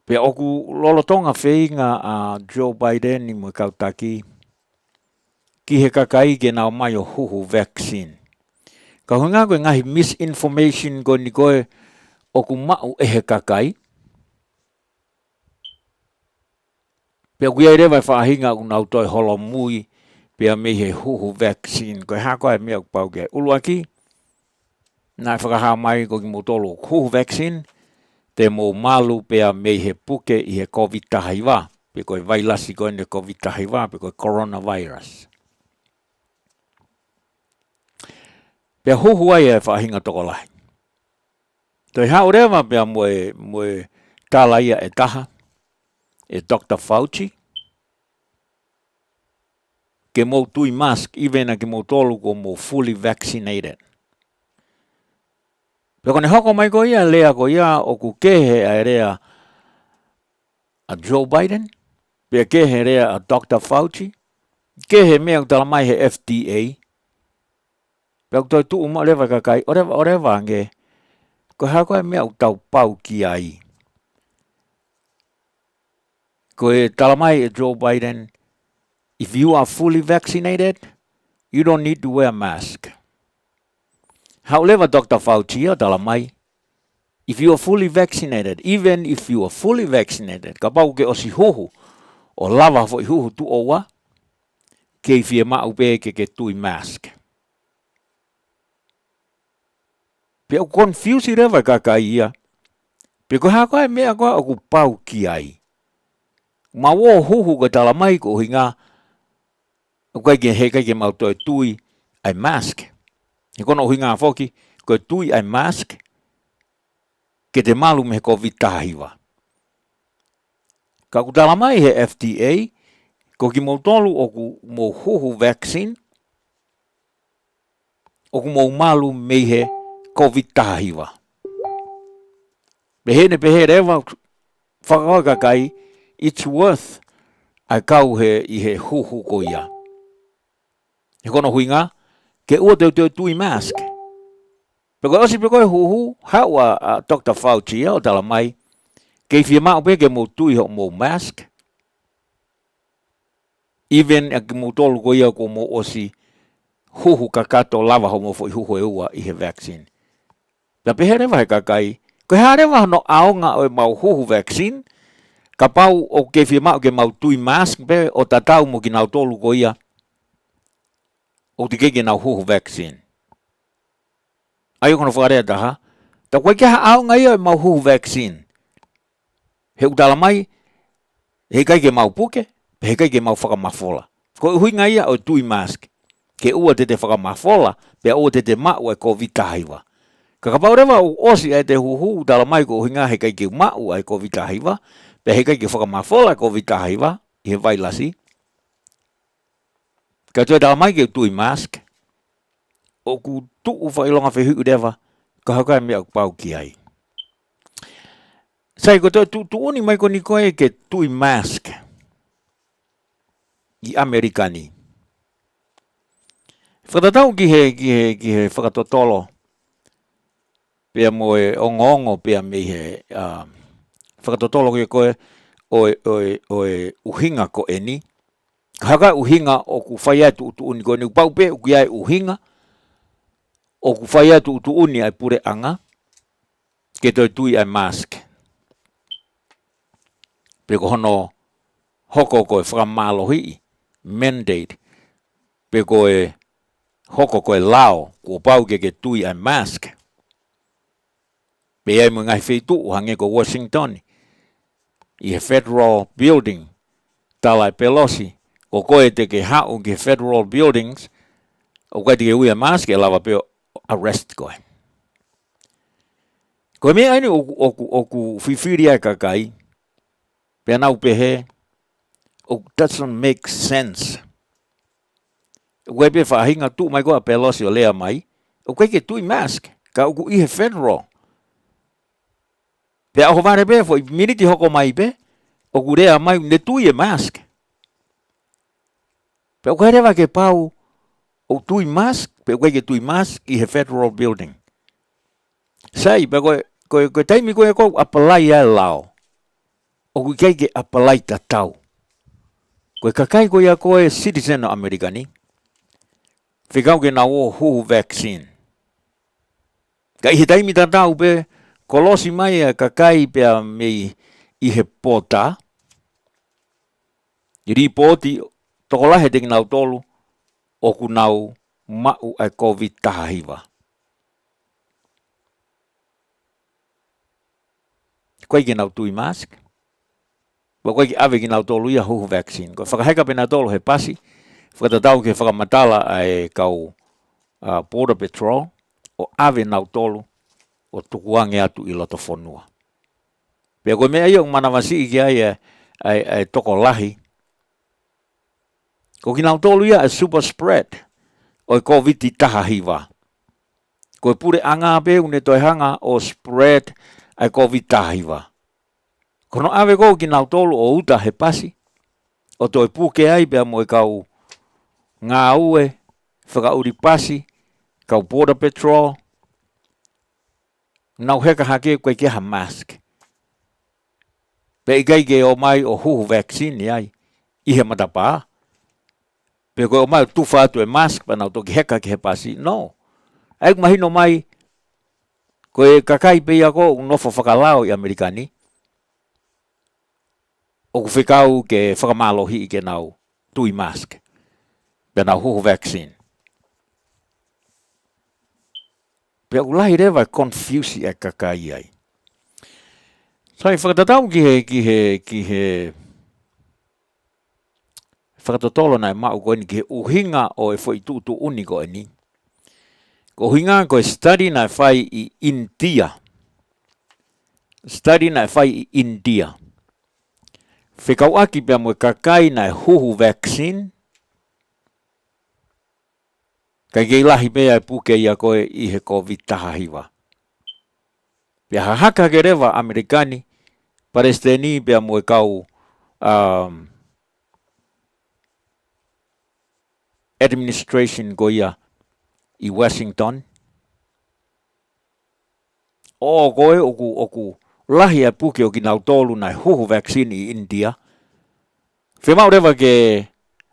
J: Pea o ku lolotonga whinga a Joe Biden ni mo kautaki. Ki he kakai ke nau mai o huhu vaccine. Ka hunga koe ngahi misinformation ko ni koe o ku mau e he kakai. Pea kuia ere vai whahinga ku nau toi holo mui pea me he huhu vaccine. Koe hako e mea kupau ke uluaki. Nai whakaha mai ko ki motolo huhu vaccine. Te mo malu pea me he puke i he COVID tahaiwa. Pe koe vailasi koe ne COVID tahaiwa. Pe koe coronavirus. Pea huhu ai e whahinga toko lahi. Toi hao rewa pea moe tala ia e taha. e Dr. Fauci, ke mo tui mask, even ke mo tolu ko mo fully vaccinated. Peko ne hoko mai ko ia lea ko ia o ku kehe a rea a Joe Biden, pe kehe rea a Dr. Fauci, kehe mea o tala mai he FDA, peko toi tu uma lewa kakai, orewa nge, ko hako e mea o tau pau ki ai. Ko e tala mai e Joe Biden, if you are fully vaccinated, you don't need to wear a mask. However, Dr. Fauci, tala mai, if you are fully vaccinated, even if you are fully vaccinated, ka pau ke osi hoho, o lava fo i huhu tu owa, ke i fie maa upe ke tui mask. Pe au confuse i rewa kaka ia, pe ko hako e mea koa o ku pau ki ai. Ma wo huhu ka tala mai ko hinga, o kai ke he kai ke mau toi tui ai mask. He kono hinga foki, ko tui ai mask, ke te malu me COVID tahiwa. Ka ku tala mai he FDA, ko ki mau tolu o ku mau huhu vaccine, o ku mau malu me he COVID tahiwa. Behene rewa, whakaoka kai, it's worth ai kau he i he huhu ko ia. He kono huinga, ke ua te tui mask. Peko osi peko e huhu, haua Dr. Fauci o tala mai, ke i fia maa upe ke mo tui ho mo mask, even a ke mo tolu ko ia ko mo osi huhu kakato lava ho mo fo i huhu e ua i he vaccine. Tapi he rewa he kakai, ko he rewa no aonga o mau huhu vaccine, ka pau o ke fia maa ke mau tui mask pe o tatau mo ki nau tolu ko ia, o te keke nau huhu vaccine. Ayo kono whakarea taha, ta koe kia aonga ia mau huhu vaccine. He utala mai, he kai ke mau puke, he kai ke mau whakamafola. Ko huinga ia o tui mask, ke ua te whakamafola, pe ua te mau e COVID tahiwa. Ka kapau rewa o osi ai te huhu utala mai ko huinga he kai ke mau ai COVID tahiwa, pe he kai ke whakamafola COVID tahiwa, i he vailasi. Ka tue tala mai ke tui mask, o ku tuu whailonga whehu rewa, ka hakai mea pau ki ai. Sai ko tuuni mai ko ni koe ke tui mask i Amerikani. Whakatatau ki he whakatotolo pia mo e ongo pia me he whakatotolo ki koe o e uhinga ko eni. Haka uhinga o ku whai atu tuuni koe ni upaupe u ki ai uhinga o ku whai atu tuuni ai pure anga ke toi tui ai mask. Pe ko hono hoko koe whakamalohi, mandate, pe koe hoko koe lao, ko pau ke tui ai mask. Pe ai mo ngai wheitu hange ko Washington, i he federal building, talai Pelosi, ko koe te ke hau ke federal buildings, o koe te ke ui ai mask, e lava pe arrest koe. Koe mea aini o ku whiwhiri ai kakai, pe anau pehe, it doesn't make sense. Koe pe whahinga tu mai koa Pelosi o lea mai, o koe ke tui mask, ka uku i he federal. Pe aho vare pe, fo i miniti hoko mai pe, o ku rea mai ne tui e mask. Pe o koe rewa ke pau o tui mask, pe o koe ke tui mask i he federal building. Sai, pe koe taimi koe kou apalai ai lao. O koe kei ke apalai tatau. Koe kakai koe a koe citizen o Amerikani. Whikau ke na o huhu vaccine. Ka i he taimi tatau pe, kolosi mai a kakai pe a mei i he pota. I ripoti, tokolahe te nau tolu, o ku nau mau ai COVID tahiwa. Koe ke nau tui mask. Koe ke ave ki nau tolu ia huhu vaccine. Koe whakaheka pe nau tolu he pasi, whakatatau ke whakamatala ai kau Border Patrol, o ave nau tolu, o tukuange atu i loto whanua. Pea koe mea ia o manawasi i ki ai ai toko lahi. Ko kinau tolu ia super spread. O COVID taha hiwa. Ko pure anga be une toi hanga o spread ai COVID taha hiwa. Kono ave ko kinau tolu o uta he pasi. O toi puke ai bea mo kau ngā ue, whakauri pasi, kau border patrol, nau heka hake koe ke ha mask. Pe ikai ke o mai o huhu vaccine ai, ihe matapaa. Pe koe o mai tufa atu e mask, pa nau toki heka ke he pasi, no. Eik mahino mai, koe kakai pe ia ko nofo whakalao i Amerikani, o ku whikau ke whakamalohi i ke nau tui mask. Pe nau huhu vaccine. Pe ulahi rewa confuse e kakai ai. Sai whakatatau ki he whakatatolo nai mau koe ni ki he uhinga o e fo i tutu uni koe ni. Ko uhinga koe study nai whai i India. Study nai whai i India. Whikau aki pia moe kakai nai huhu vaccine. Kai kei lahi mea e puke ia koe i he COVID taha hiwa. Pia hahaka ke rewa Amerikani, Palestini pia moe kau administration ko ia i Washington. O koe oku lahi e puke o ki nau tolu nai huhu vaccine i India. Whimau rewa ke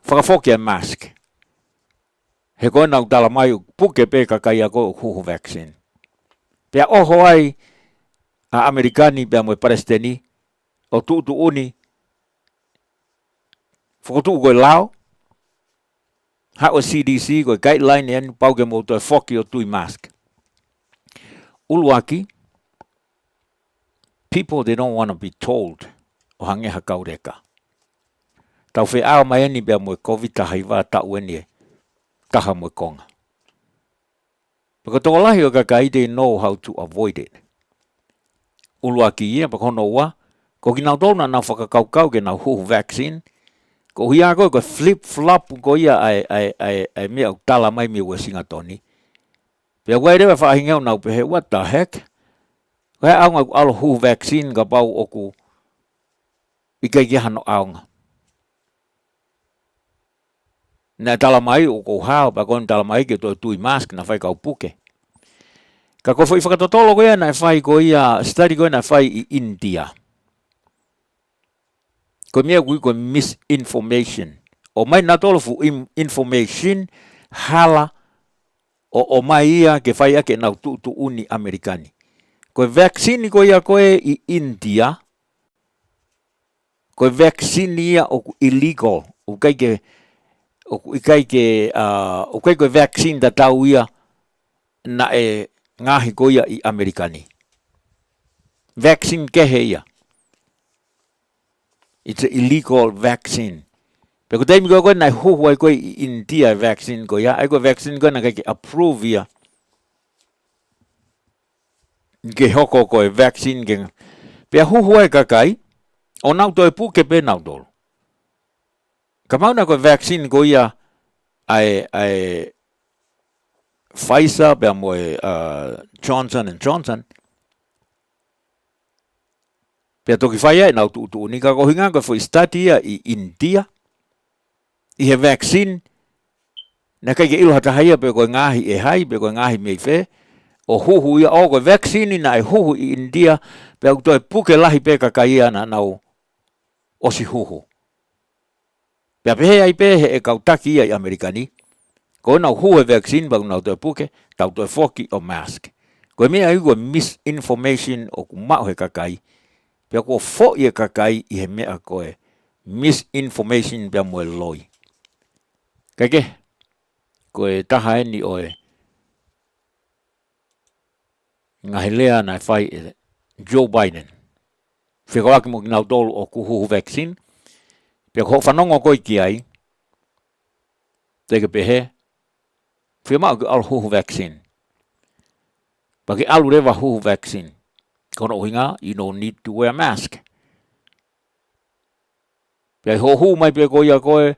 J: whakafokia mask. He koe nau tala mai puke pe kakai a koe huhu vaccine. Pea oho ai a Amerikani pea moe Palestini o tuutu uni whakotu koe lao ha o CDC koe guideline en pauke mo toi foki o tui mask. Uluaki, people they don't want to be told o hangeha kaureka. Tau whi ao mai eni pea moe COVID taha iwa tau eni e taha moe konga. Paka toko lahi o kakai they know how to avoid it. Uluaki ia, paka hono ua, ko ki nau tōna nau whakakaukau ke nau huhu vaccine, ko hia koe koe flip-flop ko ia ai mea o tala mai mi ua singatoni. Pea wai rewa whaahingau nau pehe, what the heck? Koe aunga ku alo huhu vaccine ka pau oku ikai ki hano aunga. Nā tala mai o kou hao, pa koe tala mai ke toi tui mask na whai kau puke. Ka koe whai whakatotolo koe na whai ko ia, study koe na whai i India. Koe mea koe misinformation. O mai nā tolo fu information hala o mai ia ke whai ake nau tuutu uni Amerikani. Koe vaccine koe ia koe i India. Koe vaccine ia o illegal. O kai ke vaccine da tau ia na e ngahi ko ia i Amerikani. Vaccine kehe ia. It's an illegal vaccine. Pero taimi koe nai huhu ai koe i India vaccine ko ia. Ai koe vaccine koe na kai approve ia. Ke hoko koe vaccine ke. Pea huhu ai kakai. O nau toi puke pe nau tolu. Kamau na koe vaccine ko ia ai Pfizer pea moe Johnson & Johnson. Pea toki whai ai nau tuutu ni ka kohinga koe fo study ia i India. I he vaccine. Na kai ke ilo hatahia pe koe ngahi e hai, pe koe ngahi mei whe. O huhu ia o koe vaccine na e huhu i India. Pea toi puke lahi pe kakai ia na nau osi huhu. Pea pehe ai pehe e kautaki ia i Amerikani. Ko nau huhe vaccine ba nau toi puke, tau toi foki o mask. Ko mea ai koe misinformation o ku mau he kakai. Pea ko fo i e kakai i he mea koe misinformation pea moe loi. Kaike, koe taha eni oe ngahilea na whai e Joe Biden. Whikawaki mo ki nau tolu o ku huhu vaccine. Pea ko whanongo koe ki ai. Teke pehe. Whiamau ki alu huhu vaccine. Paki alu rewa huhu vaccine. Kono uhinga, you don't need to wear a mask. Pea ho mai pe ko ia koe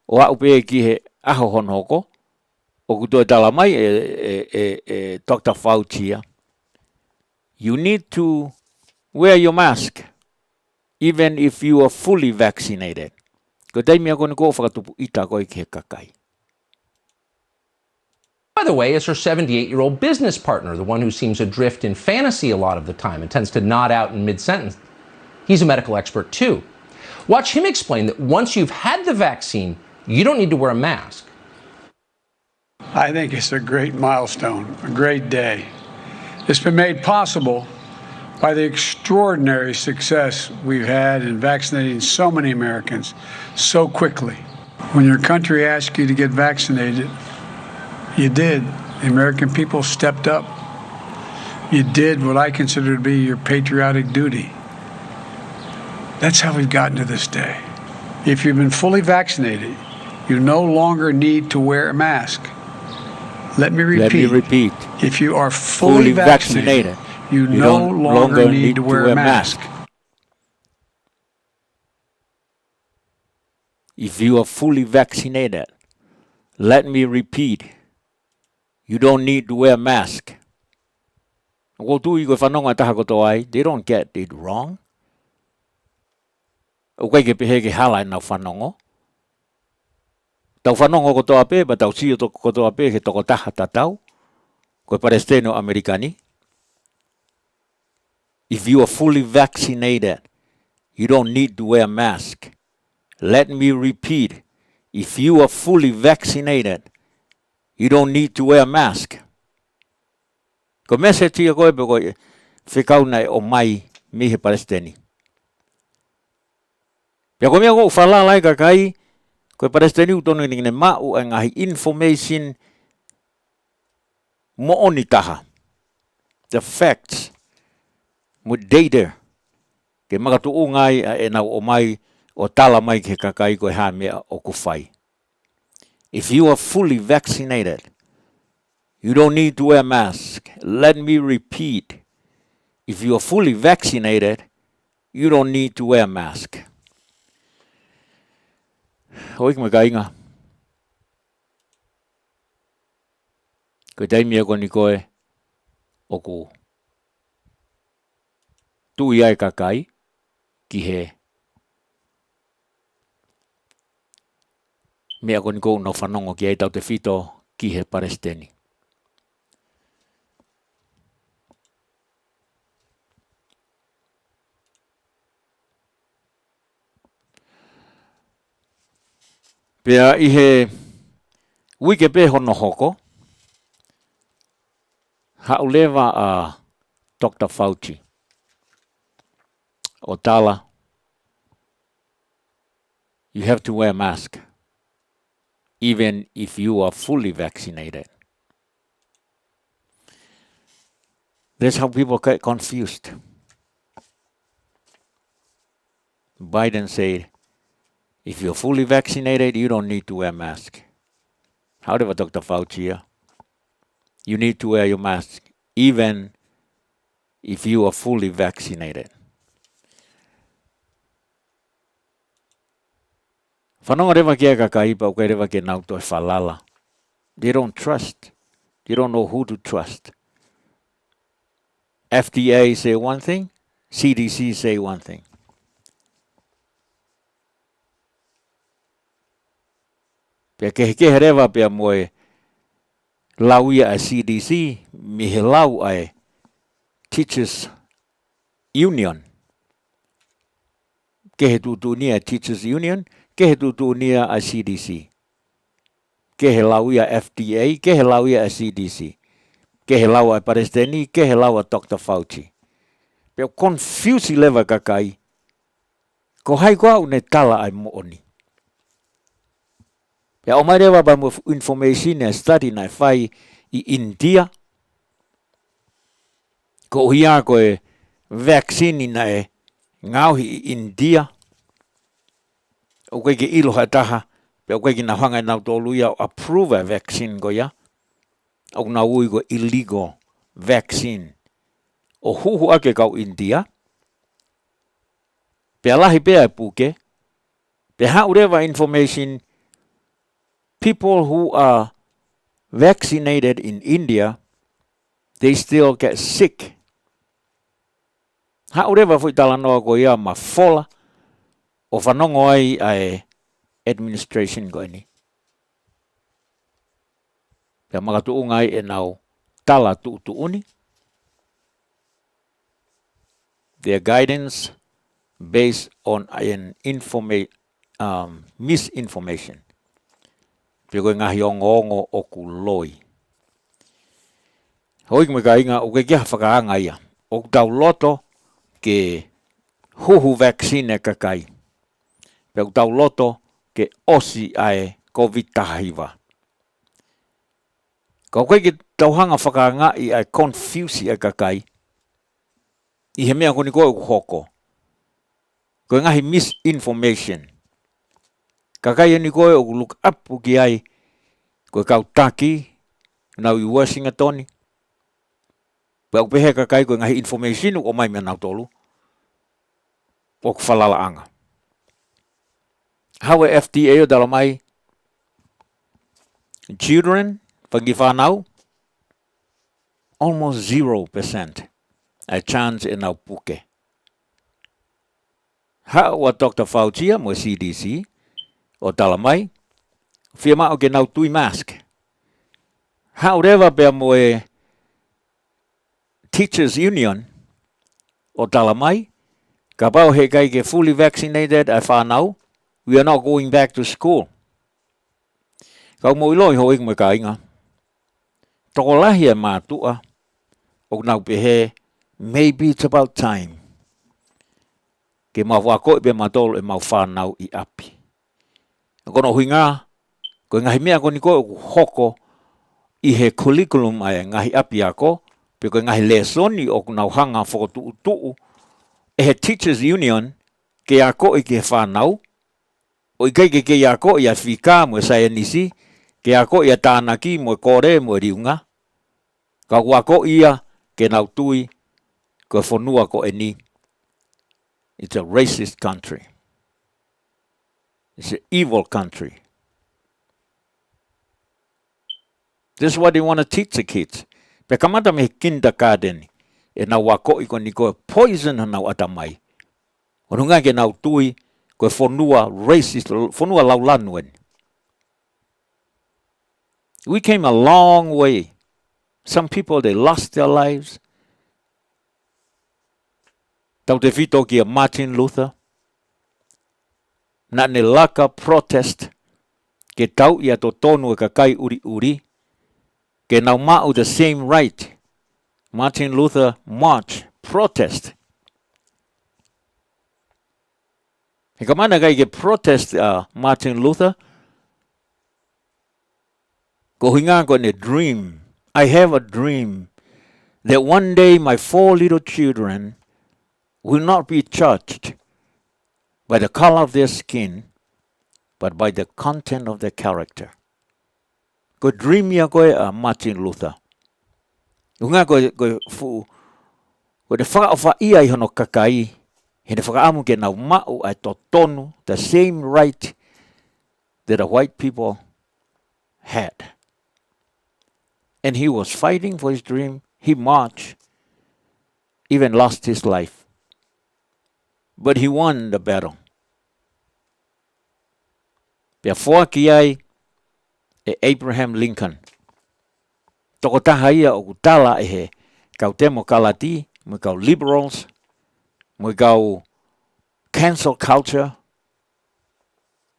J: o au pe ki he aho honoko. O kuto tala mai Dr. Fauci. You need to wear your mask even if you are fully vaccinated. Ko dai mea kone ko whakatupu ita koe ki he kakai.
K: By the way, is her 78-year-old business partner, the one who seems adrift in fantasy a lot of the time and tends to nod out in mid-sentence. He's a medical expert too. Watch him explain that once you've had the vaccine, you don't need to wear a mask.
L: I think it's a great milestone, a great day. It's been made possible by the extraordinary success we've had in vaccinating so many Americans so quickly. When your country asked you to get vaccinated, you did. The American people stepped up. You did what I consider to be your patriotic duty. That's how we've gotten to this day. If you've been fully vaccinated, you no longer need to wear a mask. Let me repeat. If you are fully vaccinated, you no longer need to wear a mask.
J: If you are fully vaccinated, let me repeat. You don't need to wear a mask. They don't get it wrong. Okay, ke pehe ke hala na whanongo. Tau whanongo ko toa pe, ba tau sio ko toa pe ke toko taha tatau. Koe paresteno Amerikani. If you are fully vaccinated, you don't need to wear a mask. Let me repeat. If you are fully vaccinated, you don't need to wear a mask. Ko mese tia koe pe koe whikau nei o mai mihe Palestini. Pia ko mea ko whala lai kakai, koe Palestini utonu ngine mau e ngahi information mo oni taha. The facts, mo data, ke makatu o ngai e nau o mai o tala mai ke kakai koe ha mea o kufai. If you are fully vaccinated, you don't need to wear a mask. Let me repeat. If you are fully vaccinated, you don't need to wear a mask. Hoi me kainga. Ko taimia ko ni koe o ku tui ai kakai ki he mea ko ni ko no whanongo ki ai tau te whito ki he Palestini. Pea i he wike pe hono hoko, haulewa a Dr. Fauci. O tala, you have to wear a mask, even if you are fully vaccinated. That's how people get confused. Biden said, if you're fully vaccinated, you don't need to wear a mask. However, Dr. Fauci, you need to wear your mask, even if you are fully vaccinated. Whanonga rewa kia kakaipa o kai rewa ke nauto e whalala. They don't trust. They don't know who to trust. FDA say one thing, CDC say one thing. Pea ke rewa pea moe lau ia a CDC, mi he lau ai Teachers Union. Ke he tutu nia Teachers Union, ke he tutu nia a CDC. Ke he lau ia FDA, ke he lau ia a CDC. Ke he lau a Palestini, ke he lau a Dr. Fauci. Pea confuse lewa kakai. Ko hai koa une tala ai mooni. Pea o mai rewa ba mo information e study na whai I India. Ko hia koe vaccine na e ngauhi I India. O koe ke iloha taha. Pea o koe ki na hanga nau tolu ia approve a vaccine ko ia. O na ui ko illegal vaccine. O huhu ake kau India. Pea lahi pea e puke. However information, people who are vaccinated in India, they still get sick. However, fui tala noa ko ia ma fola o whanongo ai administration ko ni. Pea makatu ungai e nau tala tu uni. Their guidance based on an misinformation. Pea koe ngahi ongo o ku loi. Hoi me ka inga o ke kia whakaanga ia. O tau loto ke huhu vaccine kakai. Pea o tau loto ke osi ai COVID tahiwa. Ka koe ke tauhanga whakaanga i ai confuse ai kakai. I he mea koni koe hoko. Koe ngahi misinformation. Kakai ani koe o look up o ki ai. Koe kau taki. Nau i Washington. Pea upehe kakai koe ngahi information o mai mea nau tolu. O ku whalala anga. Hawe FDA o dalamai. Children, pagi whanau. Almost 0% a chance in our puke. Hawa Dr. Fauci mo CDC o talamai. Whiama o ke nau tui mask. However, pea mo Teachers Union o talamai. Ka pau he kai ke fully vaccinated a whanau. We are not going back to school. Kau mo iloi ho ik mo ka inga. Toko lahi e mātua. O nau pehe. Maybe it's about time. Ke mau wako be matolo e mau whanau i api. Kono huinga. Ko ngahi mea ko ni ko hoko. I he curriculum ai ngahi api ako. Pe ko ngahi lesoni o nau hanga whokotu utuu. E he Teachers Union. Ke ako i ke whanau. O i kai ke ako i a whika mo sai nisi. Ke ako i a tānaki mo kore mo riunga. Ka wako ia ke nau tui ko whanua ko e ni. It's a racist country. It's an evil country. This is what they want to teach the kids. Pe kamata me kindergarten. E nau wako i ko ni ko poison nau atamai. Onunga ke nau tui ko whanua racist, whanua laulanuen. We came a long way. Some people, they lost their lives. Tau te whito ki a Martin Luther. Na ne laka protest. Ke tau ia to tonu e ka kai uri uri. Ke nau mau the same right. Martin Luther march, protest. He ka mana kai ke protest Martin Luther. Ko hinga ko ne dream. I have a dream that one day my 4 little children will not be judged by the color of their skin, but by the content of their character. Ko dream ya koe Martin Luther. Unga ko te whakaofa ia I hono kakai, he te whakaamu ke nau mau ai to tonu, the same right that the white people had. And he was fighting for his dream. He marched, even lost his life. But he won the battle. Pea whoaki ai e Abraham Lincoln. Toko taha ia o kutala e he kau temo kalati, mo kau liberals, mo kau cancel culture,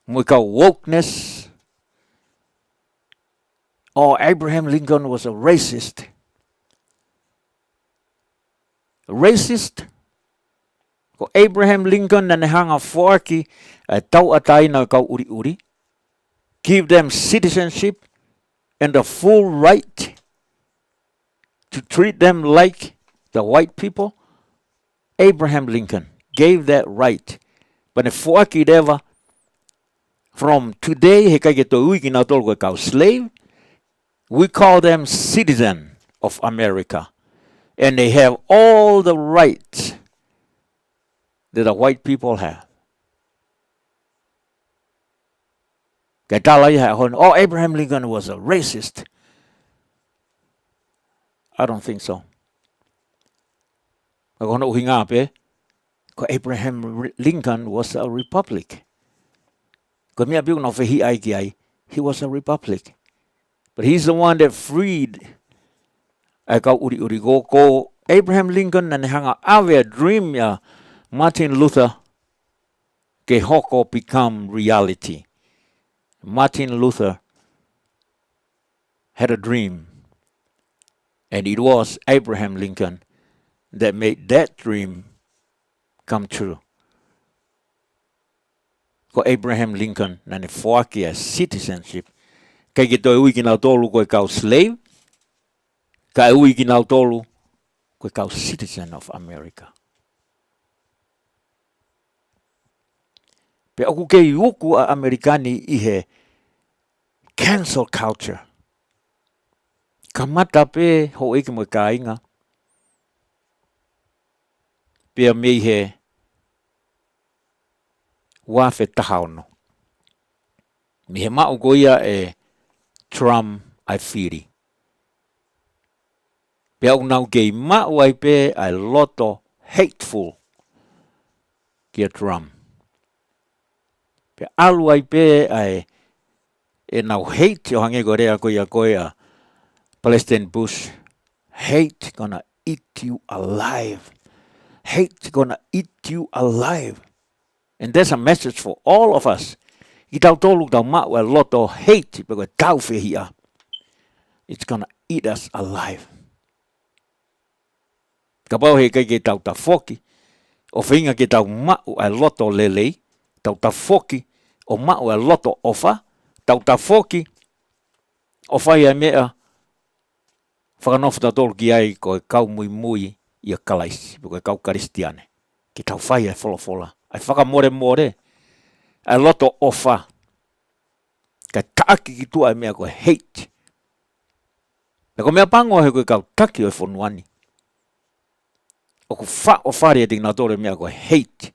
J: mo kau wokeness. Oh, Abraham Lincoln was a racist. Racist? Ko Abraham Lincoln na nehanga whoaki tau atai na kau uri uri. Give them citizenship and the full right to treat them like the white people. Abraham Lincoln gave that right. But if whoaki deva from today he kai ke to uiki na tolu kau slave. We call them citizen of America. And they have all the rights that the white people have. Kaya tala ia hon, oh, Abraham Lincoln was a racist. I don't think so. Ako na uhinga pe, ko Abraham Lincoln was a republic. Ko mia biu no fehi ai ki ai, he was a republic. But he's the one that freed ai ka uri ko Abraham Lincoln and hanga ave a dream ya Martin Luther ke hoko become reality. Martin Luther had a dream, and it was Abraham Lincoln that made that dream come true. Ko Abraham Lincoln na ne foaki a citizenship. Kei ke toi ui ki nau tolu koe kau slave, ka ui ki nau tolu koe kau citizen of America. Pe oku kei uku a Amerikani i he cancel culture. Ka mata pe ho eke mo ka inga. Pe mei he wafe tahauno. Mi he mau goia e Trump ai whiri. Pe au nau kei mau ai pe ai loto hateful ki a Trump. Pe alu ai pe ai e nau hate o hange korea koe a President Bush. Hate gonna eat you alive. Hate gonna eat you alive. And there's a message for all of us. I tau tolu tau mau a lot of hate pe koe tau whihia. It's gonna eat us alive. Ka pau he kai ke tau ta foki. O whinga ke tau mau a lot of lelei. Tau ta foki. O mau a lot of ofa. Tau ta foki. O whai a mea. Whakanofu ta tolu ki ai koe kau mui i a kalaisi. Koe kau karistiane. Ki tau whai a fola. Ai whakamore. A lot of ofa. Ka taaki ki tua mea koe hate. Na ko mea pango he koe kau taki o e whonuani. O ku wha o whare e ting na tore mea koe hate.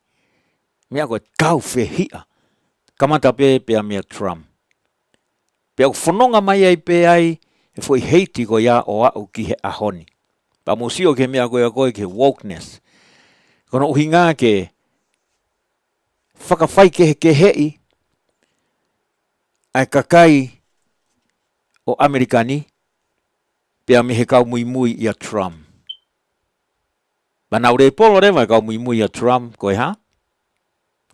J: Mea koe tau whihia. Kamata pe mea Trump. Pe au whanonga mai ai pe ai e fwoi hate ko ia o au ki he ahoni. Pa musio ke mea koe ke wokeness. Kono uhinga ke whakawhai ke hei ai kakai o Amerikani pe me he kau mui i a Trump. Mana ure polo rewa kau mui a Trump koe ha?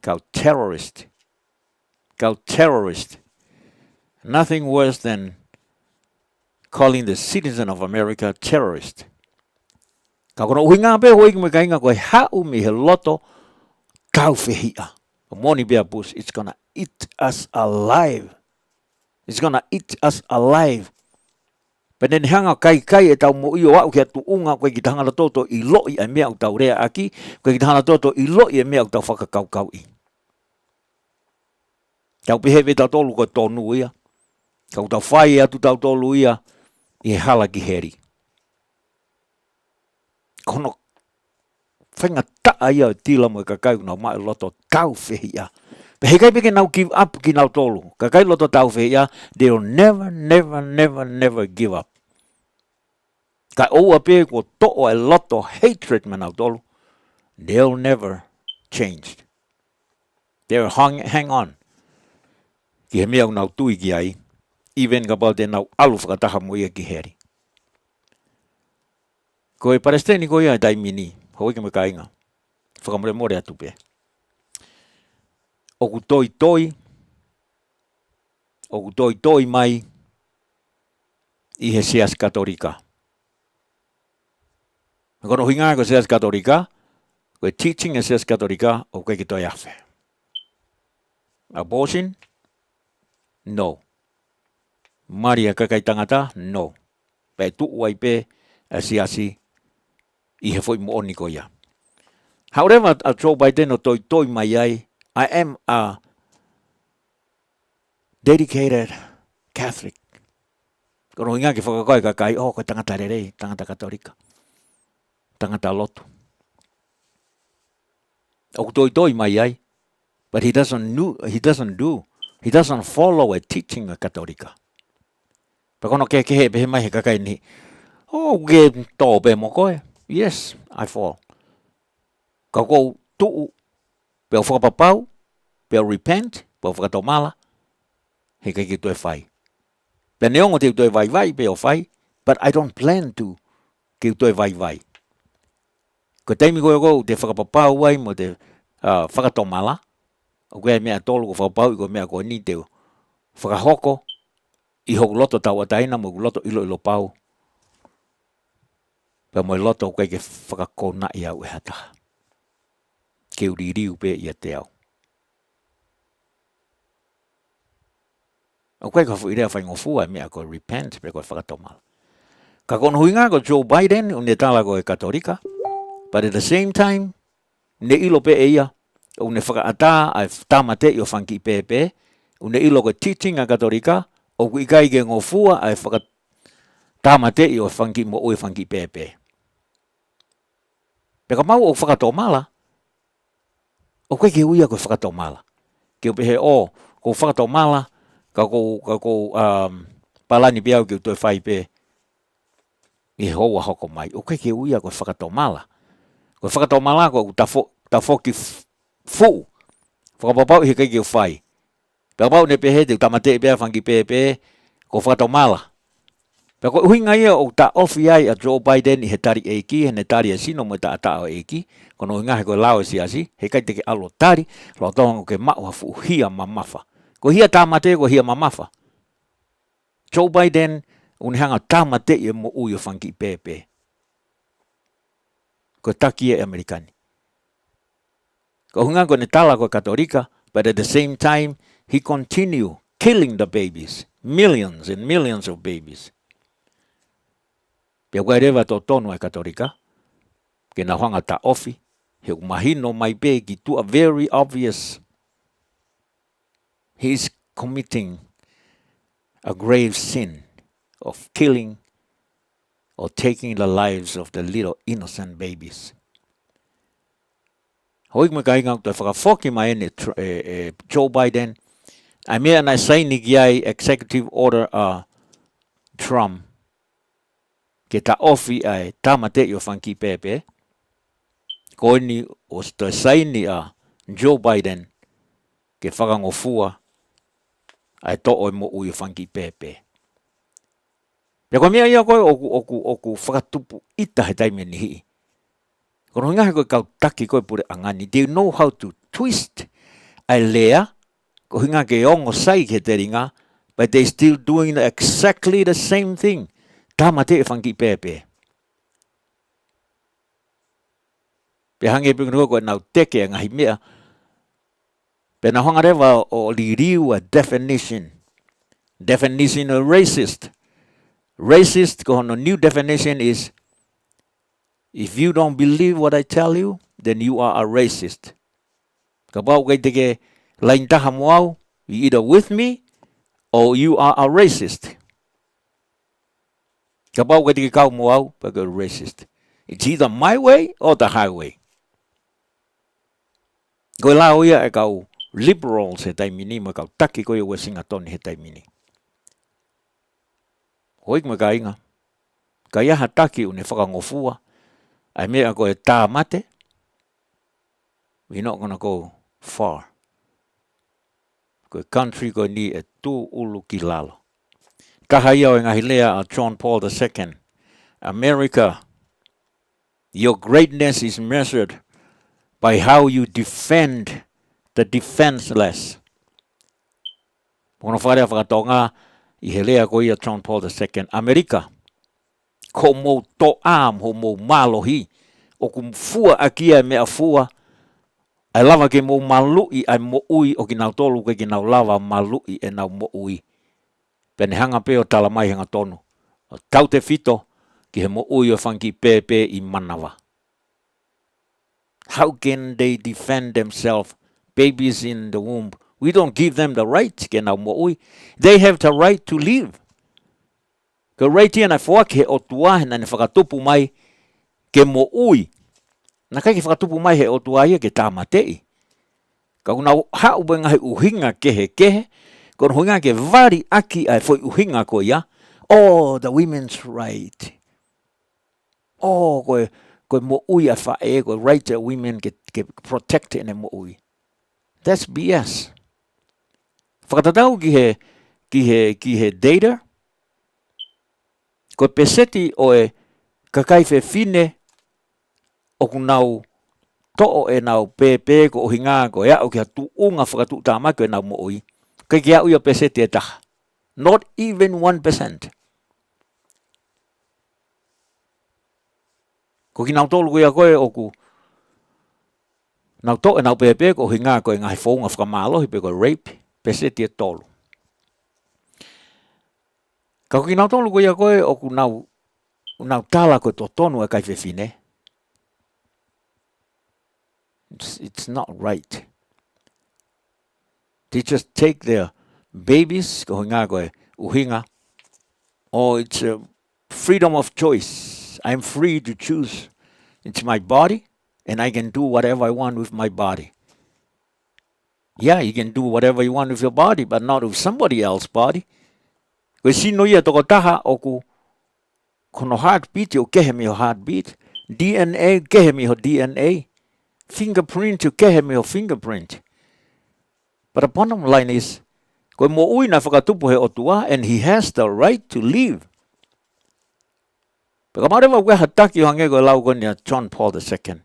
J: Kau terrorist. Kau terrorist. Nothing worse than calling the citizen of America terrorist. Ka kono uhinga pe hoi ki me kainga koe hau me he loto kau whihia. O moni bea Bush, it's gonna eat us alive. It's gonna eat us alive. But then hanga kai e tau mo i o au kia tuunga koe ki tahangana toto i loi ai mea u tau rea aki, koe ki tahangana toto i loi ai mea u tau whakakau i. Tau pehewe tau tolu koe tonu ia. Kau tau whai atu tau tolu ia i he hala ki heri. Kono whenga taa ia tila mo i kakai unau mai loto tau whihia. Pe he kai peke nau give up ki nau tolu. Kakai loto tau whihia, they'll never give up. Kai oua pe ko to'o a lot of hatred man nau tolu. They'll never change. They'll hang on. Ki he mea unau tui ki ai. Even ka pau te nau alu whakataha mo ia ki heri. Ko e Palestini ko ia tai mini. Hoi ke me kainga. Whakamore atu pe. Oku toi mai i he seas katolika. Kono hinga ko seas katolika, ko teaching e seas katolika o koe ki toi awhe. Abortion? No. Maria kakai tangata? No. Pe tu wai pe a siasi i he foi mooni ko ia. However, a Joe Biden o toi mai ai, I am a dedicated Catholic. Kono inga ki whakakoe kakai, ko tangata rerei, tangata katolika. Tangata lotu. O toi mai ai, but he doesn't do He doesn't follow a teaching of Katolika. Pakono ke he be mai he kakai ni. Oh, ge to be mo koe. Yes, I fall. Ka ko tu pe o whakapapau, pe o repent, pe o whakatomala, he kai ki toi whai. Pe neongo te toi vai pe o whai, but I don't plan to ki toi vai. Ko teimi koe te whakapapau wai mo te whakatomala, o koe mea tolu ko whakapau, ko mea ko ni te whakahoko, I hok loto tau ataina mo loto ilo pau. Pe mo loto koe ke whakakona I au e hata. Ke uririu pe ia te au. O koe ka whuirea whaingofua mea ko repent pe koe whakatomala. Ka kono huinga ko Joe Biden o ne tala ko e Katolika, but at the same time, ne ilo pe e ia, o ne whakaata ai tamate I o whanki pepe, o ne ilo ko teaching a Katolika, o kui kai ke ngofua ai whakatamate I o whanki mo oi whanki pepe. Peka mau o whakatomala, o koe ke uia ko whakatomala. Ke o pehe o, ko whakatomala, ka ko palani piau ke toi whai pe, I hoa hoko mai. O koe ke uia ko whakatomala. Ko whakatomala ko tafoki fu. Whakapapau he kai ke whai. Pekapau ne pehe te tamate pia whanki pepe, ko whakatomala. Peko huinga ia o ta ofi ai a Joe Biden I he tari eiki, he ne tari a sino mo ta ata o eiki, kono huinga he ko lao siasi, he kai te ke alo tari, lo tonga ke mau hafu hia mamafa. Ko hia tamate ko hia mamafa. Joe Biden unihanga tamate I mo uyo whanki pepe. Ko taki e Amerikani. Ko hunga ko ne tala ko Katolika, but at the same time, he continue killing the babies, millions and millions of babies. Pia koe rewa tō tonu e Katolika, ke na hanga ta ofi, he umahino mai pe ki tua very obvious. He is committing a grave sin of killing or taking the lives of the little innocent babies. Hoik me kai ngau te whakafoki mai ene Joe Biden, ai mea nai saini ki ai executive order Trump, ke ta ofi ai tamate I o whanki pepe, ko ni o te saini Joe Biden, ke whakangofua ai to o mo ui o whanki pepe. Pea koe mea ia koe oku whakatupu ita he taime ni hii. Kono ngahe koe kau taki koe pure angani. They know how to twist ai lea, ko hinga ke ongo sai ke te ringa, but they still doing exactly the same thing. Tamate e whanki pepe. Pea hange pingunu koe nau teke ngahi mea, pea na honga rewa o liriu a definition. Definition of racist. Racist, ko hono new definition is, if you don't believe what I tell you, then you are a racist. Ka pau kai teke lain taha mo au, you either with me, or you are a racist. Ka pau kai teke kau mo au, pa ka racist. It's either my way or the highway. Koe lao ia e kau liberals he taimini, ma kau taki koe ua singatoni he taimini. Hoik me ka inga. Ka iaha taki une whakangofua. Ai mea koe tā mate. We're not going to go far. Koe country koe ni e tū ulu ki lalo. Kaha ia o ngahi lea a John Paul II. America, your greatness is measured by how you defend the defenseless. Pono wharea whakatonga I he lea ko ia John Paul II. Amerika, ko mou to am, ho mou malohi, o kum fua akia mea fua, ai lava ke mou malui, ai mo ui, o ki nau tolu ke ki nau lava malui e nau mo ui. Pene hanga peo tala mai hanga tonu. O tau te fito, ki he mo ui o whanki pepe I manawa. How can they defend themselves? Babies in the womb. We don't give them the right. They have the right to live. Ka right here na whake he o tua na ne whakatupu mai ke mo ui. Na kai ke whakatupu mai he o tua ia ke tāmatei. Ka Ka una hau benga he uhinga kehe. Ko uhinga ke vari aki ai foi uhinga ko ia. Oh, the women's right. Oh, ko mo ui a whae, ko right that women get protected in mo ui. That's BS. Whakatatau ki he data. Ko peseti o e kakai fe fine o kunau to'o e nau pepe ko ohinga ko ya o kia tu unga whakatu tāma ko e nau mo ui. Kai kia ui o peseti e taha. Not even 1%. Ko ki nau tolu kuia koe o ku nau to e nau pepe ko ohinga ko e ngai whaunga whakamalo hi pe ko rape peseti e tolu. Ka ki nau tolu kuia koe o ku nau tala ko to tonu e kai whewhine. It's not right. They just take their babies, ko hinga ko e uhinga. Oh, it's a freedom of choice. I'm free to choose. It's my body, and I can do whatever I want with my body. Yeah, you can do whatever you want with your body, but not with somebody else's body. Ko sino ia toko taha o ku kono heartbeat, o kehe mi ho heartbeat. DNA, kehe mi ho DNA. Fingerprint, o kehe mi ho fingerprint. But the bottom line is, ko mo ui na whakatupu he otua, and he has the right to live. Pero marewa ue hataki hange ko lau ko niya John Paul II.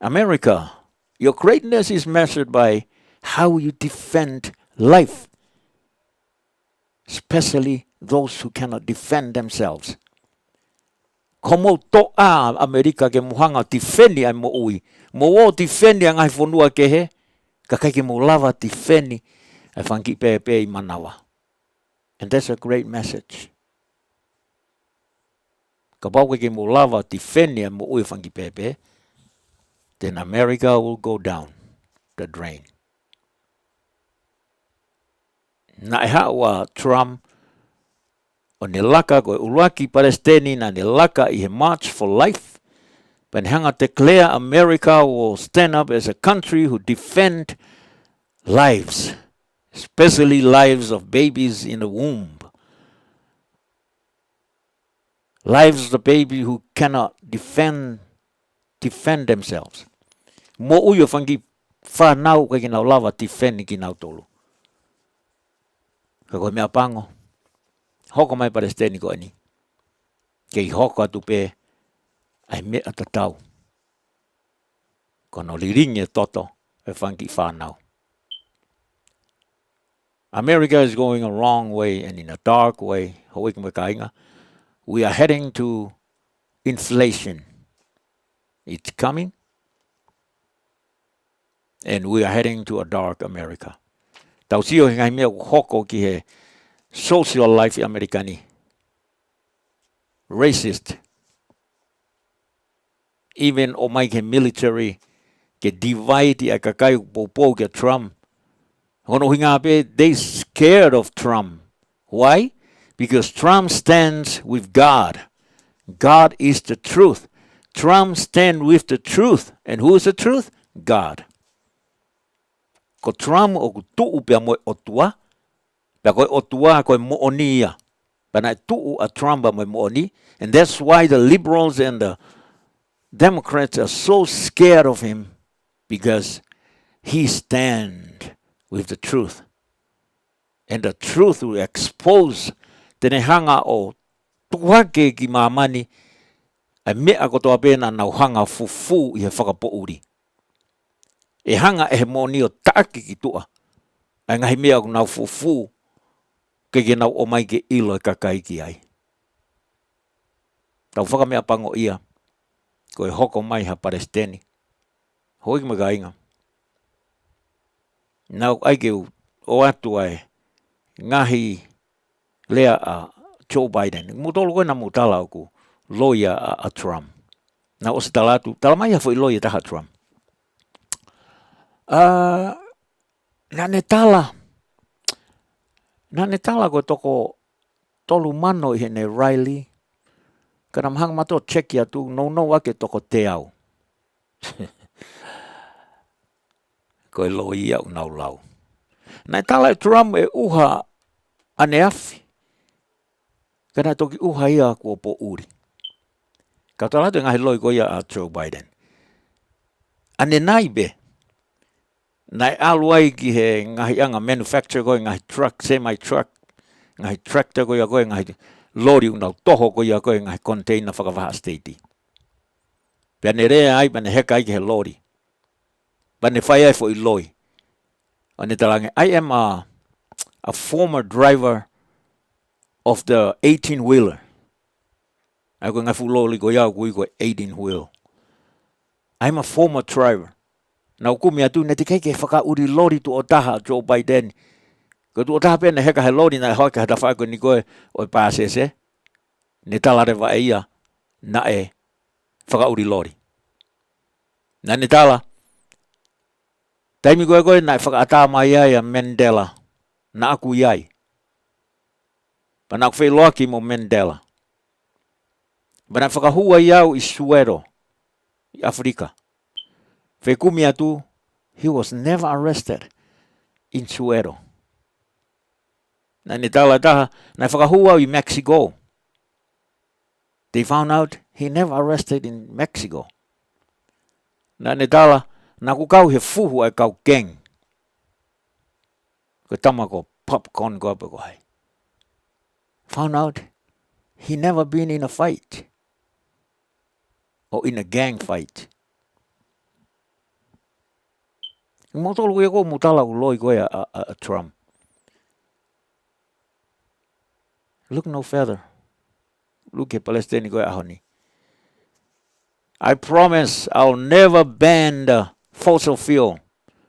J: America, your greatness is measured by how you defend life. Especially those who cannot defend themselves. Komo to'a Amerika ke muhanga defendi ai mo ui. Mo o defendi ang ai whonua ke he. Kakai ke mo lava defendi ai whanki pepe I manawa. And that's a great message. Ka pau ke mo lava defendi ai mo ui whanki pepe. Then America will go down the drain. Na hawa Trump o ne laka ko uluaki Palestini na ne laka I he March for Life. But hanga declare America will stand up as a country who defend lives, especially lives of babies in the womb. Lives of the baby who cannot defend themselves. Mo uyo whangi whanau ka kinau lava defend kinau tolu. Ka koe mea pango. Hoko mai Palestini ko ani. Kei hoko atu pe ai mea tatau. Kono liringe toto e whangi whanau. America is going a wrong way and in a dark way. We are heading to inflation. It's coming. And we are heading to a dark America. Tau sio hingai mea hoko ki he social life Americani. Racist. Even o mai ke military ke divide I kakai popo ke Trump. Hono hinga pe they scared of Trump. Why? Because Trump stands with God. God is the truth. Trump stands with the truth. And who is the truth? God. Ko Trump o tu'u pe mo otua. Pe ko otua ko mo onia. But tu'u a Trump mo oni. And that's why the liberals and the Democrats are so scared of him. Because he stands with the truth. And the truth will expose tene hanga o tuake ki mamani ai mea kotoa pena nau hanga fufu I he whakapouri. E hanga e he moni o taaki ki tua. Ai ngahi mea ko nau fufu ke nau o mai ke ilo e kakai ki ai. Tau whakamea pango ia ko e hoko mai ha Palestini. Hoi ki mga inga. Nau ai ke o atu ai ngahi lea a Joe Biden. Mutolo koe na mutala ku lawyer a Trump. Na o se talatu, talamai hafo I lawyer taha Trump. Na ne tala koe toko tolu mano I hene Riley. Kana mahang mato check ya tu no wake toko te au. Ko e lo ia unau lau. Nai tala Trump e uha ane afi. Kana toki uha ia kua po uri. Ka tala te ngahi loi ko ia a Joe Biden. Ane nai be. Nai aluai ki he ngahi anga manufacturer ko ngahi truck, semi-truck, ngahi tractor ko ia ko ngahi lori unau toho ko ia ko ngahi container whakavaha state. Pene rea ai, pene heka ai ki he lori. Pene whai ai fo i loi. Ane talange, I am a former driver of the 18-wheeler. Ai ko ngafu loli ko iau kui ko 18-wheel. I'm a former driver. Na ukumi atu ne te keike whakauri lori tu o taha Joe Biden. Ko tu o taha pēne heka he lori na hoika hata whaako ni koe o pāsese. Ne tala rewa e ia na e whakauri lori. Na ne tala. Taimi koe na e whakaata mai ai a Mandela. Na aku iai. Pana aku whailoa ki mo Mandela. Pana whakahua iau I Soweto, I Afrika. Whekumi atu, he was never arrested in Soweto. Na ni tala taha, na whakahua I Mexico. They found out he never arrested in Mexico. Na ni tala, na kukau he fuhu ai kau gang. Ko tama ko popcorn ko ape ko hai. Found out he never been in a fight. Or in a gang fight. Motolo ko ko mutala ko loi ko a Trump. Look no further. Look at Palestine ko ahoni. I promise I'll never ban the fossil fuel.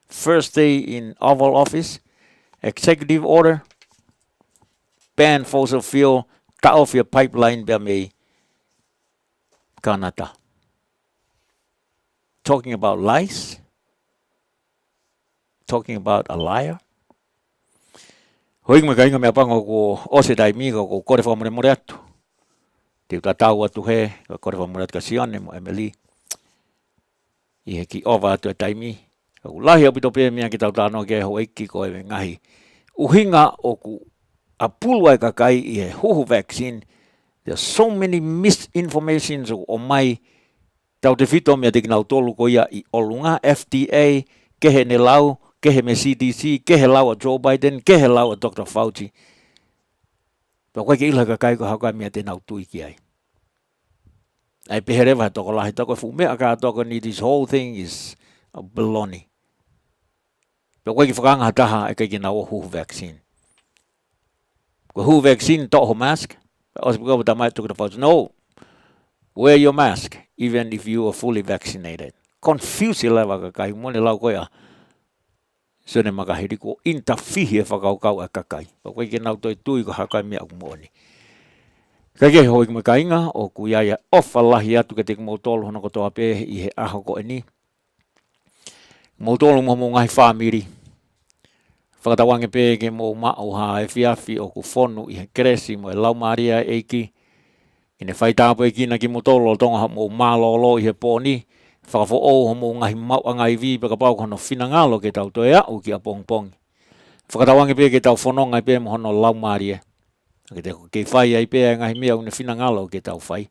J: First day in Oval Office, executive order, ban fossil fuel, cut off your pipeline by me, Canada. Talking about lies? Talking about a liar? Hoing me kainga me apango ko ose dai mi ko kore fa more atu. Te tatau atu he ko kore fa more atu sione mo Emily. I he ki ova atu dai mi. Ko lahi apito pe mi ki tau tano ke ho iki ko e ngahi. Uhinga o ku apulu ai kakai I he huhu vaccine. There's so many misinformations o mai tau te fito mea te kinau tolu ko ia I olunga FDA, kehe ne lau, kehe me CDC, kehe lau a Joe Biden, kehe lau a Dr. Fauci. Pea koe ke ila ka kai ko haukai mea te nau tui ki ai. Ai peherewa he toko lahi, toko fu mea ka toko ni this whole thing is a baloney. Pea koe ki whakanga hataha e kai ki nau o huhu vaccine. Ko huhu vaccine toho mask, os because with my took the photos. No, wear your mask even if you are fully vaccinated. Confuse lewa kakai mone lau koia. Sone makahiri ko interfihi whakau kakai. Koe ke nau toi tui ko hakai mea kumoni. Kake hoi me kainga o kuiaia ofa lahi atu ke te kumotolo hono ko toa pe I he aho ko eni. Kumotolo mo ngai whamiri. Whakatawange pe ke mo mao ha e fiafi o ku whonu I he kresi mo e lau maria eiki. I ne whaitapo eki na ki mo tolo tonga mo malolo I he pōni. Whakafo o mo ngahi mau angai vi peka pau kono whinangalo ke tau toe au ki a pongpongi. Whakatawange pe ke tau whanonga pe mo hono lau maria. Ke whai ai pe ngahi mea une whinangalo ke tau whai.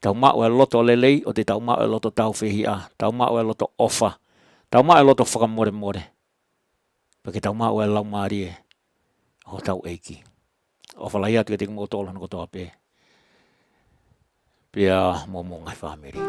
J: Tau mau e loto lelei o te tau mau e loto tau whihi a. Tau mau e loto ofa. Tau mau e loto whakamore more. Pake tau mau e lau maari e ho tau eiki. O whalai atu e te kumo tolo hana kotoa pe. Pea mo ngai whamiri.